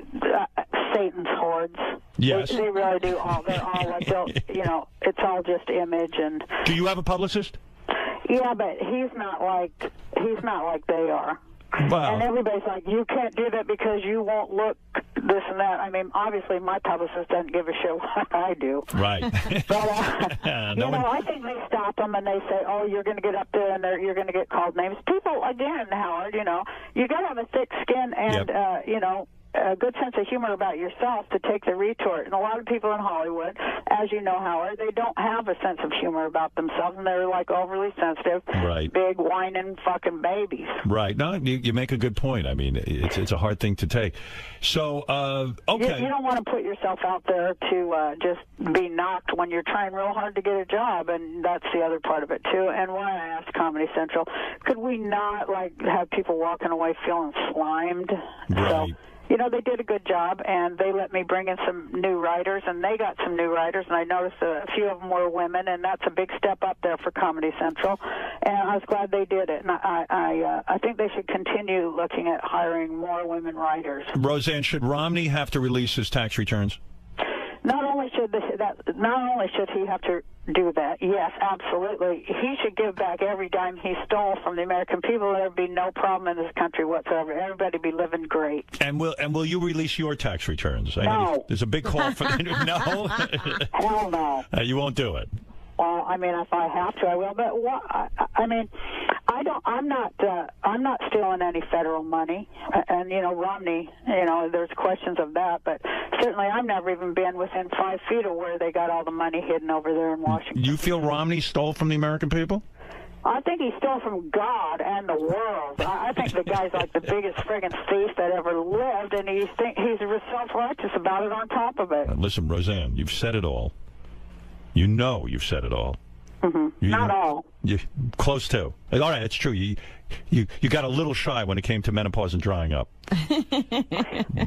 V: Satan's hordes.
B: Yes.
V: They really do all, they're all like, it's all just image. And
B: do you have a publicist?
V: Yeah, but he's not like they are. Wow. And everybody's like, you can't do that because you won't look this and that. Obviously my publicist doesn't give a shit what I do.
B: Right.
V: But, I think they stop them and they say, oh, you're going to get up there and you're going to get called names. People, again, Howard, you got to have a thick skin and, a good sense of humor about yourself to take the retort. And a lot of people in Hollywood, as you know, Howard, they don't have a sense of humor about themselves, and they're like overly sensitive,
B: right,
V: big whining fucking babies.
B: Right. No, you make a good point. It's a hard thing to take. So, okay.
V: You don't want to put yourself out there to just be knocked when you're trying real hard to get a job, and that's the other part of it too. And when I asked Comedy Central, could we not have people walking away feeling slimed?
B: Right.
V: So, they did a good job, and they let me bring in some new writers, and they got some new writers, and I noticed a few of them were women, and that's a big step up there for Comedy Central, and I was glad they did it, and I think they should continue looking at hiring more women writers.
B: Roseanne, should Romney have to release his tax returns?
V: Not only should he have to do that, yes, absolutely. He should give back every dime he stole from the American people. There'd be no problem in this country whatsoever. Everybody be living great.
B: And will you release your tax returns?
V: No.
B: There's a big call for no.
V: Hell no.
B: You won't do it.
V: Well, if I have to, I will. But I'm not stealing any federal money, and Romney, there's questions of that, but certainly I've never even been within 5 feet of where they got all the money hidden over there in Washington.
B: You feel Romney stole from the American people?
V: I think he stole from God and the world. I think the guy's like the biggest friggin' thief that ever lived, and he's self-righteous about it on top of it.
B: Listen, Roseanne, you've said it all. You know you've said it all.
V: Mm-hmm. Not all.
B: Close to. All right, it's true. You got a little shy when it came to menopause and drying up.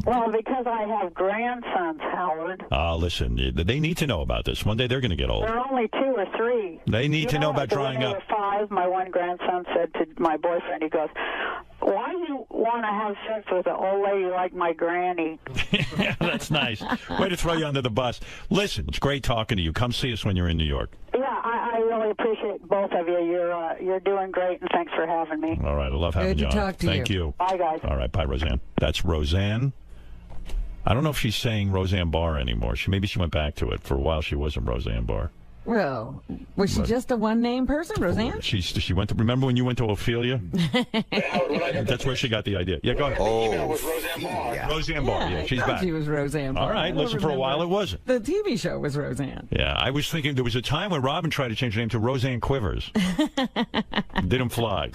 V: Well, because I have grandsons, Howard.
B: Listen, they need to know about this. One day they're going to get old.
V: They're only 2 or 3.
B: They need to know about drying
V: when
B: up.
V: They were 5, my one grandson said to my boyfriend, he goes, "Why do you want to have sex with an old lady like my granny?"
B: Yeah, that's nice. Way to throw you under the bus. Listen, it's great talking to you. Come see us when you're in New York.
V: Yeah, I really appreciate both of you. You're doing great, and thanks for having me.
B: All right, I love having you on.
A: Talk to
B: Thank you.
V: Bye, guys.
B: All right, bye, Roseanne. That's Roseanne. I don't know if she's saying Roseanne Barr anymore. Maybe she went back to it. For a while, she wasn't Roseanne Barr.
A: Well, was she just a one-name person, Roseanne?
B: She went to. Remember when you went to Ophelia? That's where she got the idea. Yeah, go ahead. Roseanne Barr. Yeah, she's back.
A: She was Roseanne Barr.
B: All right, listen. For a while, it wasn't.
A: The TV show was Roseanne.
B: Yeah, I was thinking there was a time when Robin tried to change her name to Roseanne Quivers. Didn't fly.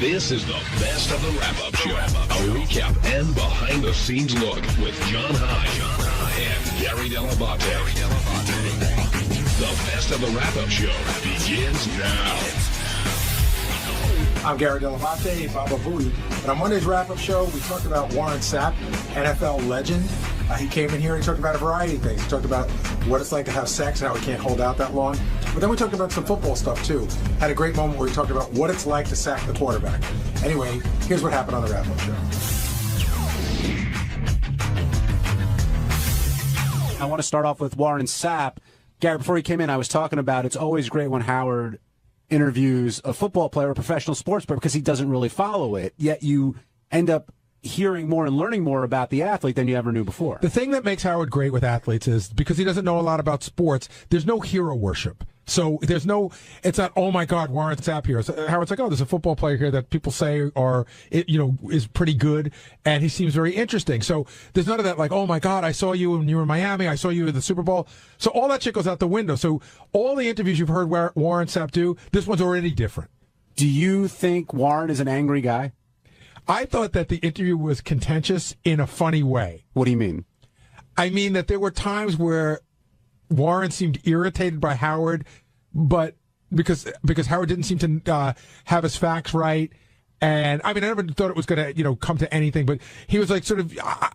G: This is the best of the wrap-up show. A recap and behind-the-scenes look with John High and Gary Dell'Abate. The best of the wrap-up show begins now.
Q: I'm Gary Dell'Abate, Baba Booey. And on Monday's wrap-up show, we talked about Warren Sapp, NFL legend. He came in here and talked about a variety of things. He talked about what it's like to have sex and how he can't hold out that long. But then we talked about some football stuff, too. Had a great moment where we talked about what it's like to sack the quarterback. Anyway, here's what happened on the wrap-up show.
T: I want to start off with Warren Sapp. Gary, before he came in, I was talking about it's always great when Howard interviews a football player, a professional sports player, because he doesn't really follow it, yet you end up hearing more and learning more about the athlete than you ever knew before.
I: The thing that makes Howard great with athletes is because he doesn't know a lot about sports, there's no hero worship. So it's not, oh my God, Warren Sapp here. So Howard's like, oh, there's a football player here that people say is pretty good, and he seems very interesting. So there's none of that like, oh my God, I saw you when you were in Miami, I saw you at the Super Bowl. So all that shit goes out the window. So all the interviews you've heard Warren Sapp do, this one's already different.
T: Do you think Warren is an angry guy?
I: I thought that the interview was contentious in a funny way.
T: What do you mean?
I: I mean that there were times where Warren seemed irritated by Howard, but because Howard didn't seem to have his facts right. And I mean, I never thought it was going to, come to anything, but he was like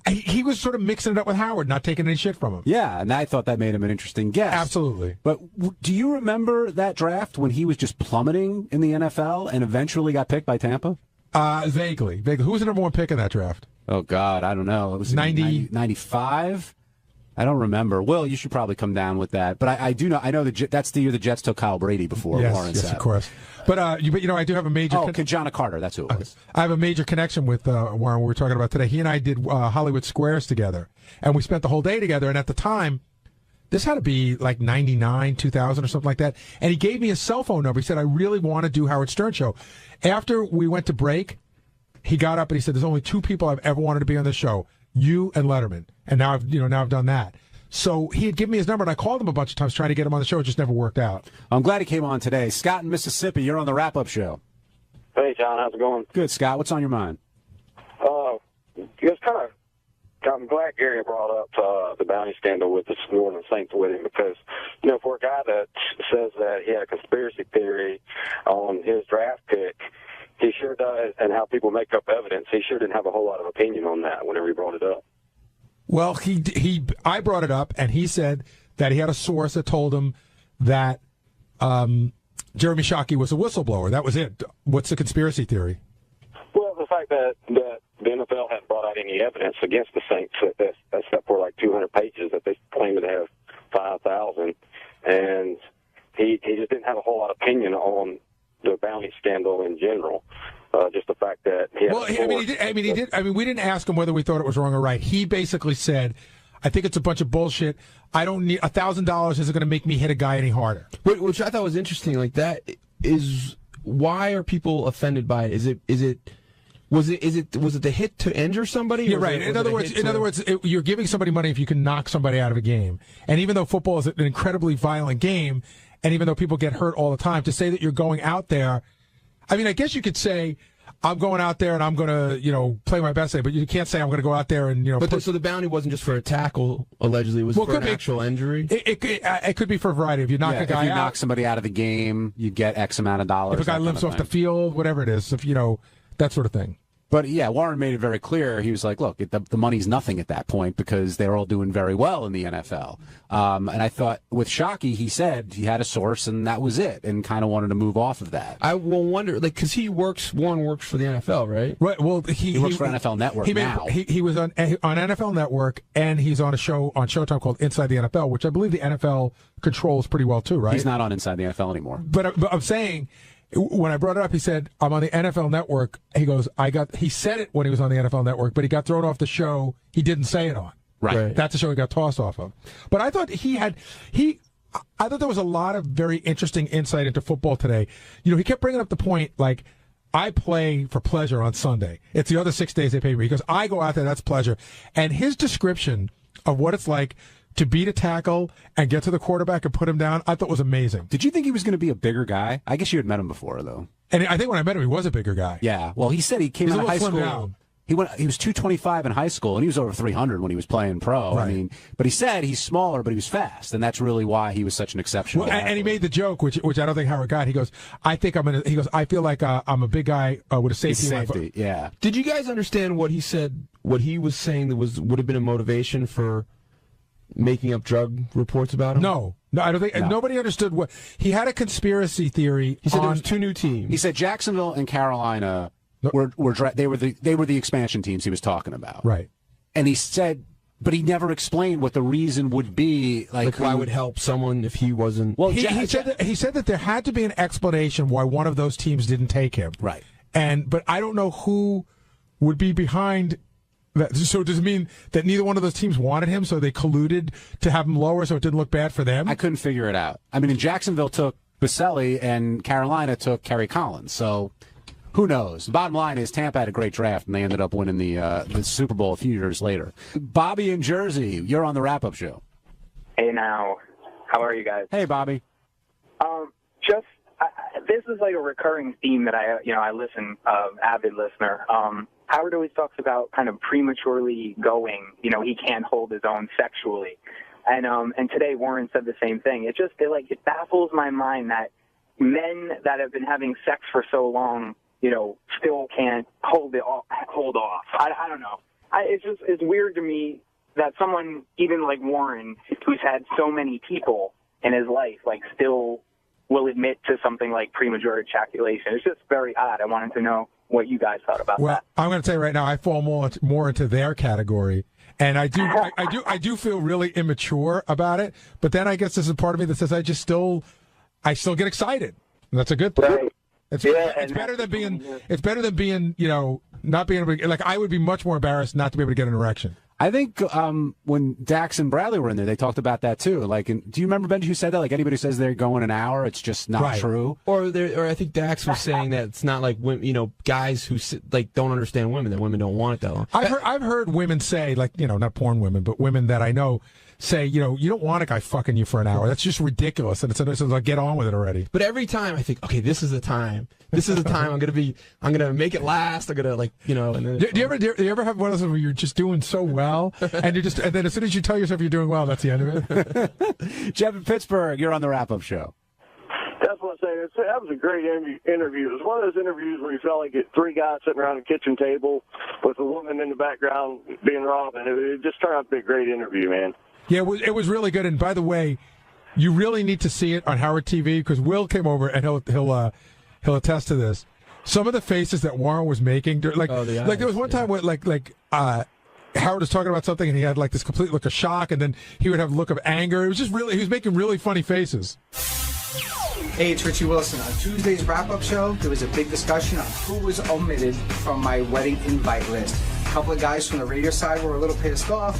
I: he was sort of mixing it up with Howard, not taking any shit from him.
T: Yeah, and I thought that made him an interesting guest.
I: Absolutely.
T: But do you remember that draft when he was just plummeting in the NFL and eventually got picked by Tampa?
I: Vaguely. Who was the number one pick in that draft?
T: Oh, God, I don't know. It was 95? I don't remember. Will, you should probably come down with that. But I do know. I know that's the year the Jets took Kyle Brady before Warren Sapp.
I: Yes, of course. But I do have a major.
T: John Carter. That's who it was.
I: I have a major connection with Warren. We were talking about today. He and I did Hollywood Squares together, and we spent the whole day together. And at the time, this had to be like 99, 2000 or something like that. And he gave me his cell phone number. He said, I really want to do Howard Stern show. After we went to break, he got up and he said, there's only 2 people I've ever wanted to be on this show, you and Letterman. And now I've done that. So he had given me his number, and I called him a bunch of times trying to get him on the show. It just never worked out.
T: I'm glad he came on today. Scott in Mississippi, you're on the wrap-up show.
P: Hey, John, how's it going?
T: Good, Scott. What's on your mind?
P: Just kind I'm glad Gary brought up the bounty scandal with the New Orleans Saints with him because, for a guy that says that he had a conspiracy theory on his draft pick, he sure does, and how people make up evidence, he sure didn't have a whole lot of opinion on that whenever he brought it up.
I: Well, I brought it up, and he said that he had a source that told him that Jeremy Shockey was a whistleblower. That was it. What's the conspiracy theory?
P: Well, the fact that the NFL hadn't brought out any evidence against the Saints, except for like 200 pages that they claimed to have 5,000, and he just didn't have a whole lot of opinion on the bounty scandal in general. Just the fact that he had
I: we didn't ask him whether we thought it was wrong or right. He basically said, I think it's a bunch of bullshit. I don't need $1,000 isn't going to make me hit a guy any harder.
E: Which I thought was interesting. Like, that is, why are people offended by it? Was it the hit to injure somebody?
I: You're right. In other words, you're giving somebody money if you can knock somebody out of a game. And even though football is an incredibly violent game, and even though people get hurt all the time, to say that you're going out there, I mean, I guess you could say, I'm going out there and I'm going to, play my best, but you can't say I'm going to go out there and,
E: But so the bounty wasn't just for a tackle, allegedly. It was for an actual injury?
I: It could be for a variety. If you knock a guy out.
T: If you knock somebody out of the game, you get X amount of dollars.
I: If a guy limps off the field, whatever it is, that sort of thing.
T: But, yeah, Warren made it very clear. He was like, look, the money's nothing at that point because they're all doing very well in the NFL. And I thought with Shockey, he said he had a source and that was it, and kind of wanted to move off of that.
E: I will wonder, because Warren works for the NFL, right?
I: Right. Well,
T: he works for NFL Network now.
I: He was on NFL Network, and he's on a show on Showtime called Inside the NFL, which I believe the NFL controls pretty well, too, right?
T: He's not on Inside the NFL anymore.
I: But I'm saying, when I brought it up, he said, I'm on the NFL Network. He goes, he said it when he was on the NFL Network, but he got thrown off the show he didn't say it on.
T: Right.
I: That's the show he got tossed off of. But I thought I thought there was a lot of very interesting insight into football today. He kept bringing up the point, like, I play for pleasure on Sunday. It's the other 6 days they pay me. He goes, I go out there, that's pleasure. And his description of what it's like to beat a tackle and get to the quarterback and put him down, I thought was amazing.
T: Did you think he was going to be a bigger guy? I guess you had met him before, though.
I: And I think when I met him, he was a bigger guy.
T: Yeah. Well, he said he came out of high school.
I: Down.
T: He was 225 in high school, and he was over 300 when he was playing pro.
I: Right.
T: I mean, but he said he's smaller, but he was fast, and that's really why he was such an exceptional.
I: Well, and he made the joke, which I don't think Howard got. He goes, I feel like I'm a big guy with a safety.
T: Yeah.
E: Did you guys understand what he said? What he was saying that would have been a motivation for making up drug reports about him?
I: No, I don't think nobody understood what he had a conspiracy theory.
E: He said there was 2 new teams.
T: He said Jacksonville and Carolina were the expansion teams he was talking about.
I: Right.
T: And he said, but he never explained what the reason would be. Like
E: why would help someone if he wasn't.
I: Well, he said that there had to be an explanation why one of those teams didn't take him.
T: Right.
I: But I don't know who would be behind. So does it mean that neither one of those teams wanted him, so they colluded to have him lower so it didn't look bad for them?
T: I couldn't figure it out. I mean, Jacksonville took Baselli and Carolina took Kerry Collins, so who knows? The bottom line is Tampa had a great draft, and they ended up winning the Super Bowl a few years later. Bobby in Jersey, you're on the wrap-up show.
M: Hey, now. How are you guys?
T: Hey, Bobby.
M: This is like a recurring theme that I listen, avid listener. Howard always talks about kind of prematurely going, he can't hold his own sexually. And today Warren said the same thing. It baffles my mind that men that have been having sex for so long, still can't hold off. I don't know. It's weird to me that someone, even like Warren, who's had so many people in his life, still will admit to something like premature ejaculation. It's just very odd. I wanted to know what you guys thought about that.
I: Well, I'm going to tell you right now, I fall more into their category, and I do feel really immature about it. But then I guess there's a part of me that says I still get excited. And that's a good thing.
M: Right.
I: It's better than being not being able to, I would be much more embarrassed not to be able to get an erection.
T: I think when Dax and Bradley were in there, they talked about that too. Do you remember, Benji, who said that? Like, anybody who says they're going an hour, it's just not true.
E: Or I think Dax was saying that it's not like guys who don't understand women, that women don't want it that long.
I: I've heard women say, not porn women, but women that I know say, you don't want a guy fucking you for an hour. That's just ridiculous. And it's like, get on with it already.
E: But every time I think, okay, this is the time. This is the time I'm gonna make it last. I'm gonna and then
I: do you ever have one of those where you're just doing so well well, and then as soon as you tell yourself you're doing well, that's the end of it.
T: Jeff in Pittsburgh, you're on the wrap-up show.
P: That's what I'm saying. That was a great interview. It was one of those interviews where you felt like three guys sitting around a kitchen table with a woman in the background being Robin. It just turned out to be a great interview, man.
I: Yeah, it was really good. And by the way, you really need to see it on Howard TV because Will came over and he'll attest to this. Some of the faces that Warren was making, there was one time where Howard was talking about something and he had like this complete look of shock, and then he would have a look of anger. It was just he was making really funny faces.
F: Hey, it's Richie Wilson. On Tuesday's wrap-up show, there was a big discussion on who was omitted from my wedding invite list. A couple of guys from the radio side were a little pissed off.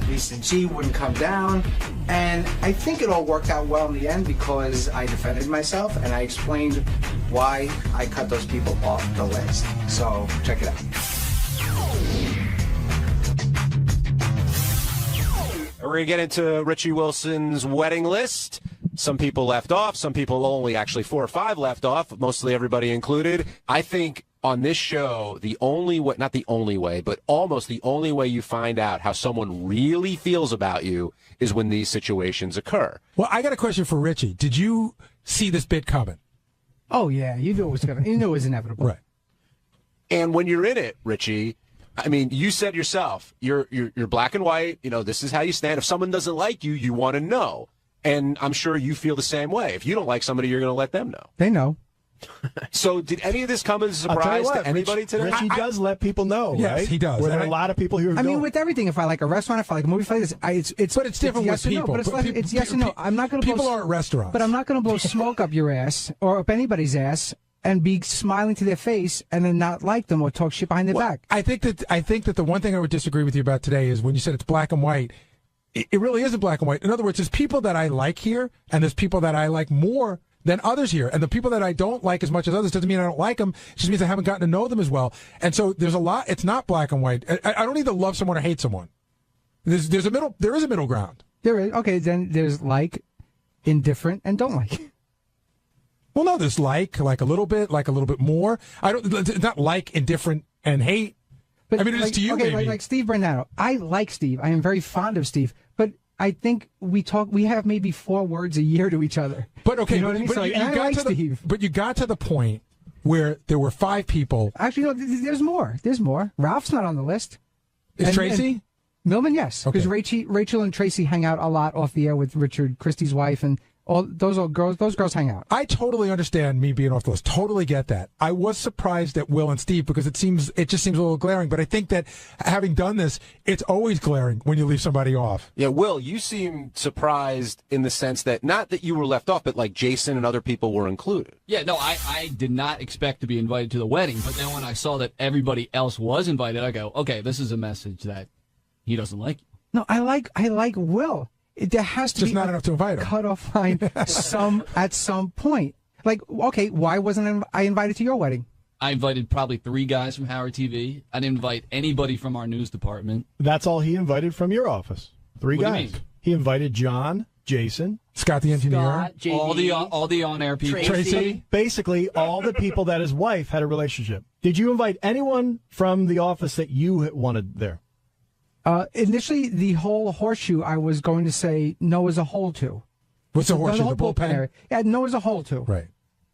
F: Lisa G wouldn't come down. And I think it all worked out well in the end because I defended myself and I explained why I cut those people off the list. So, check it out.
T: We're going to get into Richie Wilson's wedding list. Some people left off. Some people only actually 4 or 5 left off, mostly everybody included. I think on this show, the only way, not the only way, but almost the only way you find out how someone really feels about you is when these situations occur.
I: Well, I got a question for Richie. Did you see this bit coming?
O: Oh, yeah. You knew it was inevitable.
I: Right.
T: And when you're in it, Richie, I mean, you said yourself, you're black and white. You know, this is how you stand. If someone doesn't like you, you want to know. And I'm sure you feel the same way. If you don't like somebody, you're going to let them know.
O: They know.
T: So did any of this come as a surprise to anybody today?
N: Richie does let people know,
I: yes,
N: right?
I: He does.
N: Were there a lot of people who
O: I mean, with everything, if I like a restaurant, if I like a movie, if I like this, it's
I: different
O: yes
I: with
O: or no,
I: people.
O: but it's yes and no. I'm not going to
I: people aren't restaurants.
O: But I'm not going to blow smoke up your ass or up anybody's ass and be smiling to their face and then not like them or talk shit behind their back.
I: I think that the one thing I would disagree with you about today is when you said it's black and white. It really isn't black and white. In other words, there's people that I like here, and there's people that I like more than others here. And the people that I don't like as much as others doesn't mean I don't like them. It just means I haven't gotten to know them as well. And so there's a lot. It's not black and white. I don't either love someone or hate someone. There is a middle ground.
O: There is. Okay, then there's like, indifferent, and don't like.
I: Well, no, there's like a little bit more. It's not like, indifferent, and hate.
O: But
I: I mean, it is to you,
O: okay,
I: maybe.
O: like Steve Bernardo. I like Steve. I am very fond of Steve. But I think we have maybe 4 words a year to each other.
I: But okay,
O: you know what I mean?
I: but
O: So,
I: you
O: and I
I: got
O: like
I: to
O: Steve.
I: but you got to the point where there were 5 people.
O: Actually, no, there's more. There's more. Ralph's not on the list.
I: Is Tracy?
O: Millman, yes. Because Rachel and Tracy hang out a lot off the air with Richard, Christie's wife, and all those girls hang out.
I: I totally understand me being off the list. Totally get that. I was surprised at Will and Steve because it just seems a little glaring. But I think that having done this, it's always glaring when you leave somebody off.
T: Yeah, Will, you seem surprised in the sense that not that you were left off, but like Jason and other people were included.
W: Yeah, no, I did not expect to be invited to the wedding. But then when I saw that everybody else was invited, I go, okay, this is a message that he doesn't like you.
O: No, I like Will. There has to
I: just
O: be
I: not enough to invite him.
O: Cutoff line at some point. Like, okay, why wasn't I invited to your wedding?
W: I invited probably 3 guys from Howard TV. I didn't invite anybody from our news department.
N: That's all he invited from your office. 3
W: What do you
N: guys.
W: mean?
N: He invited John, Jason,
I: Scott the engineer,
W: all the on-air people.
N: Tracy. Basically, all the people that his wife had a relationship. Did you invite anyone from the office that you wanted there?
O: Initially, the whole horseshoe, I was going to say no as a whole to.
I: What's a horseshoe? The bullpen
O: area. Yeah, no as a whole to.
I: Right.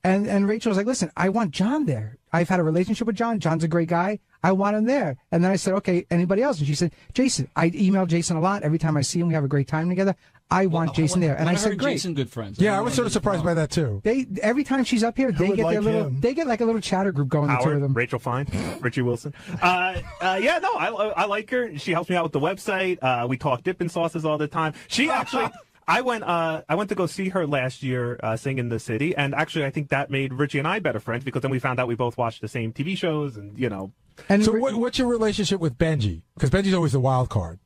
O: And Rachel was like, listen, I want John there. I've had a relationship with John. John's a great guy. I want him there. And then I said, okay, anybody else? And she said, Jason. I email Jason a lot. Every time I see him, we have a great time together. I want Jason there. And I said, great.
W: Jason, good friends.
I: Yeah, I was sort of surprised by that too.
O: Every time she's up here, they get like a little chatter group going.
X: Howard,
O: the 2 of them.
X: Rachel Fine, Richie Wilson. Yeah, no, I like her. She helps me out with the website. We talk dipping sauces all the time. She actually. I went to go see her last year sing in the city, and actually I think that made Richie and I better friends because then we found out we both watched the same TV shows, and you know.
I: And so what's your relationship with Benji? Because Benji's always the wild card.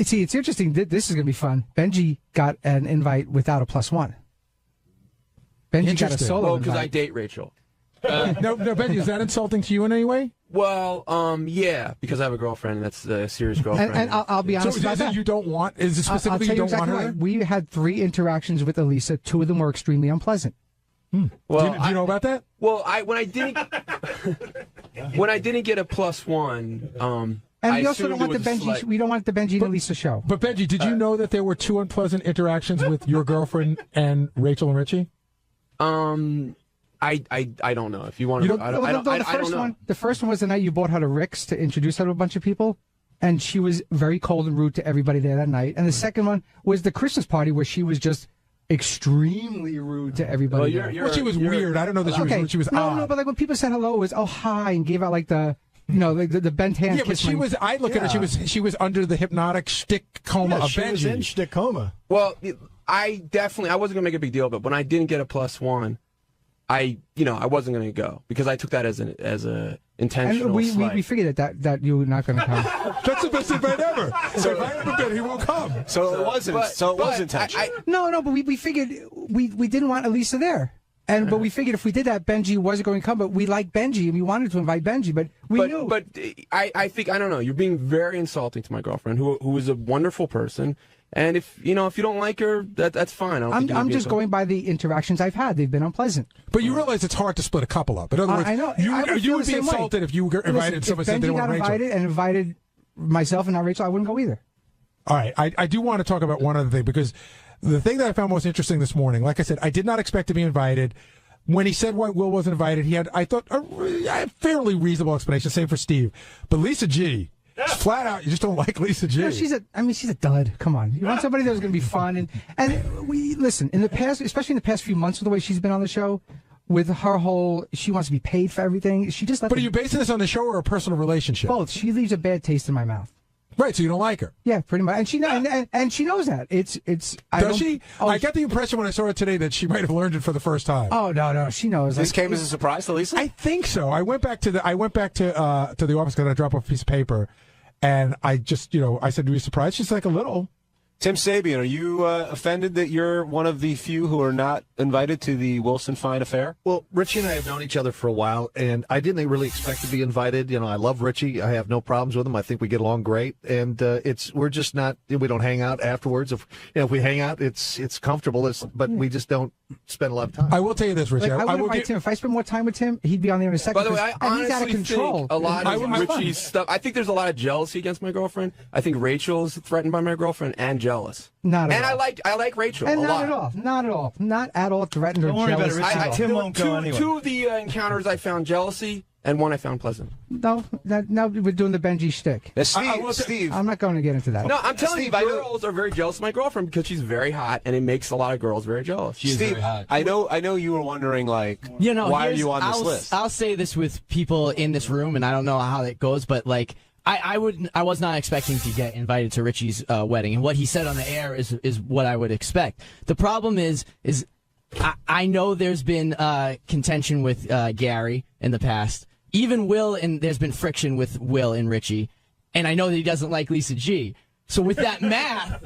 O: See, it's interesting. This is going to be fun. Benji got an invite without a +1. Benji got a solo invite.
E: because I date Rachel.
I: No, Benji, is that insulting to you in any way?
E: Well, yeah, because I have a girlfriend. That's a serious girlfriend.
O: And I'll be honest about that.
I: You don't want? Is it specifically you don't want her?
O: We had 3 interactions with Elisa. 2 of them were extremely unpleasant.
E: Well,
I: do you know about that?
E: Well, when I didn't get a +1,
O: And we also don't want the Benji. We don't want the Benji and Lisa show.
I: But Benji, did you know that there were 2 unpleasant interactions with your girlfriend and Rachel and Richie?
E: I don't know. If you want to, I don't know.
O: The first one was the night you brought her to Rick's to introduce her to a bunch of people, and she was very cold and rude to everybody there that night. And the second one was the Christmas party where she was just extremely rude to everybody.
I: Well, she was weird. I don't know that she was rude. She was odd.
O: No, but like when people said hello, it was hi and gave out like the. The bent hand.
I: Yeah, but she was. I look at her. She was under the hypnotic shtick coma of Benji.
N: She was in shtick coma.
E: Well, I wasn't gonna make a big deal, but when I didn't get a +1, I wasn't gonna go because I took that as a intentional.
O: And we figured that you were not gonna come.
I: That's the best invite ever. So if I ever been, he won't come.
T: So it wasn't. It was intentional.
O: No, but we figured we didn't want Elisa there. But we figured if we did that, Benji wasn't going to come. But we like Benji, and we wanted to invite Benji, but we knew.
E: But I think I don't know. You're being very insulting to my girlfriend, who is a wonderful person. And if you don't like her, that's fine.
O: I'm just going by the interactions I've had. They've been unpleasant.
I: But you realize it's hard to split a couple up. In other words,
O: I know.
I: You would be insulted if you were invited and someone said they didn't want Rachel.
O: If Benji got invited and invited myself and not Rachel, I wouldn't go either.
I: All right, I do want to talk about one other thing because the thing that I found most interesting this morning, like I said, I did not expect to be invited. When he said why Will wasn't invited, he had, I thought, a fairly reasonable explanation. Same for Steve. But Lisa G, flat out, you just don't like Lisa G.
O: No, she's a dud. Come on. You want somebody that's going to be fun. And we, listen, in the past, especially in the past few months with the way she's been on the show, with her whole, she wants to be paid for everything. She just.
I: But are you basing this on the show or a personal relationship?
O: Both. She leaves a bad taste in my mouth.
I: Right, so you don't like her.
O: Yeah, pretty much, and she knows that. It's.
I: Does she? I got the impression when I saw her today that she might have learned it for the first time.
O: Oh no, she knows.
T: This came as a surprise to Lisa.
I: I think so. I went back to the office because I dropped off a piece of paper, and I just I said, "Were you surprised?" She's like, "A little."
D: Tim Sabian, are you offended that you're one of the few who are not invited to the Wilson Fine affair?
J: Well, Richie and I have known each other for a while, and I didn't really expect to be invited. I love Richie. I have no problems with him. I think we get along great, and we're just not. We don't hang out afterwards. If we hang out, it's comfortable. But we just don't spend a lot of time.
I: I will tell you this, Richie.
O: I would invite Tim. If I spend more time with Tim, he'd be on there in a second.
E: By the way, I honestly
O: he's out of control.
E: think a lot of Richie's stuff. I think there's a lot of jealousy against my girlfriend. I think Rachel's threatened by my girlfriend and jealous.
O: Not at
E: and
O: all.
E: I like Rachel
O: and
E: a lot.
O: Not at all threatened or jealous.
E: Tim won't go anyway. Two of the encounters I found jealousy, and one I found pleasant.
O: No, now we're doing the Benji shtick.
D: Steve,
O: I'm not going to get into that.
E: No, I'm telling you, girls are very jealous of my girlfriend because she's very hot, and it makes a lot of girls very jealous.
D: Steve, very hot. I know you were wondering, why are you on this list?
K: I'll say this with people in this room, and I don't know how it goes, but I was not expecting to get invited to Richie's wedding, and what he said on the air is what I would expect. The problem is I know there's been contention with Gary in the past. Even Will, and there's been friction with Will and Richie, and I know that he doesn't like Lisa G. So with that math,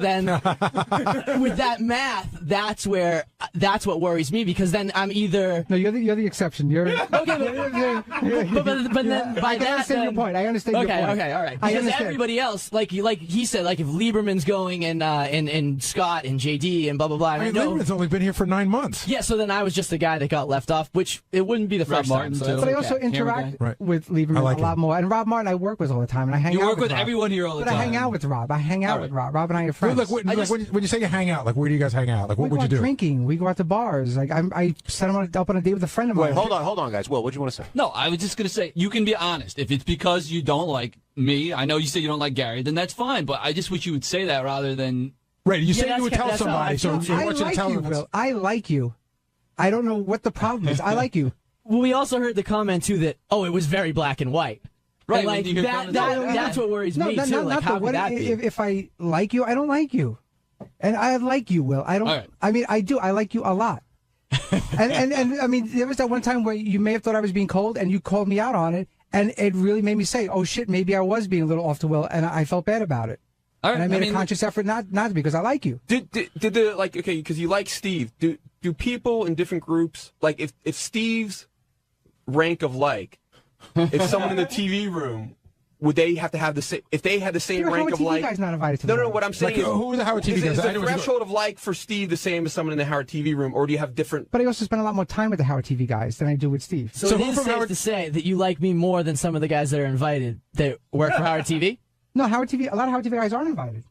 K: that's what worries me, because then I'm either
O: you're the exception. You're
K: okay, but then by
O: I understand your point. I understand your point.
K: Okay, all right. Because everybody else, like he said, if Lieberman's going and Scott and JD and blah blah blah.
I: I mean, Lieberman's only been here for 9 months.
K: Yeah, so then I was just the guy that got left off, which it wouldn't be the first time.
O: But I also interact with Lieberman a lot more, and Rob Martin I work with all the time, and I hang out.
K: You work with everyone here all the time.
O: But I hang out with Rob. Hang out with Rob. Rob and I are friends.
I: When you say you hang out, where do you guys hang out? What would you do?
O: Drinking. We go out to bars. I sent him up on a date with a friend of mine.
D: Wait, hold on, guys. Will, what do you want to say?
W: No, I was just going to say, you can be honest. If it's because you don't like me, I know you say you don't like Gary, then that's fine. But I just wish you would say that rather than...
I: Right, you say you would tell somebody, so I want you to tell them.
O: Will. I like you. I don't know what the problem is. I like you.
K: Well, we also heard the comment, too, that, it was very black and white.
W: Right,
K: that's what worries me, too. How could that be?
O: If I like you, I don't like you. And I like you, Will. I don't. Right. I mean, I do. I like you a lot. and I mean, there was that one time where you may have thought I was being cold, and you called me out on it, and it really made me say, "Oh shit, maybe I was being a little off to Will," and I felt bad about it. All right, and I made a conscious effort not to, because I like you.
E: Did because you like Steve? Do people in different groups, if Steve's rank of if someone in the TV room, would they have to have the same? If they had the same rank of
O: TV guy's not invited to the
E: what I'm saying is,
I: who are the Howard TV guys?
E: Is the threshold of for Steve the same as someone in the Howard TV room, or do you have different?
O: But I also spend a lot more time with the Howard TV guys than I do with Steve.
K: So it is safe to say that you like me more than some of the guys that are invited that work for Howard TV?
O: No, Howard TV. A lot of Howard TV guys aren't invited.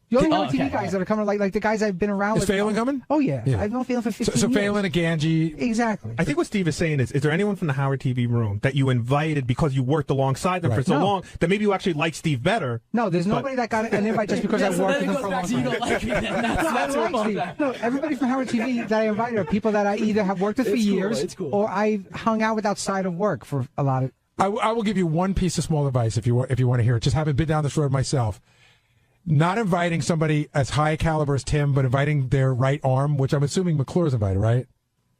O: The only Howard TV guys that are coming, like the guys I've been around
I: Is
O: with.
I: Phelan coming?
O: Oh, yeah. I've known Phelan for 15 years.
I: So Phelan and Ganji.
O: Exactly.
X: I think what Steve is saying is there anyone from the Howard TV room that you invited because you worked alongside them for so long that maybe you actually like Steve better?
O: No, there's nobody that got an invite just because I worked with them for a long time.
K: You don't like me, then that's
O: I like Steve. No, everybody from Howard TV that I invited are people that I either have worked with for years or I've hung out with outside of work for a lot of.
I: I will give you one piece of small advice if you want to hear it. Just having been down this road myself. Not inviting somebody as high caliber as Tim, but inviting their right arm, which I'm assuming McClure's invited, right?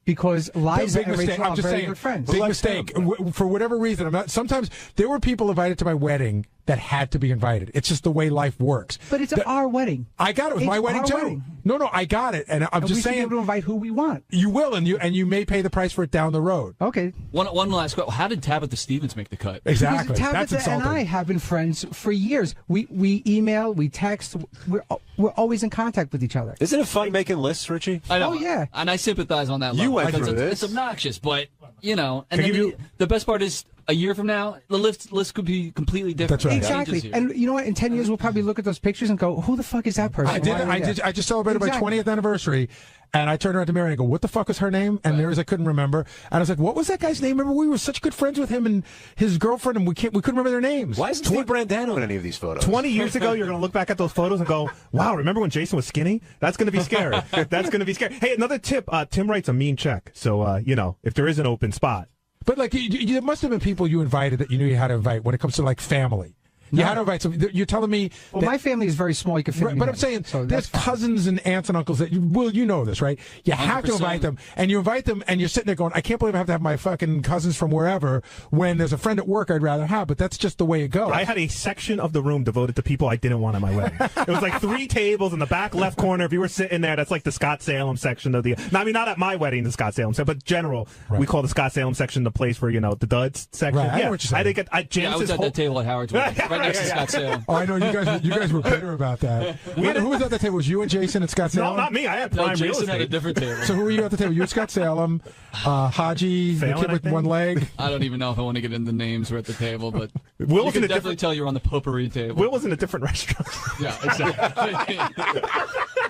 O: Because Liza
I: big
O: and
I: mistake.
O: Rachel
I: I'm
O: are
I: just
O: very
I: saying,
O: good friends.
I: big mistake. For whatever reason, I'm not. Sometimes there were people invited to my wedding that had to be invited. It's just the way life works.
O: But it's our wedding.
I: I got it. It was my wedding too. No, I got it, and I'm just saying.
O: We should be able to invite who we want.
I: You will, and you may pay the price for it down the road.
O: Okay.
W: One last question. How did Tabitha Stevens make the cut?
I: Exactly.
O: Because Tabitha and I have been friends for years. We email, we text. We're always in contact with each other.
D: Isn't it fun making lists, Richie?
W: I know.
O: Oh, yeah.
W: And I sympathize on that
D: You
W: level.
D: went through
W: It's
D: this.
W: obnoxious, but, and then the best part is a year from now, the list could be completely different.
I: That's right.
O: Exactly. And you know what? In 10 years, we'll probably look at those pictures and go, who the fuck is that person?
I: I just celebrated my 20th anniversary, and I turned around to Mary and I go, what the fuck was her name? And Mary's I couldn't remember. And I was like, what was that guy's name? Remember, we were such good friends with him and his girlfriend, and we couldn't remember their names.
D: Why isn't Steve Brandano in any of these photos?
X: 20 years ago, you're going to look back at those photos and go, wow, remember when Jason was skinny? That's going to be scary. That's going to be scary. Hey, another tip. Tim writes a mean check. So, if there is an open spot.
I: But, like, there must have been people you invited that you knew you had to invite when it comes to, like, family. You had to invite some. You're telling me.
O: Well, my family is very small. You can fit me
I: but
O: in.
I: I'm saying
O: So
I: there's
O: that's fine.
I: cousins and aunts and uncles that you know this, right? You have to
W: 100%.
I: invite them, and you invite them, and you're sitting there going, I can't believe I have to have my fucking cousins from wherever when there's a friend at work I'd rather have. But that's just the way it goes.
X: I had a section of the room devoted to people I didn't want at my wedding. It was like 3 tables in the back left corner. If you were sitting there, that's like the Scott Salem section of the. I mean, not at my wedding, the Scott Salem section, but general.
I: Right.
X: We call the Scott Salem section the place where the duds section.
I: Right, I know
X: yeah,
I: what you're saying.
X: I think
W: I was at that table at Howard's wedding, right next to Scott Salem.
I: Oh, I know you guys were bitter about that. Who was at the table? Was you and Jason at Scott Salem?
X: No, not me. I had prime real
W: Jason
X: estate.
W: had a different table.
I: So who were you at the table? You at Scott Salem, Haji, the
X: Phelan,
I: kid
X: I
I: with
X: think.
I: one leg.
W: I don't even know if I want to get into names who are at the table, but
X: Will
W: you
X: was
W: can
X: in a
W: definitely tell you're on the potpourri table.
X: Will was in a different restaurant.
W: Yeah, exactly.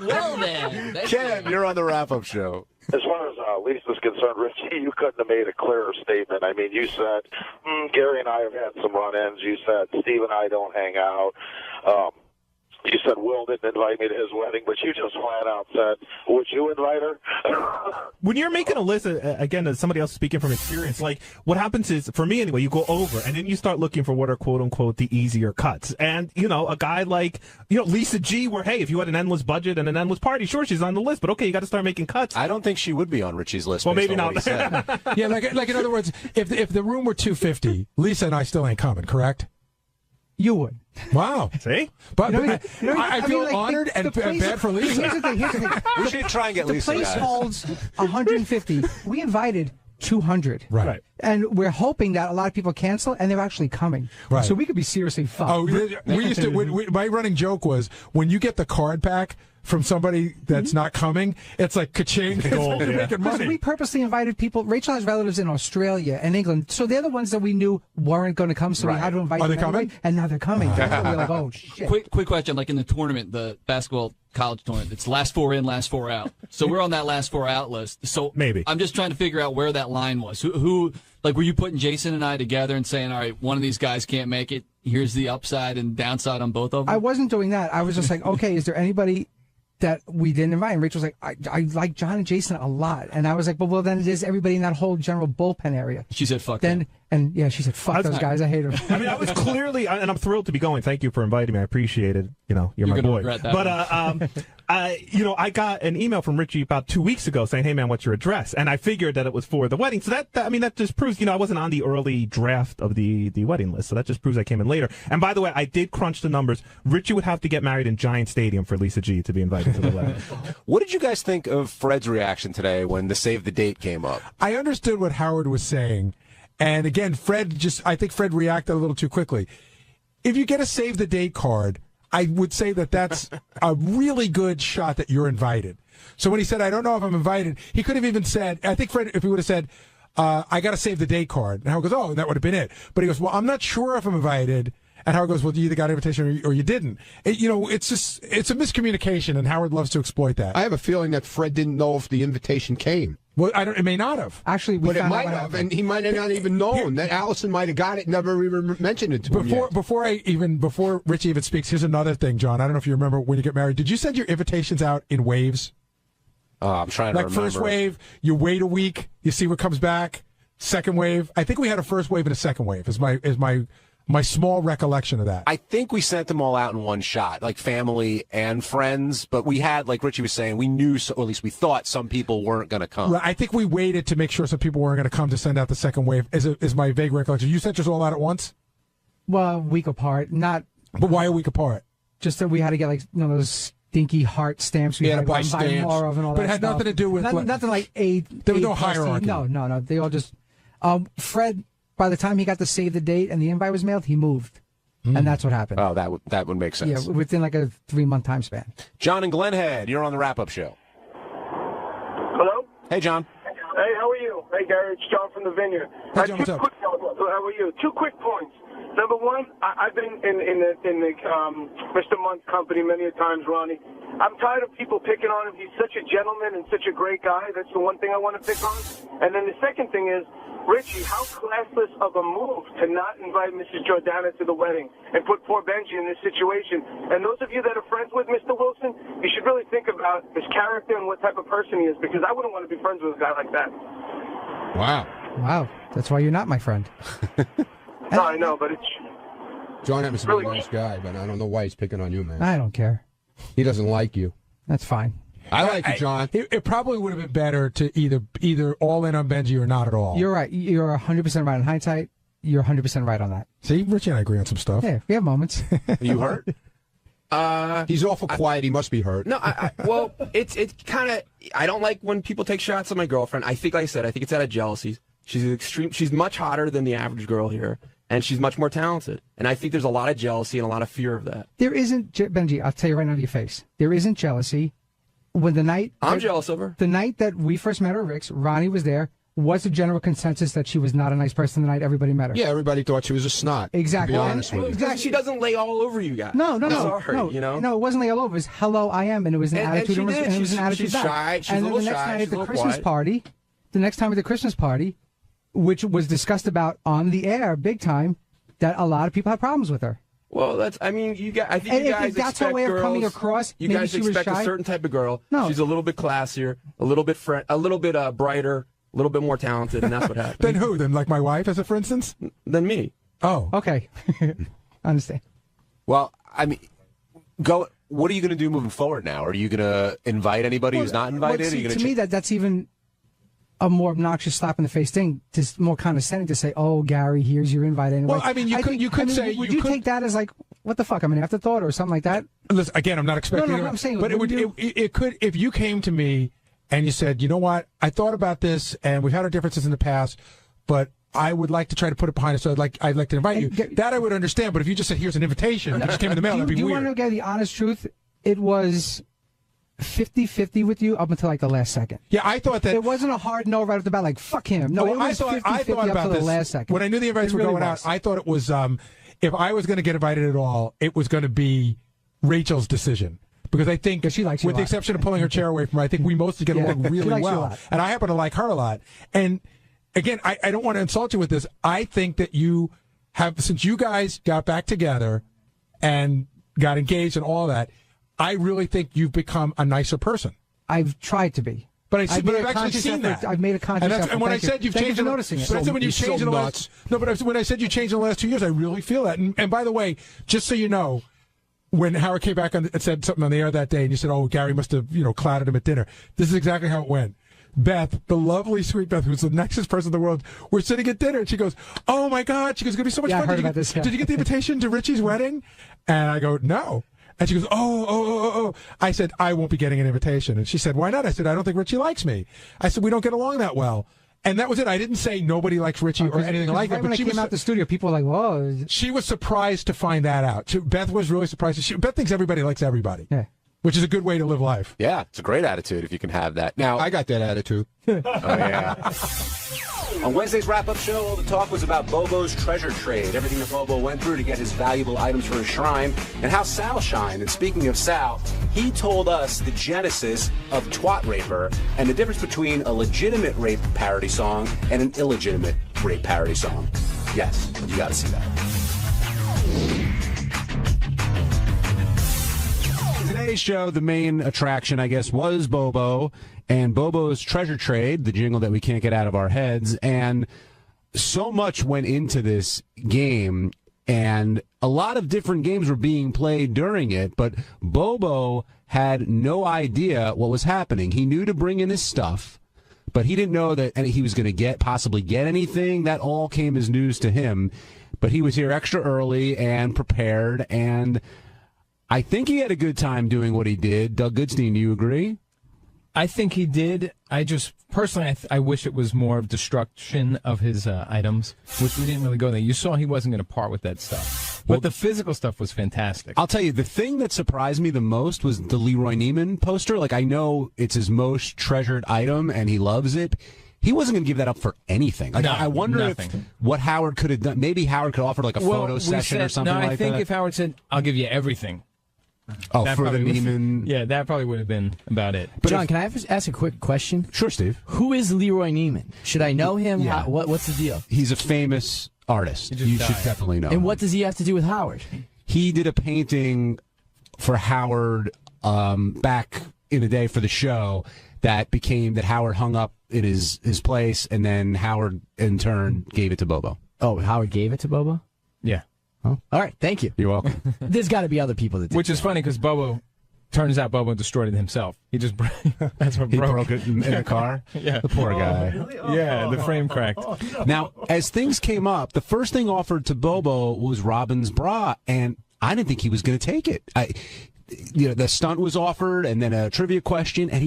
W: Well then,
D: Ken, you're on the wrap-up show.
H: As far as Lisa's concerned, Richie, you couldn't have made a clearer statement. I mean, you said, Gary and I have had some run-ins. You said, Steve and I don't hang out. You said Will didn't invite me to his wedding, but you just flat out said, would you invite her?
X: When you're making a list, again, as somebody else speaking from experience, like what happens is, for me anyway, you go over and then you start looking for what are quote unquote the easier cuts. And, a guy like, Lisa G, where, hey, if you had an endless budget and an endless party, sure, she's on the list, but okay, you got to start making cuts.
D: I don't think she would be on Richie's list.
X: Well,
D: based
X: maybe
D: on
X: not.
D: what he said.
I: Yeah, like in other words, if the room were 250, Lisa and I still ain't coming, correct?
O: You would.
I: Wow.
X: See?
I: But
O: I
I: feel honored and bad for Lisa.
O: Here's the thing.
D: We should try and get
O: the
D: Lisa,
O: place
D: guys.
O: holds 150. We invited 200.
I: Right.
O: And we're hoping that a lot of people cancel, and they're actually coming.
I: Right.
O: So we could be seriously fucked.
I: Oh, we used to. My running joke was when you get the card back from somebody that's not coming, it's like ka-ching. It's like you're making
O: Because
I: money.
O: we purposely invited people. Rachel has relatives in Australia and England, so they're the ones that we knew weren't going to come. So we had to invite
I: Are
O: them.
I: they coming?
O: anyway, and now they're coming. So we're like, oh shit.
W: Quick question, like in the tournament, the basketball college tournament, it's last 4 in, last 4 out. So we're on that last 4 out list. So
X: maybe
W: I'm just trying to figure out where that line was. Who like, were you putting Jason and I together and saying, all right, one of these guys can't make it. Here's the upside and downside on both of them?
O: I wasn't doing that. I was just like, okay, is there anybody that we didn't invite? And Rachel was like, I like John and Jason a lot. And I was like, well, then there's everybody in that whole general bullpen area.
W: She said, fuck
O: then. And yeah, she said, fuck those guys. I hate them.
X: I mean, I was clearly, and I'm thrilled to be going. Thank you for inviting me. I appreciate it. You're my
W: gonna
X: boy.
W: regret that
X: But, I got an email from Richie about 2 weeks ago saying, hey, man, what's your address? And I figured that it was for the wedding. So that just proves, I wasn't on the early draft of the wedding list. So that just proves I came in later. And by the way, I did crunch the numbers. Richie would have to get married in Giant Stadium for Lisa G to be invited to the wedding.
D: What did you guys think of Fred's reaction today when the save the date came up?
I: I understood what Howard was saying. And again, I think Fred reacted a little too quickly. If you get a save the date card, I would say that's a really good shot that you're invited. So when he said, I don't know if I'm invited, he could have even said, I think Fred, if he would have said, I got to save the date card. And Howard goes, oh, that would have been it. But he goes, well, I'm not sure if I'm invited. And Howard goes, well, you either got an invitation or you didn't. It's a miscommunication, and Howard loves to exploit that.
C: I have a feeling that Fred didn't know if the invitation came.
I: Well, it may not have.
O: Actually,
C: but it might have, and he might have not even known that Allison might have got it, never even mentioned it to him yet.
I: Before Richie even speaks, here's another thing, John. I don't know if you remember when you get married. Did you send your invitations out in waves?
D: I'm trying to remember.
I: Like first wave, you wait a week, you see what comes back. Second wave, I think we had a first wave and a second wave. Is my small recollection of that.
D: I think we sent them all out in one shot, like family and friends. But we had, like Richie was saying, we knew, or at least we thought, some people weren't going to come.
I: Right, I think we waited to make sure some people weren't going to come to send out the second wave. Is my vague recollection. You sent yours all out at once?
O: Well, a week apart. Not.
I: But why a week apart?
O: Just that we had to get those stinky heart stamps. We had to buy stamps. More of and all
I: but
O: that
I: it had
O: stuff.
I: nothing to do with
O: nothing like A.
I: There was no hierarchy.
O: No. They all just. Fred, by the time he got to save the date and the invite was mailed, he moved. And that's what happened.
D: Oh, that would make sense.
O: Yeah, within like a 3-month time span.
D: John and Glenhead, you're on the wrap-up show.
R: Hello?
D: Hey, John.
R: Hey, how are you? Hey, Gary, it's John from the Vineyard.
I: Hey, John, what's up?
R: How are you? 2 quick points. Number one, I've been in the Mr. Mund's company many a times, Ronnie. I'm tired of people picking on him. He's such a gentleman and such a great guy. That's the one thing I want to pick on. And then the second thing is, Richie, how classless of a move to not invite Mrs. Jordana to the wedding and put poor Benji in this situation. And those of you that are friends with Mr. Wilson, you should really think about his character and what type of person he is, because I wouldn't want to be friends with a guy like that.
C: Wow.
O: That's why you're not my friend.
R: No, I know, but it's...
C: John happens to be a nice guy, but I don't know why he's picking on you, man.
O: I don't care.
C: He doesn't like you.
O: That's fine.
C: I like you, John.
I: It probably would have been better to either all in on Benji or not at all.
O: You're right. You're 100% right in hindsight. You're 100% right on that.
I: See, Richie and I agree on some stuff.
O: Yeah, we have moments.
D: Are you hurt?
C: He's awful quiet. He must be hurt.
E: No, well, it's kind of. I don't like when people take shots at my girlfriend. I think, like I said, I think it's out of jealousy. She's much hotter than the average girl here, and she's much more talented. And I think there's a lot of jealousy and a lot of fear of that.
O: There isn't, Benji. I'll tell you right out of your face. There isn't jealousy. When
E: I'm jealous of her.
O: The night that we first met her, Rick's, Ronnie was there. Was a general consensus that she was not a nice person the night everybody met her.
C: Yeah, everybody thought she was a snot.
O: Exactly.
C: To be honest with you.
E: Exactly. She doesn't lay all over you guys.
O: No.
E: Sorry, you know?
O: No, it wasn't lay all over. It was hello, I am, and it was an attitude.
E: And
O: it was an attitude.
E: She's shy. She's
O: and
E: a
O: then
E: little
O: the next
E: shy.
O: night
E: She's
O: at the
E: a little
O: Christmas
E: quiet.
O: party, the next time at the Christmas party, which was discussed about on the air, big time, that a lot of people had problems with her.
E: Well, I think you guys
O: if that's her
E: expect
O: way of
E: girls,
O: coming across,
E: you
O: maybe
E: guys
O: she was
E: expect
O: shy.
E: a certain type of girl.
O: No.
E: She's a little bit classier, a little bit brighter, a little bit more talented, and that's what happens.
I: Then who? Then like my wife, as a for instance?
E: Than me.
I: Oh.
O: Okay. Understand.
D: Well, I mean, what are you going to do moving forward now? Are you going to invite anybody who's not invited?
O: See,
D: Are you gonna
O: to me, that's even a more obnoxious slap in the face thing. Just more condescending to say, "Oh, Gary, here's your invite." Anyway.
I: Well, I mean, you could say.
O: Would you take that as like, what the fuck? I mean, afterthought or something like that?
I: Listen, again, I'm not expecting.
O: No, I'm saying,
I: but it could if you came to me and you said, you know what, I thought about this, and we've had our differences in the past, but I would like to try to put it behind us. So I'd like to invite you. That I would understand. But if you just said, here's an invitation, it just came in the mail, that'd be
O: weird. Do you
I: weird.
O: want to get the honest truth? It was 50-50 with you up until like the last second.
I: Yeah, I thought that
O: it wasn't a hard no right off the bat, like fuck him. No, it was 50-50
I: I thought
O: up
I: about
O: till
I: this
O: the last second.
I: when I knew the invites were going out. I thought it was if I was going to get invited at all, it was going to be Rachel's decision. Because I think,
O: she likes you
I: with the exception of pulling her chair away from her, I think we mostly get along really well. And I happen to like her a lot. And again, I don't want to insult you with this. I think that you have, since you guys got back together and got engaged and all that, I really think you've become a nicer person.
O: I've tried to be.
I: But I've actually seen that.
O: I've made a conscious effort.
I: And when I said you've changed,
O: noticing it.
I: But I said when you've changed in the last, when I said you changed in the last 2 years, I really feel that. And by the way, just so you know, when Howard came back and said something on the air that day, and you said, "Oh, Gary must have clouded him at dinner," this is exactly how it went. Beth, the lovely, sweet Beth, who's the nicest person in the world, we're sitting at dinner, and she goes, "Oh my God!" She goes, "It's gonna be so much fun."
O: I heard about this.
I: Did you get the invitation to Richie's wedding? And I go, "No." And she goes, oh. I said, "I won't be getting an invitation." And she said, "Why not?" I said, "I don't think Richie likes me." I said, "We don't get along that well." And that was it. I didn't say nobody likes Richie or anything like that.
O: Right when I came out the studio, people were like, "Whoa!"
I: She was surprised to find that out. Beth was really surprised. Beth thinks everybody likes everybody.
O: Yeah.
I: Which is a good way to live life.
D: Yeah, it's a great attitude if you can have that. Now,
C: I got that attitude.
D: Oh, yeah.
T: On Wednesday's wrap-up show, all the talk was about Bobo's treasure trade, everything that Bobo went through to get his valuable items for his shrine, and how Sal shined. And speaking of Sal, he told us the genesis of Twat Raper and the difference between a legitimate rape parody song and an illegitimate rape parody song. Yes, you got to see that. Today's show, the main attraction, I guess, was Bobo and Bobo's treasure trade, the jingle that we can't get out of our heads. And so much went into this game, and a lot of different games were being played during it, but Bobo had no idea what was happening. He knew to bring in his stuff, but he didn't know that he was going to possibly get anything. That all came as news to him. But he was here extra early and prepared, and I think he had a good time doing what he did. Doug Goodstein, do you agree?
L: I think he did. I just, personally, I wish it was more of destruction of his items, which we didn't really go there. You saw he wasn't going to part with that stuff. But the physical stuff was fantastic.
T: I'll tell you, the thing that surprised me the most was the Leroy Neiman poster. Like, I know it's his most treasured item, and he loves it. He wasn't going to give that up for anything. Like,
L: No,
T: I wonder
L: nothing.
T: if what Howard could have done. Maybe Howard could offer like a photo session or something like that.
L: No, I think if Howard said, I'll give you everything.
T: Oh,
L: that
T: for the
L: probably
T: Neiman.
L: Yeah, that probably would have been about it.
K: But John, can I ask a quick question?
T: Sure, Steve.
K: Who is Leroy Neiman? Should I know him?
T: Yeah.
K: What's the deal?
T: He's a famous artist. You should definitely know.
K: And what does he have to do with Howard?
T: He did a painting for Howard back in the day for the show that Howard hung up in his place, and then Howard in turn gave it to Bobo.
K: Oh, Howard gave it to Bobo?
L: Yeah.
K: Oh, all right. Thank you.
T: You're welcome.
K: There's got to be other people that did
L: Which is funny because turns out Bobo destroyed it himself. He just that's what
T: He
L: broke
T: broke it in the car?
L: Yeah.
T: The poor guy.
L: Yeah, the frame cracked.
T: Now, as things came up, the first thing offered to Bobo was Robin's bra, and I didn't think he was going to take it. The stunt was offered, and then a trivia question, and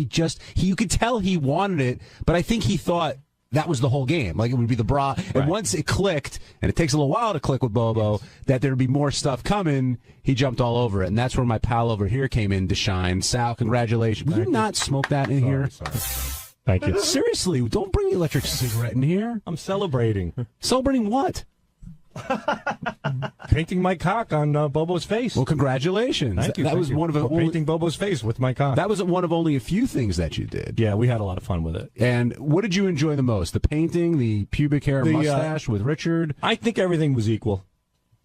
T: you could tell he wanted it, but I think he thought that was the whole game. Like, it would be the bra. And once it clicked, and it takes a little while to click with Bobo, that there'd be more stuff coming, he jumped all over it. And that's where my pal over here came in to shine. Sal, congratulations. Will you not smoke that in here?
S: Sorry. Thank you.
T: Seriously, don't bring the electric cigarette in here.
S: I'm celebrating.
T: Celebrating what?
S: Painting my cock on Bobo's face.
T: Well, congratulations.
S: Thank you.
T: That was one of the
S: painting Bobo's face with my cock.
T: That was one of only a few things that you did.
S: Yeah, we had a lot of fun with it.
T: And what did you enjoy the most? The painting, the pubic hair mustache with Richard?
S: I think everything was equal.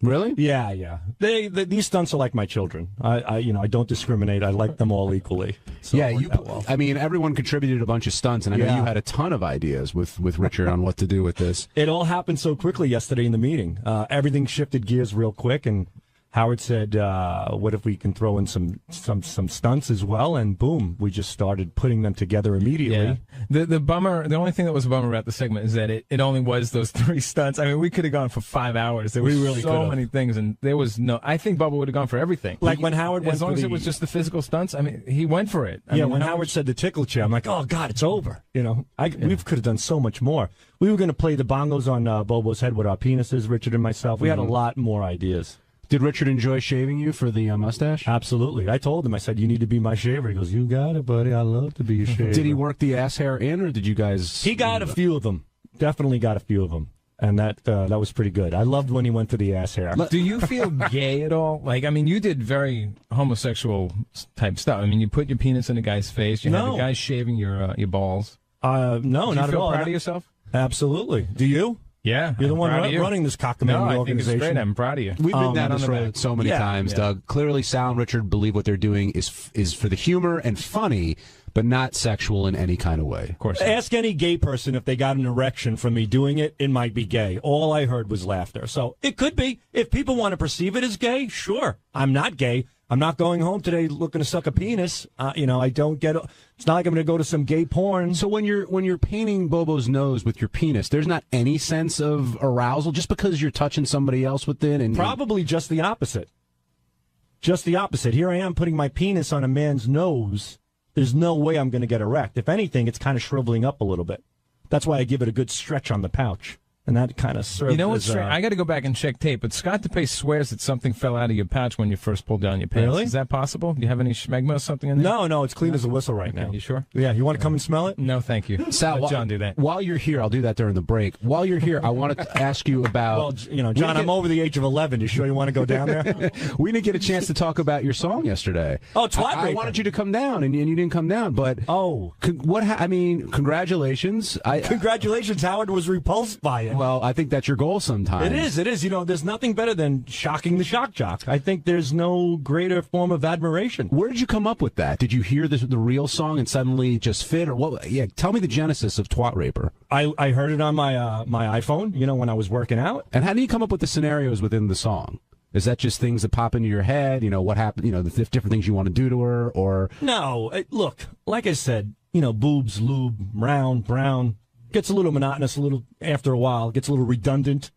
T: Really?
S: Yeah. These stunts are like my children. I don't discriminate. I like them all equally. So
T: yeah, I mean, everyone contributed a bunch of stunts, and I know you had a ton of ideas with Richard on what to do with this.
S: It all happened so quickly yesterday in the meeting. Everything shifted gears real quick, and Howard said, what if we can throw in some stunts as well? And boom, we just started putting them together immediately.
L: Yeah. The only thing that was a bummer about the segment is that it only was those 3 stunts. I mean, we could have gone for 5 hours. There was so many things, and there was I think Bubba would have gone for everything.
S: Like when Howard went
L: as long as it was just the physical stunts, I mean, he went for it.
S: When Howard said the tickle chair, I'm like, oh, God, it's over. We could have done so much more. We were going to play the bongos on Bobo's head with our penises, Richard and myself. We had a lot more ideas.
T: Did Richard enjoy shaving you for the mustache?
S: Absolutely. I told him, I said, you need to be my shaver. He goes, you got it, buddy. I love to be your shaver.
T: Did he work the ass hair in, or did you guys...
S: He got a few of them. Definitely got a few of them. And that was pretty good. I loved when he went to the ass hair.
L: Do you feel gay at all? Like, I mean, you did very homosexual type stuff. I mean, you put your penis in a guy's face. You had the guy shaving your balls.
S: No,
L: do you
S: not at
L: feel
S: all.
L: proud of yourself?
S: Absolutely. Do you?
L: Yeah.
S: You're the one running this cockamamie organization.
L: I think it's great. I'm proud of you.
T: We've been down this road so many times, Doug. Clearly, Sal and Richard believe what they're doing is for the humor and funny, but not sexual in any kind of way.
L: Of course.
S: Ask any gay person if they got an erection from me doing it. It might be gay. All I heard was laughter. So it could be. If people want to perceive it as gay, sure. I'm not gay. I'm not going home today looking to suck a penis. I don't get. It's not like I'm going to go to some gay porn.
T: So when you're painting Bobo's nose with your penis, there's not any sense of arousal just because you're touching somebody else with it, and
S: probably just the opposite. Just the opposite. Here I am putting my penis on a man's nose. There's no way I'm going to get erect. If anything, it's kind of shriveling up a little bit. That's why I give it a good stretch on the pouch. And that kind of served.
L: You know what's
S: as,
L: strange? I got to go back and check tape, but Scott DePace swears that something fell out of your pouch when you first pulled down your pants.
S: Really?
L: Is that possible? Do you have any schmegma or something in there?
S: No, it's clean as a whistle right now.
L: You sure?
S: Yeah, you want to come and smell it?
L: No, thank you.
T: Sal,
L: Let John do that.
T: While you're here, I'll do that during the break. While you're here, I wanted to ask you about.
S: Well, John, I'm over the age of 11. You sure you want to go down there?
T: We didn't get a chance to talk about your song yesterday.
S: Oh, Twat
T: I
S: Raper.
T: wanted you to come down, and you didn't come down. But congratulations.
S: Congratulations, Howard was repulsed by it.
T: Well, I think that's your goal sometimes.
S: It is. There's nothing better than shocking the shock jock. I think there's no greater form of admiration.
T: Where did you come up with that? Did you hear the real song and suddenly just fit, or what? Yeah, tell me the genesis of Twat Raper.
S: I heard it on my my iPhone, when I was working out.
T: And how do you come up with the scenarios within the song? Is that just things that pop into your head? What happened? The different things you want to do to her, or
S: no? Look, like I said, boobs, lube, round, brown. Gets a little monotonous, after a while, gets a little redundant.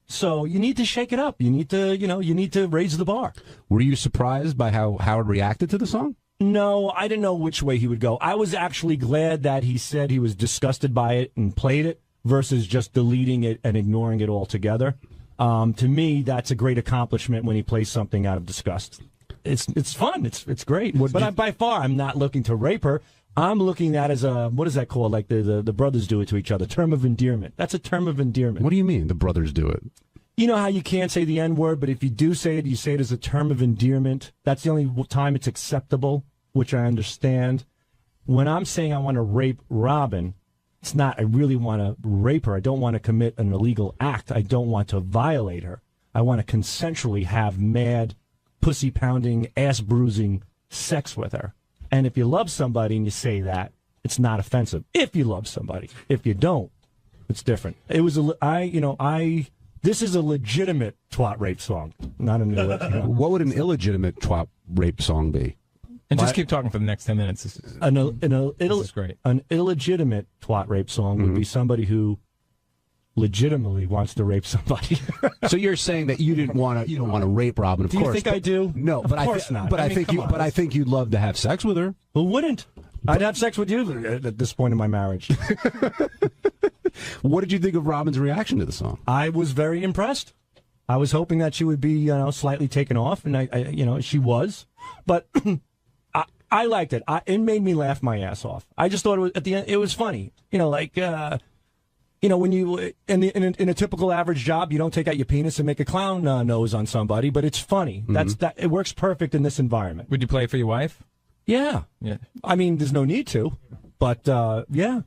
S: So you need to shake it up. You need to raise the bar.
T: Were you surprised by how Howard reacted to the song?
S: No, I didn't know which way he would go. I was actually glad that he said he was disgusted by it and played it versus just deleting it and ignoring it altogether. To me, that's a great accomplishment when he plays something out of disgust. It's fun. It's great. But by far, I'm not looking to rape her. I'm looking at it as what is that called? Like the brothers do it to each other. Term of endearment. That's a term of endearment.
T: What do you mean the brothers do it?
S: You know how you can't say the N-word, but if you do say it, you say it as a term of endearment. That's the only time it's acceptable, which I understand. When I'm saying I want to rape Robin, it's not I really want to rape her. I don't want to commit an illegal act. I don't want to violate her. I want to consensually have mad, pussy-pounding, ass-bruising sex with her. And if you love somebody and you say that, it's not offensive. If you love somebody. If you don't, it's different. It was this is a legitimate twat rape song, not an illegitimate.
T: What would an illegitimate twat rape song be?
L: And just keep talking for the next 10 minutes. This is great.
S: An illegitimate twat rape song would be somebody who legitimately wants to rape somebody.
T: So you're saying that you don't want to rape Robin, of
S: course. Do you think I do?
T: No, but
S: of course not.
T: But I think you'd love to have sex with her.
S: Who wouldn't? I'd have sex with you at this point in my marriage.
T: What did you think of Robin's reaction to the song?
S: I was very impressed. I was hoping that she would be, slightly taken off, and she was. But I liked it. It made me laugh my ass off. I just thought it was at the end. It was funny. When you in a typical average job, you don't take out your penis and make a clown nose on somebody, but it's funny.
T: Mm-hmm.
S: It works perfect in this environment.
L: Would you play it for your wife?
S: Yeah. I mean, there's no need to, but yeah.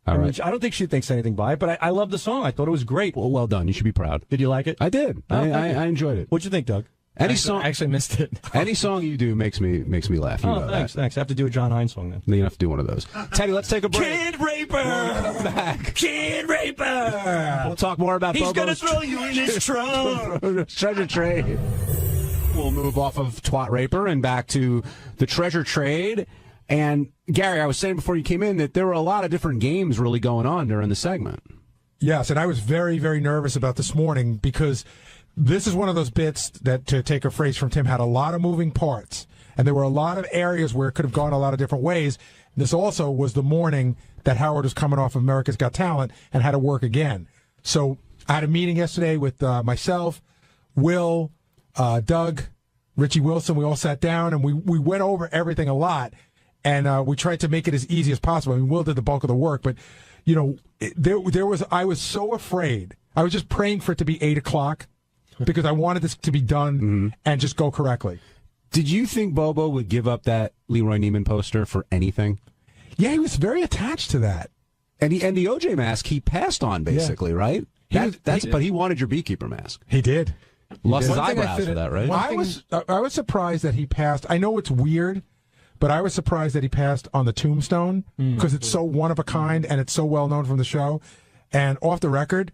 T: All right.
S: I don't think she thinks anything by it, but I love the song. I thought it was great.
T: Well done. You should be proud.
S: Did you like it?
T: I did. I enjoyed it.
S: What'd you think, Doug?
L: I actually missed it.
T: Any song you do makes me laugh. You know
S: thanks.
T: that.
S: Thanks. I have to do a John Hines song then.
T: You have to do one of those. Teddy, let's take a break.
S: Kid Raper!
T: Come back.
S: Kid Raper!
T: We'll talk more about
S: He's
T: Bobo's
S: gonna throw you in his trunk!
T: treasure trade. We'll move off of Twat Raper and back to the treasure trade. And Gary, I was saying before you came in that there were a lot of different games really going on during the segment.
I: Yes, and I was very, very nervous about this morning because this is one of those bits that, to take a phrase from Tim, had a lot of moving parts. And there were a lot of areas where it could have gone a lot of different ways. This also was the morning that Howard was coming off of America's Got Talent and had to work again. So I had a meeting yesterday with myself, Will, Doug, Richie Wilson. We all sat down and we went over everything a lot. And we tried to make it as easy as possible. I mean, Will did the bulk of the work, but, I was so afraid. I was just praying for it to be 8 o'clock because I wanted this to be done and just go correctly.
T: Did you think Bobo would give up that Leroy Neiman poster for anything?
I: Yeah, he was very attached to that.
T: And the OJ mask he passed on, basically, right? But he wanted your beekeeper mask.
I: He did.
T: Lost his eyebrows for that, right?
I: I was surprised that he passed. I know it's weird, but I was surprised that he passed on the tombstone because it's so one of a kind and it's so well known from the show. And off the record,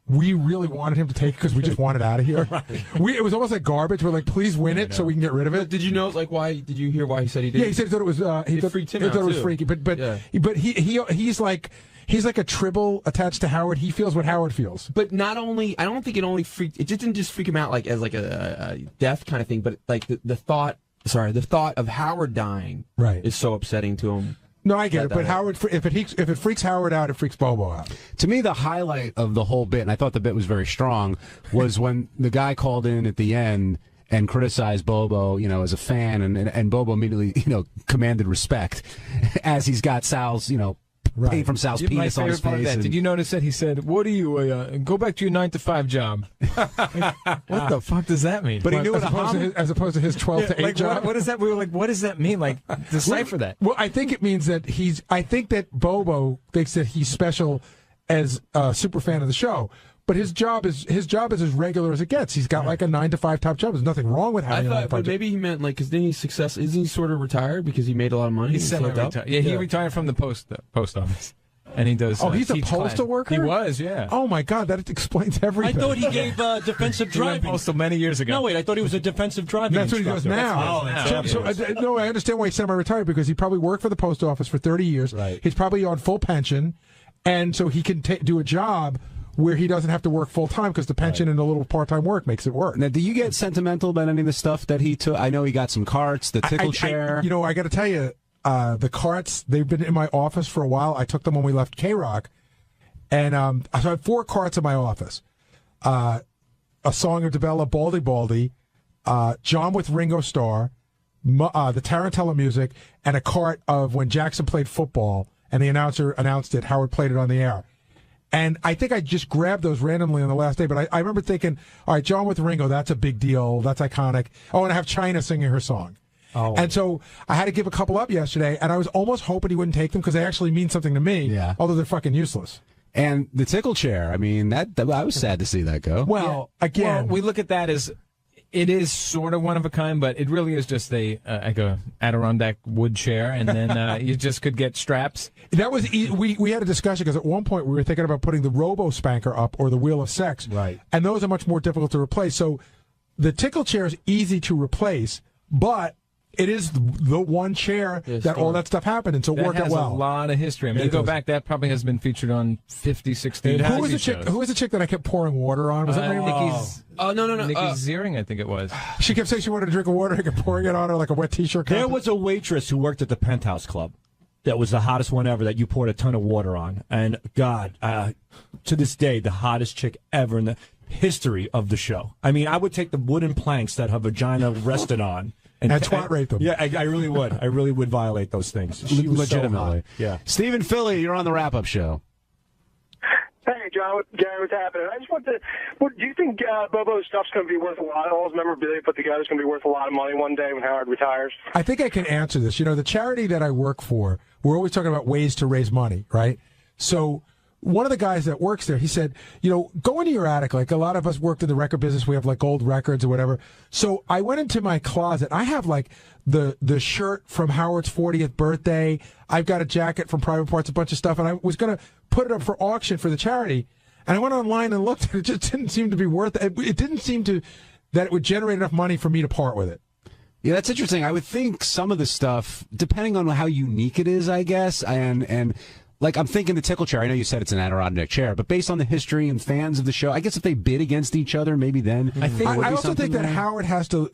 I: we really wanted him to take it because we just wanted out of here. It was almost like garbage. We're like, please win it so we can get rid of it.
E: Did you know why? Did you hear why he said he did?
I: Yeah, he said he thought it was. He
E: freaked him
I: he
E: out
I: thought it was
E: too.
I: freaky. But he's like a tribble attached to Howard. He feels what Howard feels.
E: But not only, I don't think it only freaked. It just didn't just freak him out like as like a death kind of thing, but like the thought of Howard dying
I: right
E: is so upsetting to him.
I: No, I get it, but Howard, if it freaks Howard out, it freaks Bobo out.
T: To me, the highlight of the whole bit, and I thought the bit was very strong, was when the guy called in at the end and criticized Bobo, as a fan, and Bobo immediately, commanded respect as he's got Sal's, paid from Sal's penis on his face.
L: Did you notice that he said, "What are you? Go back to your 9-to-5 job." What the fuck does that mean?
I: But he knew as opposed to his 12 to 8 job.
L: What is that? We were like, what does that mean? Like, decipher that.
I: Well, I think it means that I think that Bobo thinks that he's special as a super fan of the show. But his job is as regular as it gets. He's got like a 9-to-5 top job. There's nothing wrong with having a 9-to-5 job.
E: Maybe he meant like, because then isn't he sort of retired because he made a lot of money?
L: He's semi-retired. Yeah, he retired from the post office, and he does.
I: Oh, he's a
L: teach
I: postal
L: class.
I: worker.
L: He was, yeah.
I: Oh my God, that explains everything.
S: I thought he gave defensive
L: He went
S: driving.
L: postal many years ago.
S: No, wait, I thought he was a defensive driving
I: That's what he does
S: instructor.
I: now. No, I understand why he's semi-retired, because he probably worked for the post office for 30 years.
S: Right.
I: He's probably on full pension, and so he can do a job where he doesn't have to work full time because the pension and the little part-time work makes it work.
T: Now, do you get sentimental about any of the stuff that he took? I know he got some carts, the tickle chair.
I: I got to tell you, the carts, they've been in my office for a while. I took them when we left K-Rock, and so I have 4 carts in my office. A Song of DeBella, Baldy Baldy, John with Ringo Starr, the Tarantella music, and a cart of when Jackson played football, and the announcer announced it, Howard played it on the air. And I think I just grabbed those randomly on the last day, but I remember thinking, all right, John with Ringo, that's a big deal. That's iconic. Oh, and I have China singing her song.
S: Oh.
I: And so I had to give a couple up yesterday, and I was almost hoping he wouldn't take them because they actually mean something to me, although they're fucking useless.
T: And the tickle chair, I mean, that I was sad to see that go.
I: Well, again,
L: we look at that as it is sort of one of a kind, but it really is just like a Adirondack wood chair, and then you just could get straps.
I: That was we had a discussion because at one point we were thinking about putting the Robo Spanker up or the Wheel of Sex,
S: right?
I: And those are much more difficult to replace. So the tickle chair is easy to replace, but it is the one chair that all that stuff happened, and so work it well.
L: A lot of history. I mean, you go back, that probably has been featured on 50, 60.
I: Who was the chick that I kept pouring water on? Was that
L: no. Nikki Ziering, I think it was.
I: She kept saying she wanted to drink water. I kept pouring it on her like a wet T-shirt.
S: There was a waitress who worked at the Penthouse Club that was the hottest one ever that you poured a ton of water on. And God, to this day, the hottest chick ever in the history of the show. I mean, I would take the wooden planks that her vagina rested on and
I: twat rape them.
S: Yeah, I really would. I really would violate those things. She was
T: Legitimately.
S: So hot. Yeah.
T: Stephen Philly, you're on the wrap-up show.
R: Hey, John, Gary, what's happening? I just want to. Do you think Bobo's stuff's going to be worth a lot? All his memorabilia put together is going to be worth a lot of money one day when Howard retires?
I: I think I can answer this. The charity that I work for, we're always talking about ways to raise money, right? So one of the guys that works there, he said, go into your attic. Like a lot of us worked in the record business. We have like old records or whatever. So I went into my closet. I have like the shirt from Howard's 40th birthday. I've got a jacket from Private Parts, a bunch of stuff. And I was going to put it up for auction for the charity. And I went online and looked, and it just didn't seem to be worth it. It didn't seem that it would generate enough money for me to part with it.
T: Yeah, that's interesting. I would think some of the stuff, depending on how unique it is, I guess, and like I'm thinking the tickle chair. I know you said it's an Adirondack chair, but based on the history and fans of the show, I guess if they bid against each other, maybe then.
I: I also think that Howard has to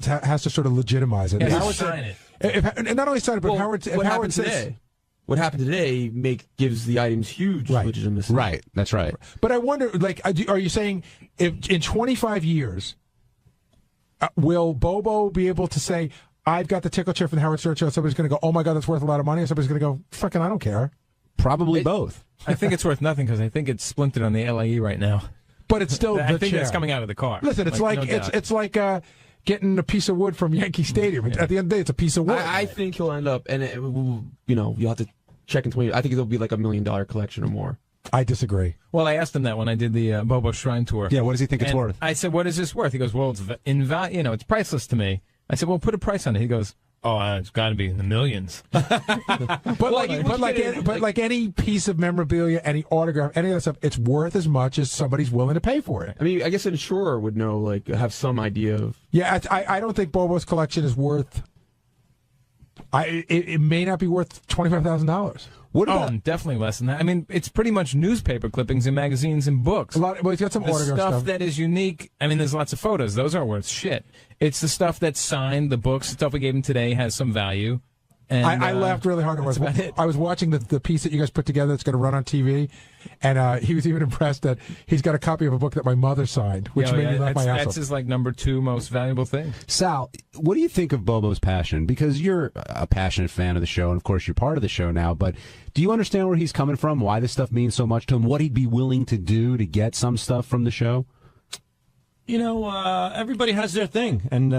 I: sort of legitimize it.
L: Yeah, Howard sign it.
I: And not only sign it, but Howard.
E: What happened today? What happened today gives the items huge legitimacy.
T: Right, that's right.
I: But I wonder, like, are you saying if in 25 years, will Bobo be able to say, I've got the tickle chair from the Howard Stern show, somebody's going to go, oh my God, that's worth a lot of money, or somebody's going to go, fucking, I don't care.
T: Probably both.
L: I think it's worth nothing because I think it's splintered on the LAE right now.
I: But it's still
L: I
I: the
L: think
I: chair.
L: it's coming out of the car.
I: Listen, it's it's like getting a piece of wood from Yankee Stadium. At the end of the day, it's a piece of wood.
E: I think he'll end up, and you'll have to check in 20. I think it'll be like $1 million collection or more.
I: I disagree.
L: Well, I asked him that when I did the Bobo Shrine tour.
T: Yeah, what does he think it's worth?
L: I said, what is this worth? He goes, well, it's it's priceless to me. I said, well, put a price on it. He goes, oh, it's got to be in the millions.
I: But like any piece of memorabilia, any autograph, any of that stuff, it's worth as much as somebody's willing to pay for it.
E: I mean, I guess an insurer would know, like, have some idea of.
I: Yeah, I don't think Bobo's collection is worth. It may not be worth $25,000.
L: What about definitely less than that? I mean, it's pretty much newspaper clippings and magazines and books.
I: Well, he's got some
L: the
I: autograph
L: stuff
I: stuff
L: that is unique. I mean, there's lots of photos; those aren't worth shit. It's the stuff that's signed, the books, the stuff we gave him today has some value, And,
I: I laughed really hard. I was watching the piece that you guys put together that's going to run on TV, and he was even impressed that he's got a copy of a book that my mother signed, which made me laugh my ass off.
L: That's his like number 2 most valuable thing.
T: Sal, what do you think of Bobo's passion? Because you're a passionate fan of the show, and of course you're part of the show now, but do you understand where he's coming from, why this stuff means so much to him, what he'd be willing to do to get some stuff from the show?
S: You know, everybody has their thing, and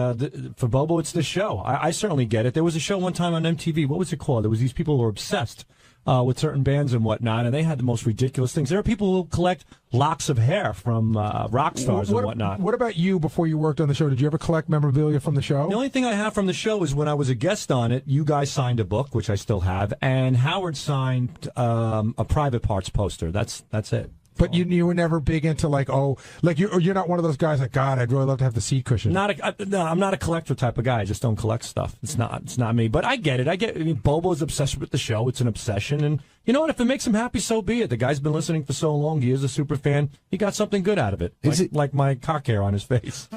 S: for Bobo, it's the show. I certainly get it. There was a show one time on MTV. What was it called? There was these people who were obsessed with certain bands and whatnot, and they had the most ridiculous things. There are people who collect locks of hair from rock stars and whatnot.
I: What about you before you worked on the show? Did you ever collect memorabilia from the show?
S: The only thing I have from the show is when I was a guest on it, you guys signed a book, which I still have, and Howard signed a Private Parts poster. That's it.
I: But you were never big into you're not one of those guys like, God, I'd really love to have the seat cushion.
S: No, I'm not a collector type of guy. I just don't collect stuff. It's not me. But I get it. I mean, Bobo's obsessed with the show. It's an obsession, and you know what? If it makes him happy, so be it. The guy's been listening for so long. He is a super fan. He got something good out of it. Like my cock hair on his face.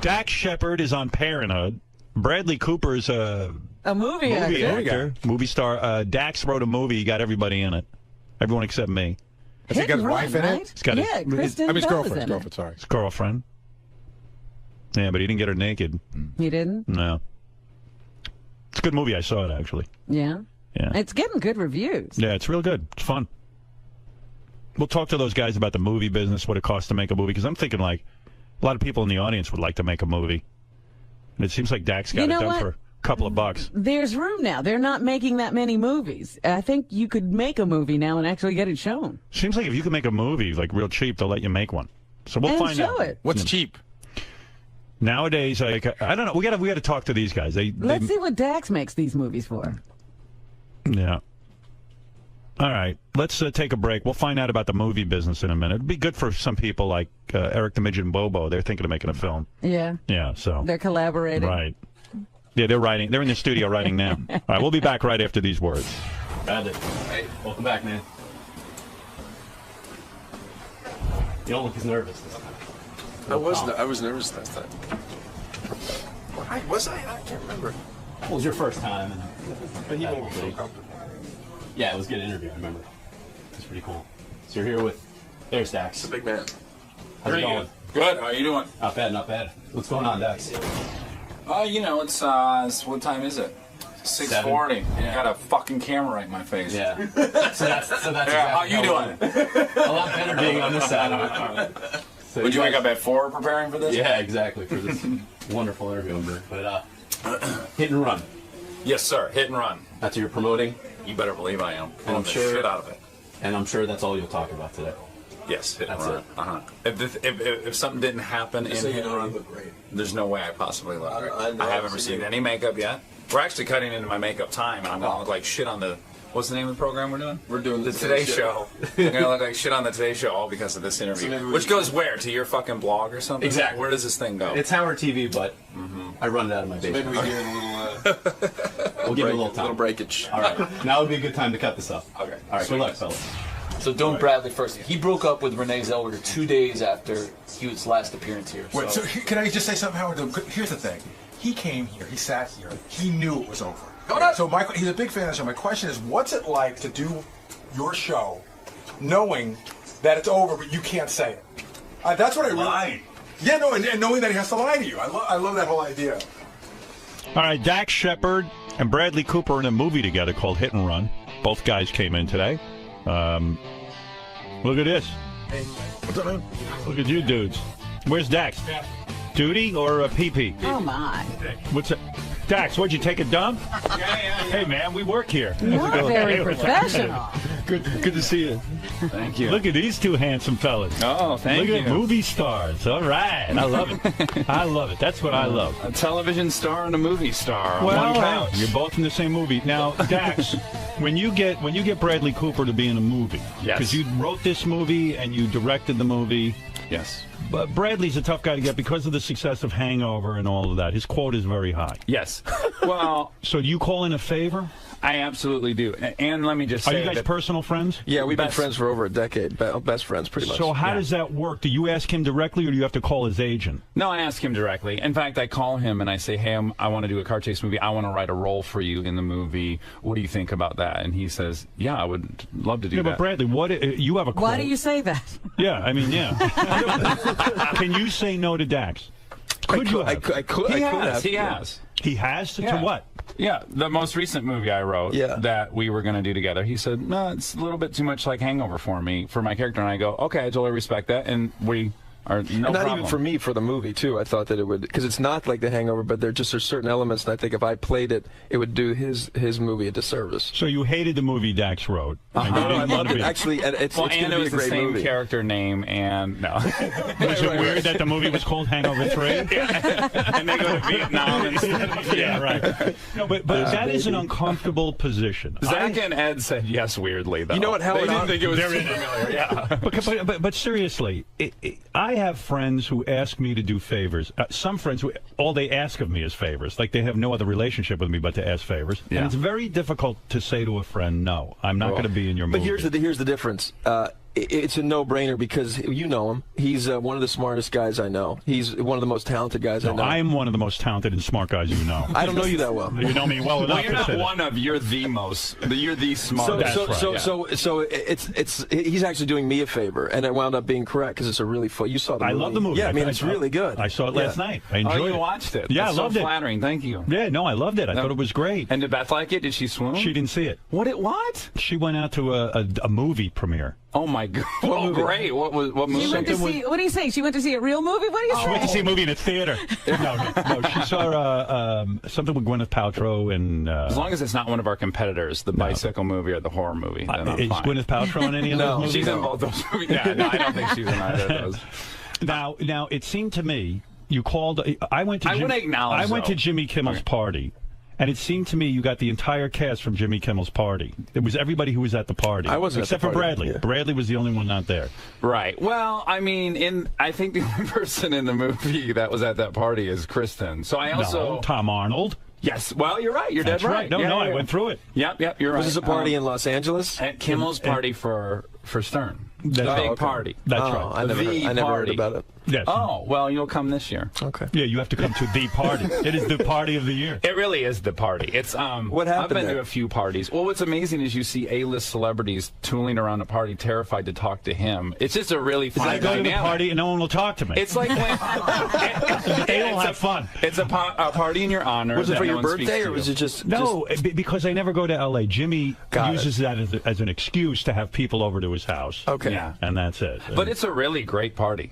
A: Dax Shepard is on Parenthood. Bradley Cooper's a
B: movie actor.
A: Movie star. Dax wrote a movie. He got everybody in it. Everyone except me.
C: Has he got his wife in it?
A: He's got
C: his girlfriend. Sorry.
A: His girlfriend. Yeah, but he didn't get her naked.
B: He didn't?
A: No. It's a good movie. I saw it, actually.
B: Yeah.
A: Yeah.
B: It's getting good reviews.
A: Yeah, it's real good. It's fun. We'll talk to those guys about the movie business, what it costs to make a movie, because I'm thinking, like, a lot of people in the audience would like to make a movie. And it seems like Dax got it done for a couple of bucks.
B: There's room now. They're not making that many movies. I think you could make a movie now and actually get it shown.
A: Seems like if you can make a movie, like, real cheap, they'll let you make one. So we'll find out.
B: Show it.
C: What's cheap?
A: Nowadays, I don't know. We got to talk to these guys.
B: Let's see what Dax makes these movies for.
A: Yeah. All right. Let's take a break. We'll find out about the movie business in a minute. It'd be good for some people like Eric the Midget and Bobo. They're thinking of making a film.
B: Yeah.
A: Yeah. So
B: they're collaborating.
A: Right. Yeah, they're writing. They're in the studio writing now. All right. We'll be back right after these words.
U: Bradley. Hey, welcome back, man. You don't look as nervous this time.
V: I was nervous last time. Was I? I can't remember.
U: Well, it was your first time.
V: But he made me feel comfortable.
U: Yeah, it was a good interview, I remember. It was pretty cool. So you're here with Dax.
V: It's a big man.
U: How's it going?
V: Good. How are you doing?
U: Not bad, not bad. What's going on, Dax?
V: You know, it's what time is it? 6:40. I got a fucking camera right in my face.
U: Yeah. So that's
V: yeah, how you doing?
U: A lot better being on this side of it. So
V: Would you wake up at 4 preparing for this?
U: Yeah, exactly, for this wonderful interview. But hit and run.
V: Yes, sir. Hit and run.
U: That's what you're promoting?
V: You better believe I am.
U: And I'm
V: the
U: sure
V: shit out of it.
U: And I'm sure that's all you'll talk about today.
V: Yes, hit and
U: That's
V: run.
U: it.
V: If something didn't happen in hit and run, there's no way I possibly look great. I haven't received any makeup yet. We're actually cutting into my makeup time, and I'm gonna look like shit on the. What's the name of the program we're doing? We're doing the Today Show. I'm gonna look like shit on the Today Show all because of this interview. Which goes where? To your fucking blog or something?
U: Exactly.
V: Where does this thing go?
U: It's Howard TV, but I run it out of my basement.
V: maybe we get a little.
U: We'll give it a little time.
V: Little breakage.
U: All right. Now would be a good time to cut this up.
V: Okay.
U: All right. Good luck, fellas.
Y: So doing Bradley first. He broke up with Renee Zellweger 2 days after his last appearance here.
Q: Wait, so can I just say something, Howard? Here's the thing. He came here. He sat here. He knew it was over. So he's a big fan of the show. My question is, what's it like to do your show knowing that it's over, but you can't say it? That's what I really... Yeah, no, and knowing that he has to lie to you. I love that whole idea.
A: All All right, Dax Shepard and Bradley Cooper in a movie together called Hit and Run. Both guys came in today. Look at this.
F: Hey, what's up, man?
A: Look at you dudes. Where's Dax? Duty or a pee-pee?
B: Oh, my.
A: What's it? Dax, what'd you take a dump? Yeah. Hey, man, we work here.
B: You're very professional.
F: Good to see you.
V: Thank you.
A: Look at these two handsome fellas.
V: Oh, thank
A: you.
V: you.
A: Look at movie stars. All right. I love it. I love it. That's what I love.
V: A television star and a movie star.
A: Well,
V: on one couch.
A: you're both in the same movie. Now, Dax, when you get Bradley Cooper to be in a movie,
V: Yes.
A: because you wrote this movie and you directed the movie.
V: Yes.
A: But Bradley's a tough guy to get because of the success of Hangover and all of that. His quote is very high.
V: Yes. Well,
A: so do you call in a favor?
V: I absolutely do. And let me just say,
A: are you guys personal friends?
F: Yeah, we've been friends for over a decade. Best friends, pretty much.
A: So how does that work? Do you ask him directly, or do you have to call his agent?
V: No, I ask him directly. In fact, I call him and I say, hey, I want to do a car chase movie. I want to write a role for you in the movie. What do you think about that? And he says, yeah, I would love to do that.
A: But Bradley, you have a quote.
B: Why do you say that?
A: Yeah, I mean, yeah. Can you say no to Dax? Could you have?
F: I could have.
V: He has.
A: He has? To what?
V: Yeah, the most recent movie I wrote that we were going to do together, he said, no, it's a little bit too much like Hangover for me, for my character. And I go, okay, I totally respect that. And we are no
F: and not
V: problem.
F: even for me, for the movie, too. I thought that it would, because it's not like The Hangover, but there's certain elements, and I think if I played it, it would do his movie a disservice.
A: So you hated the movie Dax wrote.
F: No, I loved it. Actually, it's going to be a great
V: same
F: movie.
V: Character name, and no.
A: Was it weird that the movie was called Hangover 3?
V: And they go to Vietnam instead.
A: Yeah, right. No, but that is an uncomfortable position.
V: Zach and Ed said yes weirdly, though.
F: You know what, Howard?
V: They didn't think it was
A: They're in
V: familiar. Yeah.
A: But seriously, I have friends who ask me to do favors. Some friends who all they ask of me is favors. Like they have no other relationship with me but to ask favors.
V: Yeah.
A: And it's very difficult to say to a friend, no, I'm not going to be in your movie.
F: But here's the difference. It's a no-brainer because you know him. He's one of the smartest guys I know. He's one of the most talented guys I know.
A: I'm one of the most talented and smart guys you know.
F: I don't know you that well.
A: You know me well enough.
V: Well, you're not one of. You're the most. You're the smartest.
F: So he's actually doing me a favor, and it wound up being correct because it's a really fun. You saw the movie.
A: I love the movie.
F: Yeah, I mean it's really good.
A: I saw it last night. I enjoyed it.
V: You watched it.
A: Yeah,
V: That's
A: I loved
V: so
A: it.
V: Flattering. Thank you.
A: Yeah, no, I loved it. I thought it was great.
V: And did Beth like it? Did she swoon?
A: She didn't see it.
V: What?
A: She went out to a movie premiere.
V: Oh my God! Oh, great! What movie?
B: She went to see, what do you say? She went to see a real movie? What do you say?
A: She went to see a movie in a theater. No, she saw something with Gwyneth Paltrow and.
V: As long as it's not one of our competitors, the bicycle movie or the horror movie, then I'm
A: is
V: fine.
A: Gwyneth Paltrow in any of those movies?
V: She's in both those movies. Yeah, no, I don't think she's in either of those.
A: Now it seemed to me you called. I went to Jimmy Kimmel's party. And it seemed to me you got the entire cast from Jimmy Kimmel's party. It was everybody who was at the party.
F: I wasn't
A: except
F: at the
A: for
F: party.
A: Bradley.
F: Yeah.
A: Bradley was the only one not there.
V: Right. Well, I mean, I think the only person in the movie that was at that party is Kristen. So I also
A: Tom Arnold.
V: Yes. Well, you're right. You're
A: That's
V: dead
A: right. No, I went through it.
V: Yep. You're right.
F: Was this a party in Los Angeles?
V: At Kimmel's party for Stern.
A: That's
V: big
A: right.
V: party.
A: That's right.
F: I never heard about it.
A: Yes.
V: Oh, well, you'll come this year.
F: Okay.
A: Yeah, you have to come to the party. It is the party of the year.
V: It really is the party. It's
F: What happened
V: I've been
F: there?
V: to a few parties. Well, what's amazing is you see A-list celebrities tooling around a party, terrified to talk to him. It's just a really fun
A: I go to the party and no one will talk to me.
V: It's like when
A: they all have fun.
V: It's a party in your honor.
F: Was it
V: that
F: for
V: no
F: your
V: one speaks
F: birthday,
V: to
F: or was
V: you.
F: it just
A: No, because I never go to L.A. Jimmy uses that as an excuse to have people over to his house.
F: Okay.
V: Yeah.
A: And that's it.
V: But it's a really great party.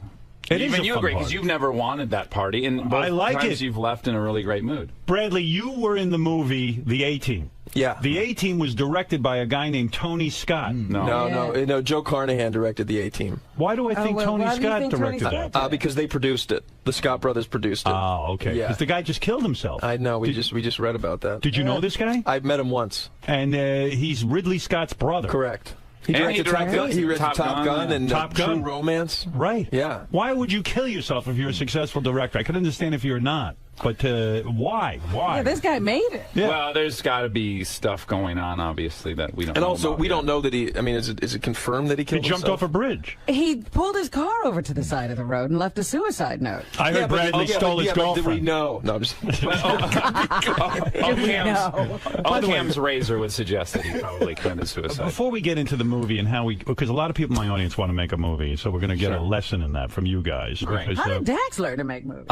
A: It is
V: Even
A: a
V: you
A: fun
V: agree,
A: party.
V: because you've never wanted that party, and both
A: I like
V: times
A: it.
V: you've left in a really great mood.
A: Bradley, you were in the movie The A-Team.
F: Yeah.
A: The A-Team was directed by a guy named Tony Scott.
F: No. Joe Carnahan directed the A-Team.
A: Why do I think Tony Scott directed that?
F: Because they produced it. The Scott brothers produced it.
A: Oh, okay.
F: Yeah.
A: Because the guy just killed himself.
F: I know. We just read about that.
A: Did you know this guy?
F: I've met him once.
A: And he's Ridley Scott's brother.
F: Correct.
V: He directed
F: Top Gun and
A: Top Gun.
F: True Romance.
A: Right.
F: Yeah.
A: Why would you kill yourself if you're a successful director? I could understand if you're not. But why?
B: Yeah, this guy made it.
A: Yeah.
V: Well, there's got to be stuff going on, obviously, that we don't
F: And
V: know
F: also,
V: about
F: we
V: yet.
F: don't know that he. I mean, is it confirmed that he killed
A: He jumped
F: himself?
A: off a bridge.
B: He pulled his car over to the side of the road and left a suicide note.
A: I heard Bradley stole his
F: But did we
A: girlfriend.
F: know? No, I'm just.
V: Ocam's razor would suggest that he probably committed suicide.
A: Before we get into the movie and how because a lot of people in my audience want to make a movie, so we're going to get a lesson in that from you guys.
V: Great.
A: Because,
B: How did Dax learn to make movies?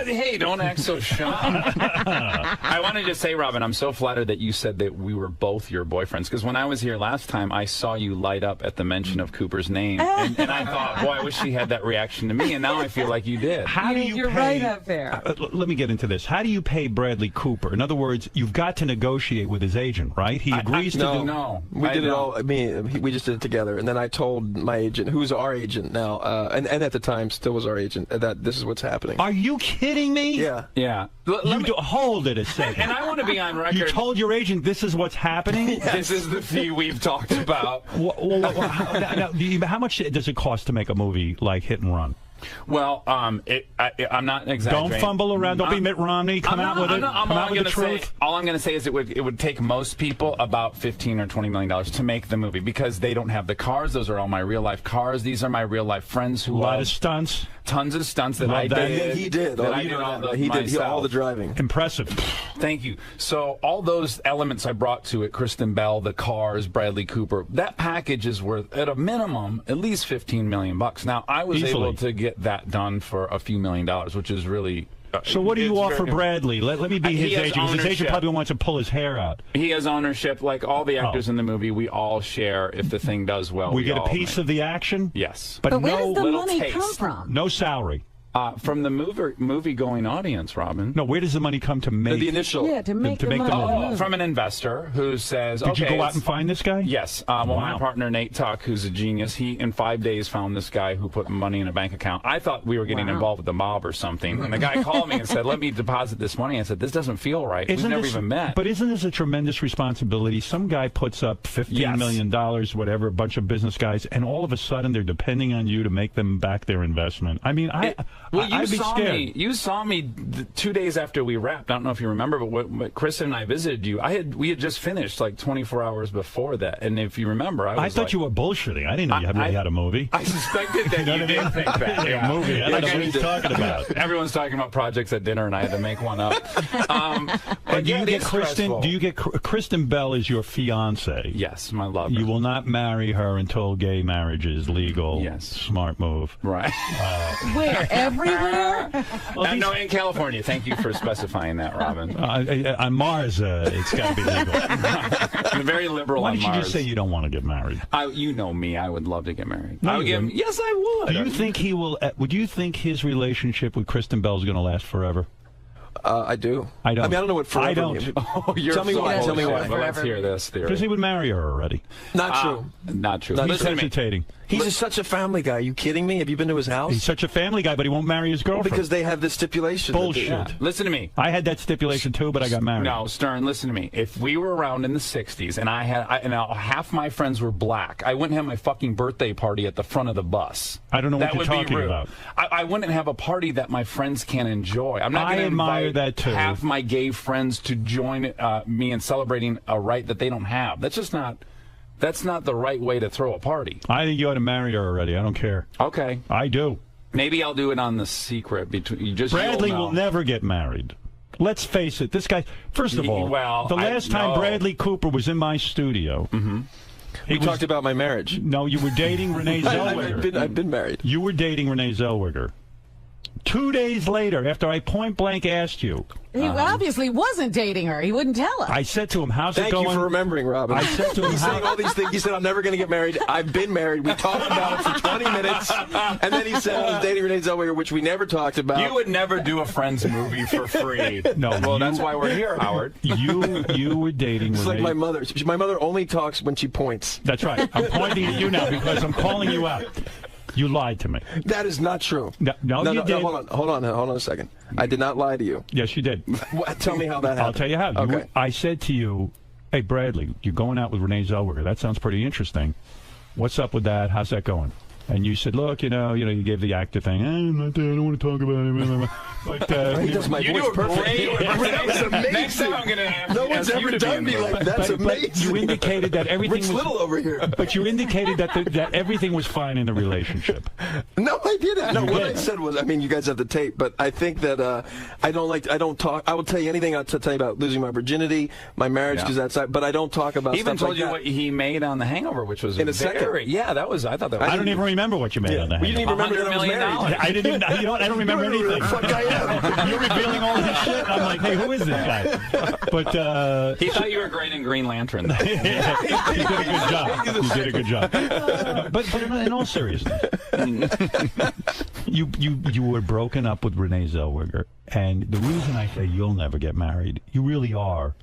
V: Hey, don't act so shocked. I want to just say, Robin, I'm so flattered that you said that we were both your boyfriends, because when I was here last time, I saw you light up at the mention of Cooper's name, and I thought, boy, I wish she had that reaction to me, and now I feel like you did.
A: How do you
B: You're
A: pay,
B: right up there.
A: Let me get into this. How do you pay Bradley Cooper? In other words, you've got to negotiate with his agent, right? He agrees to do...
V: No,
F: we did it all. I mean, we just did it together, and then I told my agent, who's our agent now, and at the time still was our agent, that this is what's happening.
A: Are you kidding me?
F: Yeah.
V: Yeah.
A: Hold it a second.
V: And I want to be on record.
A: You told your agent this is what's happening?
V: Yes. This is the fee we've talked about.
A: How much does it cost to make a movie like Hit and Run?
V: Well, I'm not exaggerating.
A: Don't fumble around. Don't be Mitt Romney. Come out with it. Come out with the truth.
V: All I'm going to say is it would take most people about $15 or $20 million to make the movie, because they don't have the cars. Those are all my real life cars. These are my real life friends who
A: a lot of stunts.
V: Tons of stunts that I did.
F: He did. He did all the driving.
A: Impressive.
V: Thank you. So all those elements I brought to it, Kristen Bell, the cars, Bradley Cooper, that package is worth, at a minimum, at least $15 million. Now, I was able to get that done for a few $1,000,000, which is really...
A: So what do you offer Bradley? Let me be his agent. His agent probably wants to pull his hair out.
V: He has ownership. Like all the actors in the movie, we all share if the thing does well.
A: We get a piece of the action?
V: Yes.
A: But
B: where
A: no
B: does the
A: little
B: money
A: taste.
B: come from?
A: No salary.
V: From the movie-going audience, Robin.
A: No, where does the money come to make?
V: The initial.
B: Yeah, to make the movie.
V: From an investor who says,
A: Did you go out and find this guy?
V: Yes. Well, my partner, Nate Tuck, who's a genius, he, in 5 days, found this guy who put money in a bank account. I thought we were getting involved with the mob or something. And the guy called me and said, let me deposit this money. I said, this doesn't feel right. We've never even met.
A: But isn't this a tremendous responsibility? Some guy puts up $15 million, whatever, a bunch of business guys, and all of a sudden they're depending on you to make them back their investment. I mean, I'd be scared.
V: You saw me 2 days after we wrapped. I don't know if you remember, but when Kristen and I visited you, we had just finished like 24 hours before that. And if you remember, I thought
A: you were bullshitting. I didn't know you really had a movie.
V: I suspected that you did think that.
A: Yeah. A movie. I don't know what he's talking about.
V: Everyone's talking about projects at dinner, and I had to make one up.
A: And do you get Kristen? Do you get Kristen Bell is your fiance?
V: Yes, my lover.
A: You will not marry her until gay marriage is legal.
V: Yes,
A: smart move.
V: Right.
B: Where? Everywhere?
V: No, in California. Thank you for specifying that, Robin.
A: On Mars, it's got to be legal.
V: I'm very liberal on Mars.
A: Why did you just say you don't want to get married?
V: You know me. I would love to get married.
A: No,
V: yes, I would.
A: Do you think he will? Would you think his relationship with Kristen Bell is going to last forever?
F: I do.
A: I don't.
F: I mean, I don't know what forever
A: I don't.
F: means.
V: Oh, you're
F: Tell me why. Tell me why.
V: Well, let's hear this theory.
A: Because he would marry her already.
F: Not true.
V: Not true.
A: He's hesitating.
F: He's such a family guy. Are you kidding me? Have you been to his house?
A: He's such a family guy, but he won't marry his girlfriend.
F: Because they have this stipulation.
A: Bullshit.
V: Listen to me.
A: I had that stipulation too, but I got married.
V: No, Stern, listen to me. If we were around in the 60s and half my friends were black, I wouldn't have my fucking birthday party at the front of the bus.
A: I don't know what you're talking about.
V: I wouldn't have a party that my friends can enjoy. I'm not going to invite
A: that too.
V: half my gay friends to join me in celebrating a right that they don't have. That's just not... That's not the right way to throw a party.
A: I think you ought to marry her already. I don't care.
V: Okay.
A: I do.
V: Maybe I'll do it on the secret.
A: Bradley will never get married. Let's face it. This guy, first of all, the last time Bradley Cooper was in my studio,
F: we talked about my marriage.
A: No, you were dating Renee Zellweger.
F: I've been married.
A: You were dating Renee Zellweger. 2 days later, after I point blank asked you.
B: He obviously wasn't dating her. He wouldn't tell us.
A: I said to him, how's it going?
F: Thank you for remembering, Robin.
A: I said to him,
F: he's saying all these things. He said, I'm never going to get married. I've been married. We talked about it for 20 minutes. And then he said I was dating Renee Zellweger, which we never talked about.
V: You would never do a Friends movie for free.
A: No.
V: Well, that's why we're here, Howard.
A: You were dating
F: It's
A: Renee.
F: like my mother. My mother only talks when she points.
A: That's right. I'm pointing at you now because I'm calling you out. You lied to me.
F: That is not true.
A: No, you did.
F: Hold on a second. I did not lie to you.
A: Yes, you did.
F: Tell me how that happened.
A: I'll tell you how.
F: Okay.
A: I said to you, hey, Bradley, you're going out with Renee Zellweger. That sounds pretty interesting. What's up with that? How's that going? And you said, look, you you gave the actor thing. I'm not there. I don't want to talk about it. But
F: he does my voice perfect.
V: Next next time I'm gonna have
F: No one's ever done me like that. That's amazing.
A: You indicated that everything
F: Rich
A: was
F: Little over here.
A: But you indicated that everything was fine in the relationship.
F: No, I didn't. No,
A: You
F: what
A: did.
F: I said was, I mean, you guys have the tape, but I think that I don't talk. I will tell you anything to tell you about losing my virginity, my marriage, because that's. But I don't talk about.
V: He even
F: stuff
V: told
F: like
V: you
F: that.
V: what he made on The Hangover, which was
F: In a second.
V: Yeah, that was. I thought that was.
A: I don't even remember what you made on that.
F: You didn't even remember that I was married.
A: I didn't even. You know what? I don't remember anything.
F: Fuck I am.
A: You're revealing all this shit. I'm like, hey, who is this guy? But
V: he thought you were great in Green Lantern.
A: You did a good job. You did a good job. But in all seriousness, you were broken up with Renee Zellweger, and the reason I say you'll never get married, you really are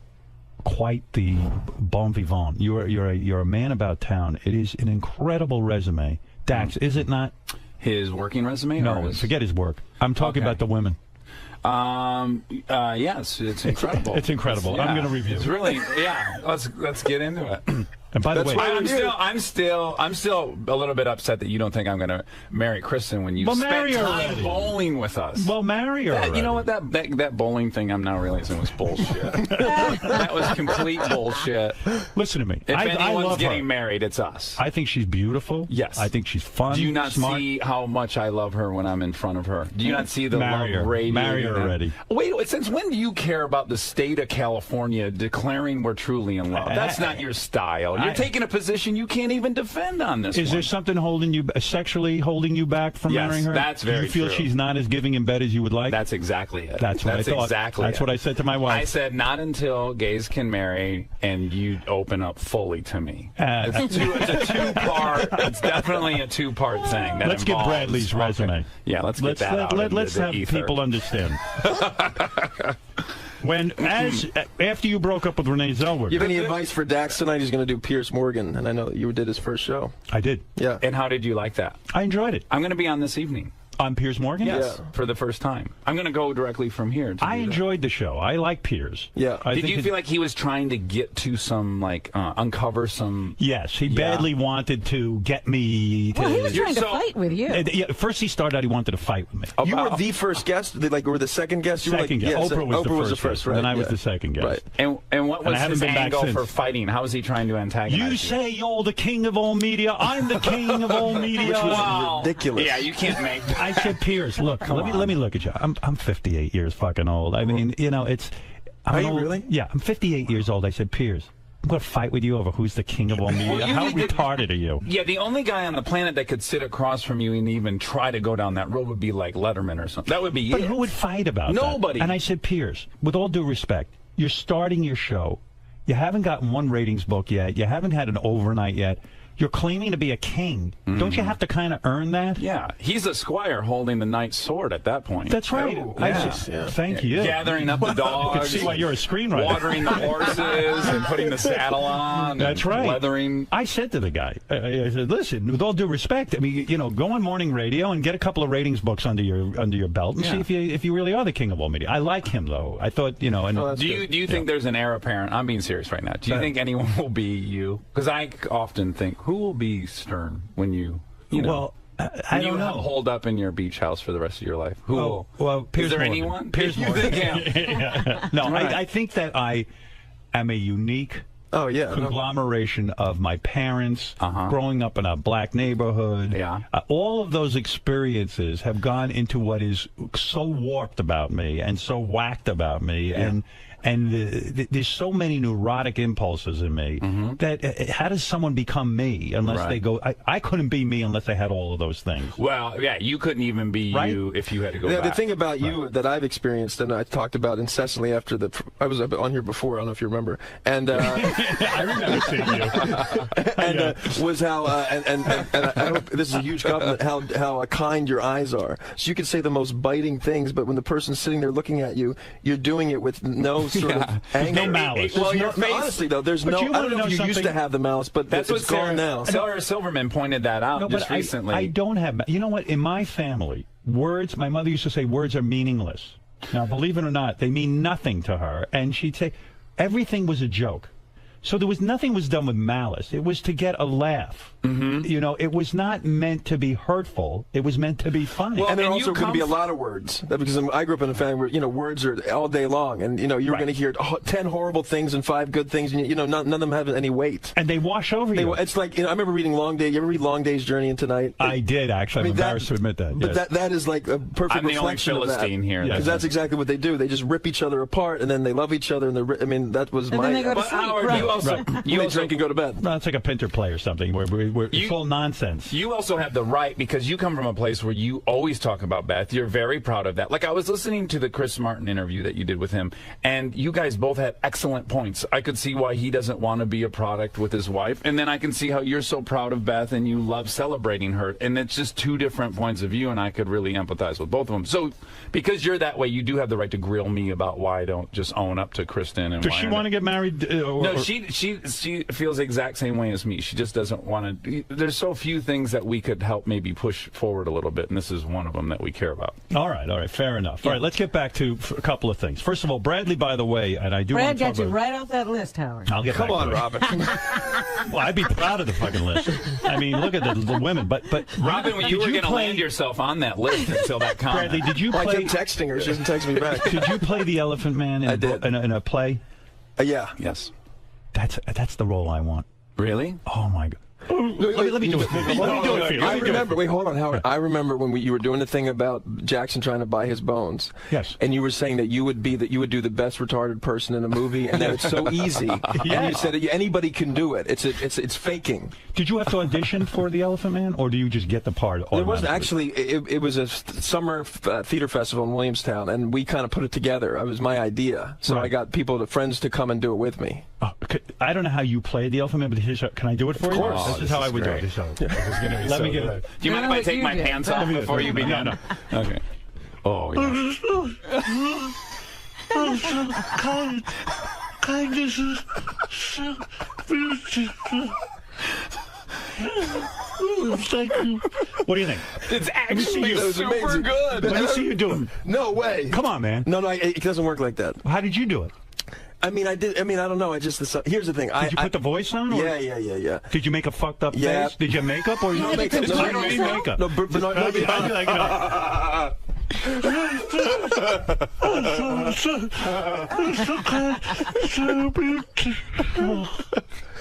A: quite the bon vivant. You're a man about town. It is an incredible resume. Dax, is it not?
V: His working resume?
A: No, forget his work. I'm talking about the women.
V: Yes, it's incredible.
A: It's incredible.
V: Yeah,
A: I'm going to review.
V: It's really, yeah. Let's get into it.
A: And by the way,
V: I'm still a little bit upset that you don't think I'm going to marry Kristen when you spent time bowling with us.
A: Well, marry her.
V: You know what? That bowling thing I'm now realizing was bullshit. That was complete bullshit.
A: Listen to me.
V: If
A: I
V: anyone's
A: love
V: getting
A: her.
V: married, it's us.
A: I think she's beautiful.
V: Yes.
A: I think she's fun.
V: Do you not
A: smart.
V: see how much I love her when I'm in front of her? Do you not see the
A: Marry
V: love
A: her.
V: radiating?
A: Marry her already.
V: Wait, since when do you care about the state of California declaring we're truly in love? That's not your style. You're taking a position you can't even defend on this.
A: Is there something holding you sexually holding you back from marrying her?
V: That's
A: Do
V: very
A: you feel
V: true.
A: she's not as giving in bed as you would like?
V: That's exactly it.
A: That's what I thought.
V: Exactly
A: That's what I said to my wife.
V: I said not until gays can marry and you open up fully to me. It's a two-part. It's definitely a two-part thing.
A: Let's get Bradley's resume.
V: Yeah, let's get that out.
A: Let's
V: into the
A: have
V: ether.
A: people understand. After you broke up with Renee Zellweger.
F: You have any advice for Dax tonight? He's going to do Pierce Morgan, and I know that you did his first show.
A: I did.
F: Yeah.
V: And how did you like that?
A: I enjoyed it.
V: I'm going to be on this evening.
A: On Piers Morgan?
V: Yes, for the first time. I'm going to go directly from here.
A: I enjoyed the show. I like Piers.
F: Yeah.
V: Did you feel like he was trying to get to some, uncover some...
A: Yes, he badly wanted to get me to...
B: Well, he was trying to fight with you.
A: Yeah, first he started out, he wanted to fight with me.
F: You were the first guest? Or the second guest? You
A: Second guest.
F: Yeah,
A: Oprah was the first,
F: right?
A: and then I was
F: Yeah.
A: the second guest.
F: Right.
V: And what was
A: I haven't
V: his
A: been back
V: angle
A: since.
V: for fighting? How was he trying to antagonize you?
A: You say you're the king of all media. I'm the king of all media.
F: Which was ridiculous.
V: Yeah, you can't make that.
A: I said, Piers, look, let me look at you. I'm 58 years fucking old. I mean, it's...
F: Are you really?
A: Yeah, I'm 58 years old. I said, Piers, I'm going to fight with you over who's the king of all media. How retarded are you?
V: Yeah, the only guy on the planet that could sit across from you and even try to go down that road would be like Letterman or something. That would be
A: But
V: it.
A: who would fight about that?
V: Nobody.
A: And I said, Piers, with all due respect, you're starting your show. You haven't gotten one ratings book yet. You haven't had an overnight yet. You're claiming to be a king. Don't you have to kind of earn that?
V: Yeah, he's a squire holding the knight's sword at that point.
A: That's right. Thank you.
V: Gathering up the dogs.
A: I can see why you're a screenwriter.
V: Watering the horses and putting the saddle on.
A: That's
V: and
A: right.
V: Leathering.
A: I said to the guy, I said, listen, with all due respect, I mean, go on morning radio and get a couple of ratings books under your belt and see if you really are the king of all media. I like him though. I thought, And
V: do you think there's an heir apparent? I'm being serious right now. Do you think anyone will be you? Because I often think, who will be Stern when you know?
A: Well, I don't know.
V: Hold up in your beach house for the rest of your life. Who will?
A: Well, Piers
V: Is there
A: Morgan.
V: anyone?
A: Piers
V: You
A: Morgan.
V: think him?
A: Yeah. No,
V: Right.
A: I think that I am a unique
F: yeah,
A: conglomeration of my parents, growing up in a black neighborhood.
V: Yeah.
A: All of those experiences have gone into what is so warped about me and so whacked about me.
V: Yeah.
A: And there's so many neurotic impulses in me that how does someone become me unless they go? I couldn't be me unless I had all of those things.
V: Well, yeah, you couldn't even be you if you had to go
F: Yeah,
V: back.
F: the thing about you that I've experienced and I talked about incessantly after I was on here before. I don't know if you remember. And
A: I remember seeing you.
F: and was how and I hope this is a huge compliment. How kind your eyes are. So you could say the most biting things, but when the person's sitting there looking at you, you're doing it with no sort of anger.
A: No malice.
V: Well, your face.
F: Honestly, though, there's
A: But
F: no.
A: you
F: I don't
A: wanna
F: know if
A: know
F: you used to
A: something?
F: have the malice, but
V: That's
F: it's
V: what
F: gone now.
V: Sarah Silverman pointed that out
A: No,
V: just
A: but
V: recently.
A: I don't have. You know what? In my family, words. My mother used to say words are meaningless. Now, believe it or not, they mean nothing to her. And she'd say everything was a joke. So nothing was done with malice. It was to get a laugh. You know, it was not meant to be hurtful. It was meant to be funny.
F: Well, and there also could be a lot of words. Because I grew up in a family where, you know, words are all day long. And, you know, you're going to hear 10 horrible things and 5 good things. And, you know, none of them have any weight.
A: And they wash over you.
F: It's like, you know, I remember reading Long Day. You ever read Long Day's Journey into Night?
A: I did, actually. I'm embarrassed to admit that.
F: But
A: yes.
F: that is like a perfect reflection of that.
V: I'm the only Philistine here.
F: Because that's exactly what they do. They just rip each other apart, and then they love each other. And I mean, that was
B: and
F: my...
B: then they go to sleep.
V: Howard, you also
F: drink and go to bed.
A: No, it's like a Pinter play or something where it's all nonsense.
V: You also have the right, because you come from a place where you always talk about Beth. You're very proud of that. Like, I was listening to the Chris Martin interview that you did with him, and you guys both had excellent points. I could see why he doesn't want to be a product with his wife, and then I can see how you're so proud of Beth and you love celebrating her, and it's just two different points of view, and I could really empathize with both of them. So, because you're that way, you do have the right to grill me about why I don't just own up to Kristen. And
A: does she want to get married?
V: No, she feels the exact same way as me. She just doesn't want to. There's so few things that we could help maybe push forward a little bit, and this is one of them that we care about.
A: All right, fair enough. All right, let's get back to a couple of things. First of all, Bradley, by the way, and I do
B: Brad
A: want to talk
B: got you
A: about
B: right off that list, Howard.
A: I'll get
F: Come
A: back
F: on,
A: to it.
F: Robin.
A: Well, I'd be proud of the fucking list. I mean, look at the women. But
V: Robin, you were going to land yourself on that list until that comment.
A: Bradley, did you play?
F: I kept texting her. She doesn't text me back.
A: Did you play the Elephant Man in a play?
F: Yeah.
V: Yes.
A: That's the role I want.
V: Really?
A: Oh my God. Let me do it. Let me do it for you.
F: I remember. Wait, hold on, Howard. I remember when you were doing the thing about Jackson trying to buy his bones.
A: Yes.
F: And you were saying that you would do the best retarded person in a movie, and that it's so easy. And you said anybody can do it. It's faking.
A: Did you have to audition for the Elephant Man, or do you just get the part?
F: There wasn't actually. It was a summer theater festival in Williamstown, and we kind of put it together. It was my idea, so I got friends to come and do it with me.
A: I don't know how you played the Elephant Man, but can I do it for you?
F: Of course.
A: This is how I would do it. Let me get it.
V: Do you mind if I take my pants off before you begin?
A: No.
V: Okay. Oh, yeah.
G: Kindness is so beautiful. Thank you.
A: What do you think?
V: It's actually super good.
A: Let me see you do it.
F: No way.
A: Come on, man.
F: No, it doesn't work like that.
A: How did you do it?
F: I mean, I don't know. Here's the thing.
A: Did you put the voice on? Or?
F: Yeah.
A: Did you make a fucked up face? Did you have makeup or
F: no makeup?
A: No, I don't need makeup.
F: No, but
G: so beautiful.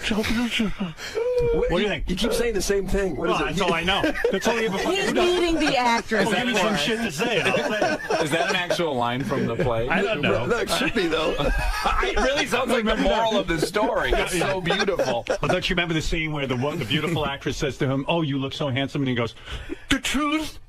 G: So beautiful.
A: What do you think?
F: You keep saying the same thing. What is it?
A: That's all I know. That's all you ever
B: He's meeting the actress.
A: Give me some shit to say.
V: Is that an actual line from the play?
A: I don't know.
F: No, it should be, though.
V: It really sounds like the moral of the story. It's so beautiful.
A: Well, don't you remember the scene where the beautiful actress says to him, "Oh, you look so handsome," and he goes, "The truth."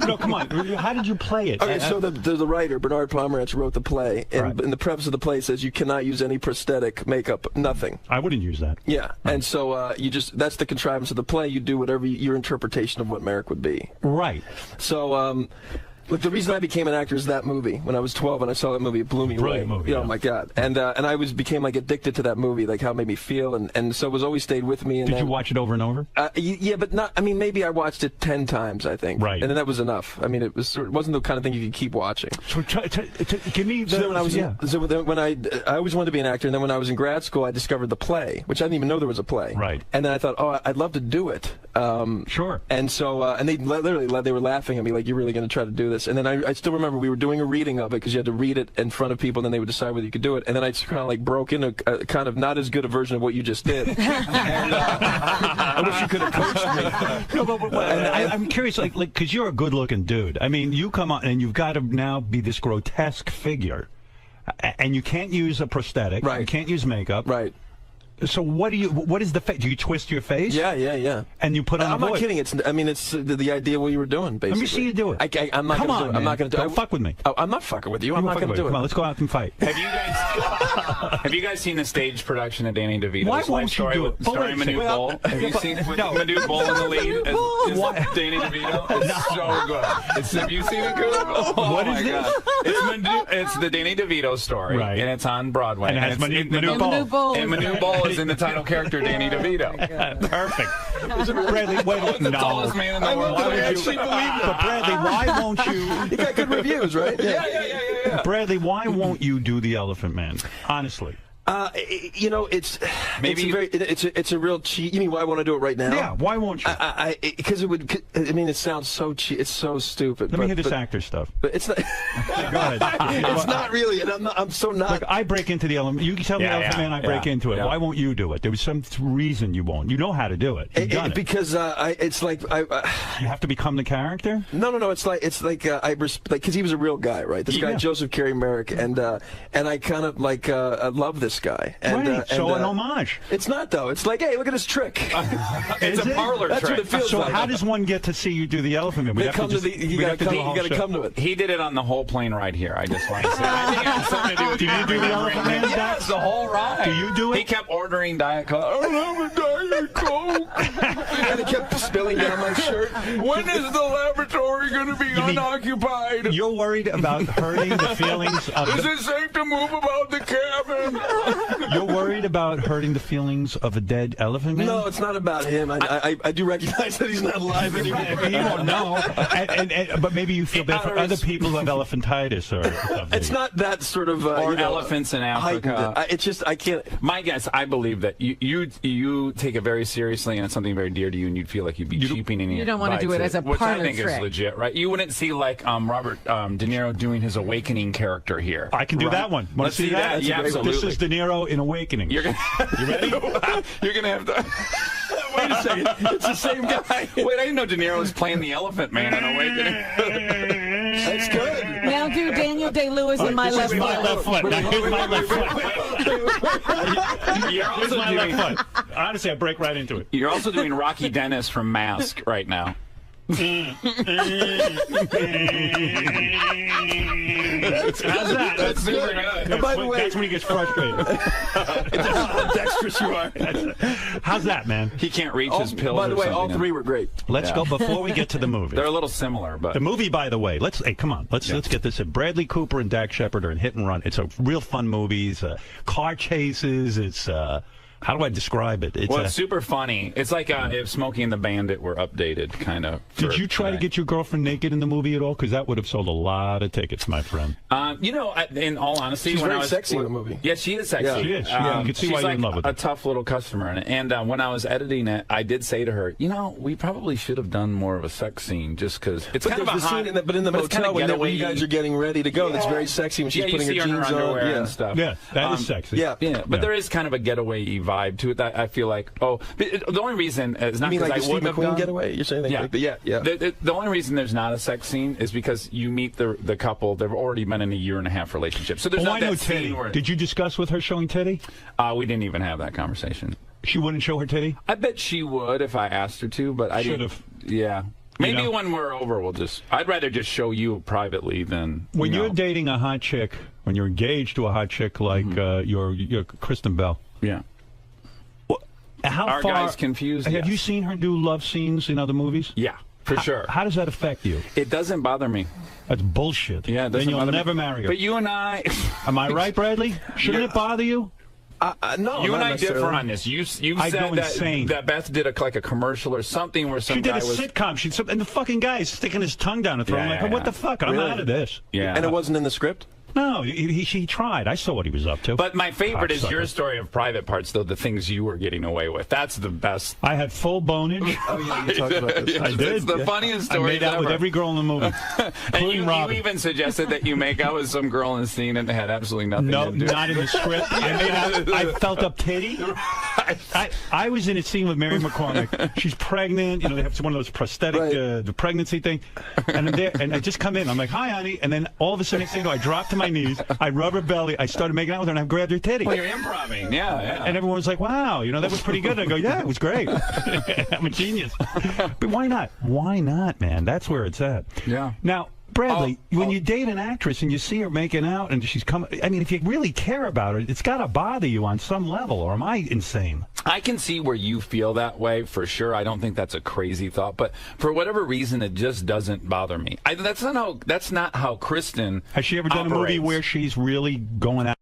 A: No, come on. How did you play it?
F: Okay, so the writer, Bernard Pomerantz, wrote the play, and in the preface of the play says you cannot use any prosthetic makeup, nothing.
A: I wouldn't use that.
F: Yeah, and so that's the contrivance of the play. You do whatever your interpretation of what Merrick would be.
A: Right.
F: So, look, the reason I became an actor is that movie. When I was 12 and I saw that movie, it blew me away.
A: Movie,
F: Oh my God! And I became like addicted to that movie, like how it made me feel, and so it was always stayed with me. And
A: did you watch it over and over?
F: Yeah, but not. I mean, maybe I watched it 10 times, I think.
A: Right.
F: And then that was enough. I mean, it wasn't the kind of thing you could keep watching.
A: So give me the.
F: So when I always wanted to be an actor, and then when I was in grad school, I discovered the play, which I didn't even know there was a play.
A: Right.
F: And then I thought, oh, I'd love to do it.
A: Sure.
F: And so, and they were laughing at me, like, you're really going to try to do this? And then I still remember we were doing a reading of it because you had to read it in front of people, and then they would decide whether you could do it. And then I just kind of like broke in a kind of not as good a version of what you just did. And, I wish you could have coached me.
A: No, but I'm curious, like, because you're a good-looking dude. I mean, you come on and you've got to now be this grotesque figure, and you can't use a prosthetic.
F: Right.
A: You can't use makeup.
F: Right.
A: So what is the face? Do you twist your face?
F: Yeah.
A: And you put on
F: I'm
A: a voice?
F: not kidding. It's the idea what you were doing, basically.
A: Let me see you do it.
F: I'm not going to do it. I'm not going to do it.
A: Don't fuck with me.
F: Oh, I'm not fucking with you. I'm not going to do it.
A: Come on, let's go out and fight.
V: Have you guys seen the stage production of Danny DeVito's
A: Why
V: life
A: won't you
V: story
A: do
V: with
A: it?
V: starring Manu Bowl? Have you seen Manu Bowl in the lead as Danny DeVito? It's so good. Have you seen it, Coop? Oh,
A: what is this?
V: It's the Danny DeVito story,
A: right.
V: And it's on Broadway.
A: And it has Manu
V: Bowl. And Manu Bowl is in the title character, Danny DeVito.
A: Perfect. Bradley, wait,
V: the tallest man in the world.
A: But Bradley, why won't you?
F: You got good reviews, right?
V: Yeah.
A: Bradley, why won't you do the Elephant Man? Honestly.
F: You know, it's a real cheat. You mean why I want to do it right now?
A: Yeah, why won't you?
F: Because it would. I mean, it sounds so cheap. It's so stupid.
A: Let me hear this actor stuff.
F: But it's not.
A: Go ahead.
F: It's not really, and I'm so not.
A: Look, I break into the Elephant. You can tell me Elephant Man, I break into it.
F: Yeah.
A: Why won't you do it? There was some reason you won't. You know how to do it. You've done it.
F: Because it's like
A: you have to become the character.
F: No. It's like because he was a real guy, right? This guy Joseph Carey Merrick, and I kind of like I love this guy. And,
A: right. So an homage.
F: It's not though. It's like, hey, look at this trick.
A: It's
F: a parlor trick. That's what it feels
A: so
F: like.
A: how does one get to see you do the Elephant Man?
F: You got to come to it.
V: He did it on the whole plane ride here. I just want to say. I think it has something to do with
A: do you do the Elephant Man?
V: Yes, the whole ride.
A: Do you do it?
V: He kept ordering Diet Coke. I don't have a Diet Coke.
F: And it kept spilling down my shirt.
V: When is the laboratory going to be unoccupied?
A: You're worried about hurting the feelings of
V: Is it safe to move about the cabin?
A: You're worried about hurting the feelings of a dead Elephant Man?
F: No, it's not about him. I do recognize that he's not alive anymore.
A: You don't know. But maybe you feel bad for other people who have elephantitis or something.
F: It's not that sort of...
V: or elephants in Africa.
F: It's just, I can't...
V: My guess, I believe that you take it very seriously, and it's something very dear to you, and you'd feel like you'd be cheapening it.
B: You don't want to do it as a
V: which
B: parlor
V: I think
B: trick.
V: is legit, right? You wouldn't see like Robert De Niro doing his Awakening character here.
A: I can do that one. Want
V: Let's
A: to see that?
V: Yeah, absolutely.
A: This is De Niro in Awakening.
V: You ready? You're gonna have to. Wait a second. It's the same guy. Wait, I didn't know De Niro was playing the Elephant Man in Awakening.
F: That's good.
B: Now do Daniel Day-Lewis in my left foot.
A: My left foot. Now here's my left foot.
V: You're also
A: my left foot. Honestly, I break right into it.
V: You're also doing Rocky Dennis from Mask right now.
A: How's that?
V: That's super good.
F: And by the way,
A: that's when he gets frustrated.
F: It's how dexterous you are.
A: How's that, man?
V: He can't reach his pills.
F: By the way, all
V: something.
F: three were great.
A: Let's go before we get to the movie.
V: They're a little similar, but
A: the movie, by the way, hey, come on, let's get this. Bradley Cooper and Dak Shepard are in Hit and Run. It's a real fun movie. It's car chases. It's how do I describe it?
V: It's super funny. It's like if Smokey and the Bandit were updated, kind of.
A: Did you try to get your girlfriend naked in the movie at all? Because that would have sold a lot of tickets, my friend.
V: You know, in all honesty,
F: she's
V: when
F: very
V: I was
F: sexy in the movie.
V: Yeah, she is sexy.
A: Yeah, she is. You can see why you're in love with her.
V: A tough little customer in it. And when I was editing it, I did say to her, you know, we probably should have done more of a sex scene, just because it's kind of a hot.
F: Scene in the motel when you guys are getting ready to go, that's very sexy when she's putting her jeans on.
V: And stuff.
A: Yeah, that is sexy.
V: Yeah, but there is kind of a getaway vibe to it. That I feel like, the only reason is not because
F: like
V: I
F: Steve
V: wouldn't have
F: McQueen
V: done.
F: Getaway? You're saying like that? Yeah.
V: The only reason there's not a sex scene is because you meet the couple. They've already been in a 1.5-year relationship, so there's not that scene where.
A: Did you discuss with her showing titty?
V: We didn't even have that conversation.
A: She wouldn't show her titty?
V: I bet she would if I asked her to, but I
A: should have.
V: Yeah. Maybe when we're over, I'd rather just show you privately than.
A: When you're dating a hot chick, when you're engaged to a hot chick like you're Kristen Bell.
V: Yeah.
A: How
V: Our
A: far,
V: guy's confused.
A: Have you seen her do love scenes in other movies?
V: Yeah, for sure.
A: How does that affect you?
V: It doesn't bother me.
A: That's bullshit.
V: Yeah,
A: then you'll never marry her.
V: But you and I.
A: Am I right, Bradley? Shouldn't it bother you?
V: No, you and I differ on this. You said that Beth did like a commercial or something where some guy was.
A: She did a sitcom. And the fucking guy is sticking his tongue down her throat. I'm like, what the fuck? I'm out of this.
V: Yeah.
F: And it wasn't in the script?
A: No, he tried. I saw what he was up to.
V: But my favorite is your story of private parts, though, the things you were getting away with. That's the best.
A: I had full bonage.
F: Oh, yeah, you talked about this.
A: I did.
V: It's the funniest story
A: I made out with every girl in the movie, including Robin.
V: You even suggested that you make out with some girl in the scene and it had absolutely nothing to do.
A: No, not in the script. I made out. I felt up titty. I was in a scene with Mary McCormick. She's pregnant. You know, they have one of those prosthetic, the pregnancy thing. And I'm there, and I just come in. I'm like, hi, honey. And then all of a sudden, I drop to my knees. I rub her belly. I started making out with her, and I grabbed her titty.
V: Well, you're improving. Yeah.
A: And everyone's like, wow, you know, that was pretty good. I go, yeah, it was great. I'm a genius. But why not? Why not, man? That's where it's at.
V: Yeah.
A: Now, Bradley, when you date an actress and you see her making out and she's coming, I mean, if you really care about her, it's got to bother you on some level, or am I insane?
V: I can see where you feel that way for sure. I don't think that's a crazy thought, but for whatever reason, it just doesn't bother me. That's not how Kristen
A: Has she ever done a movie where she's really going out?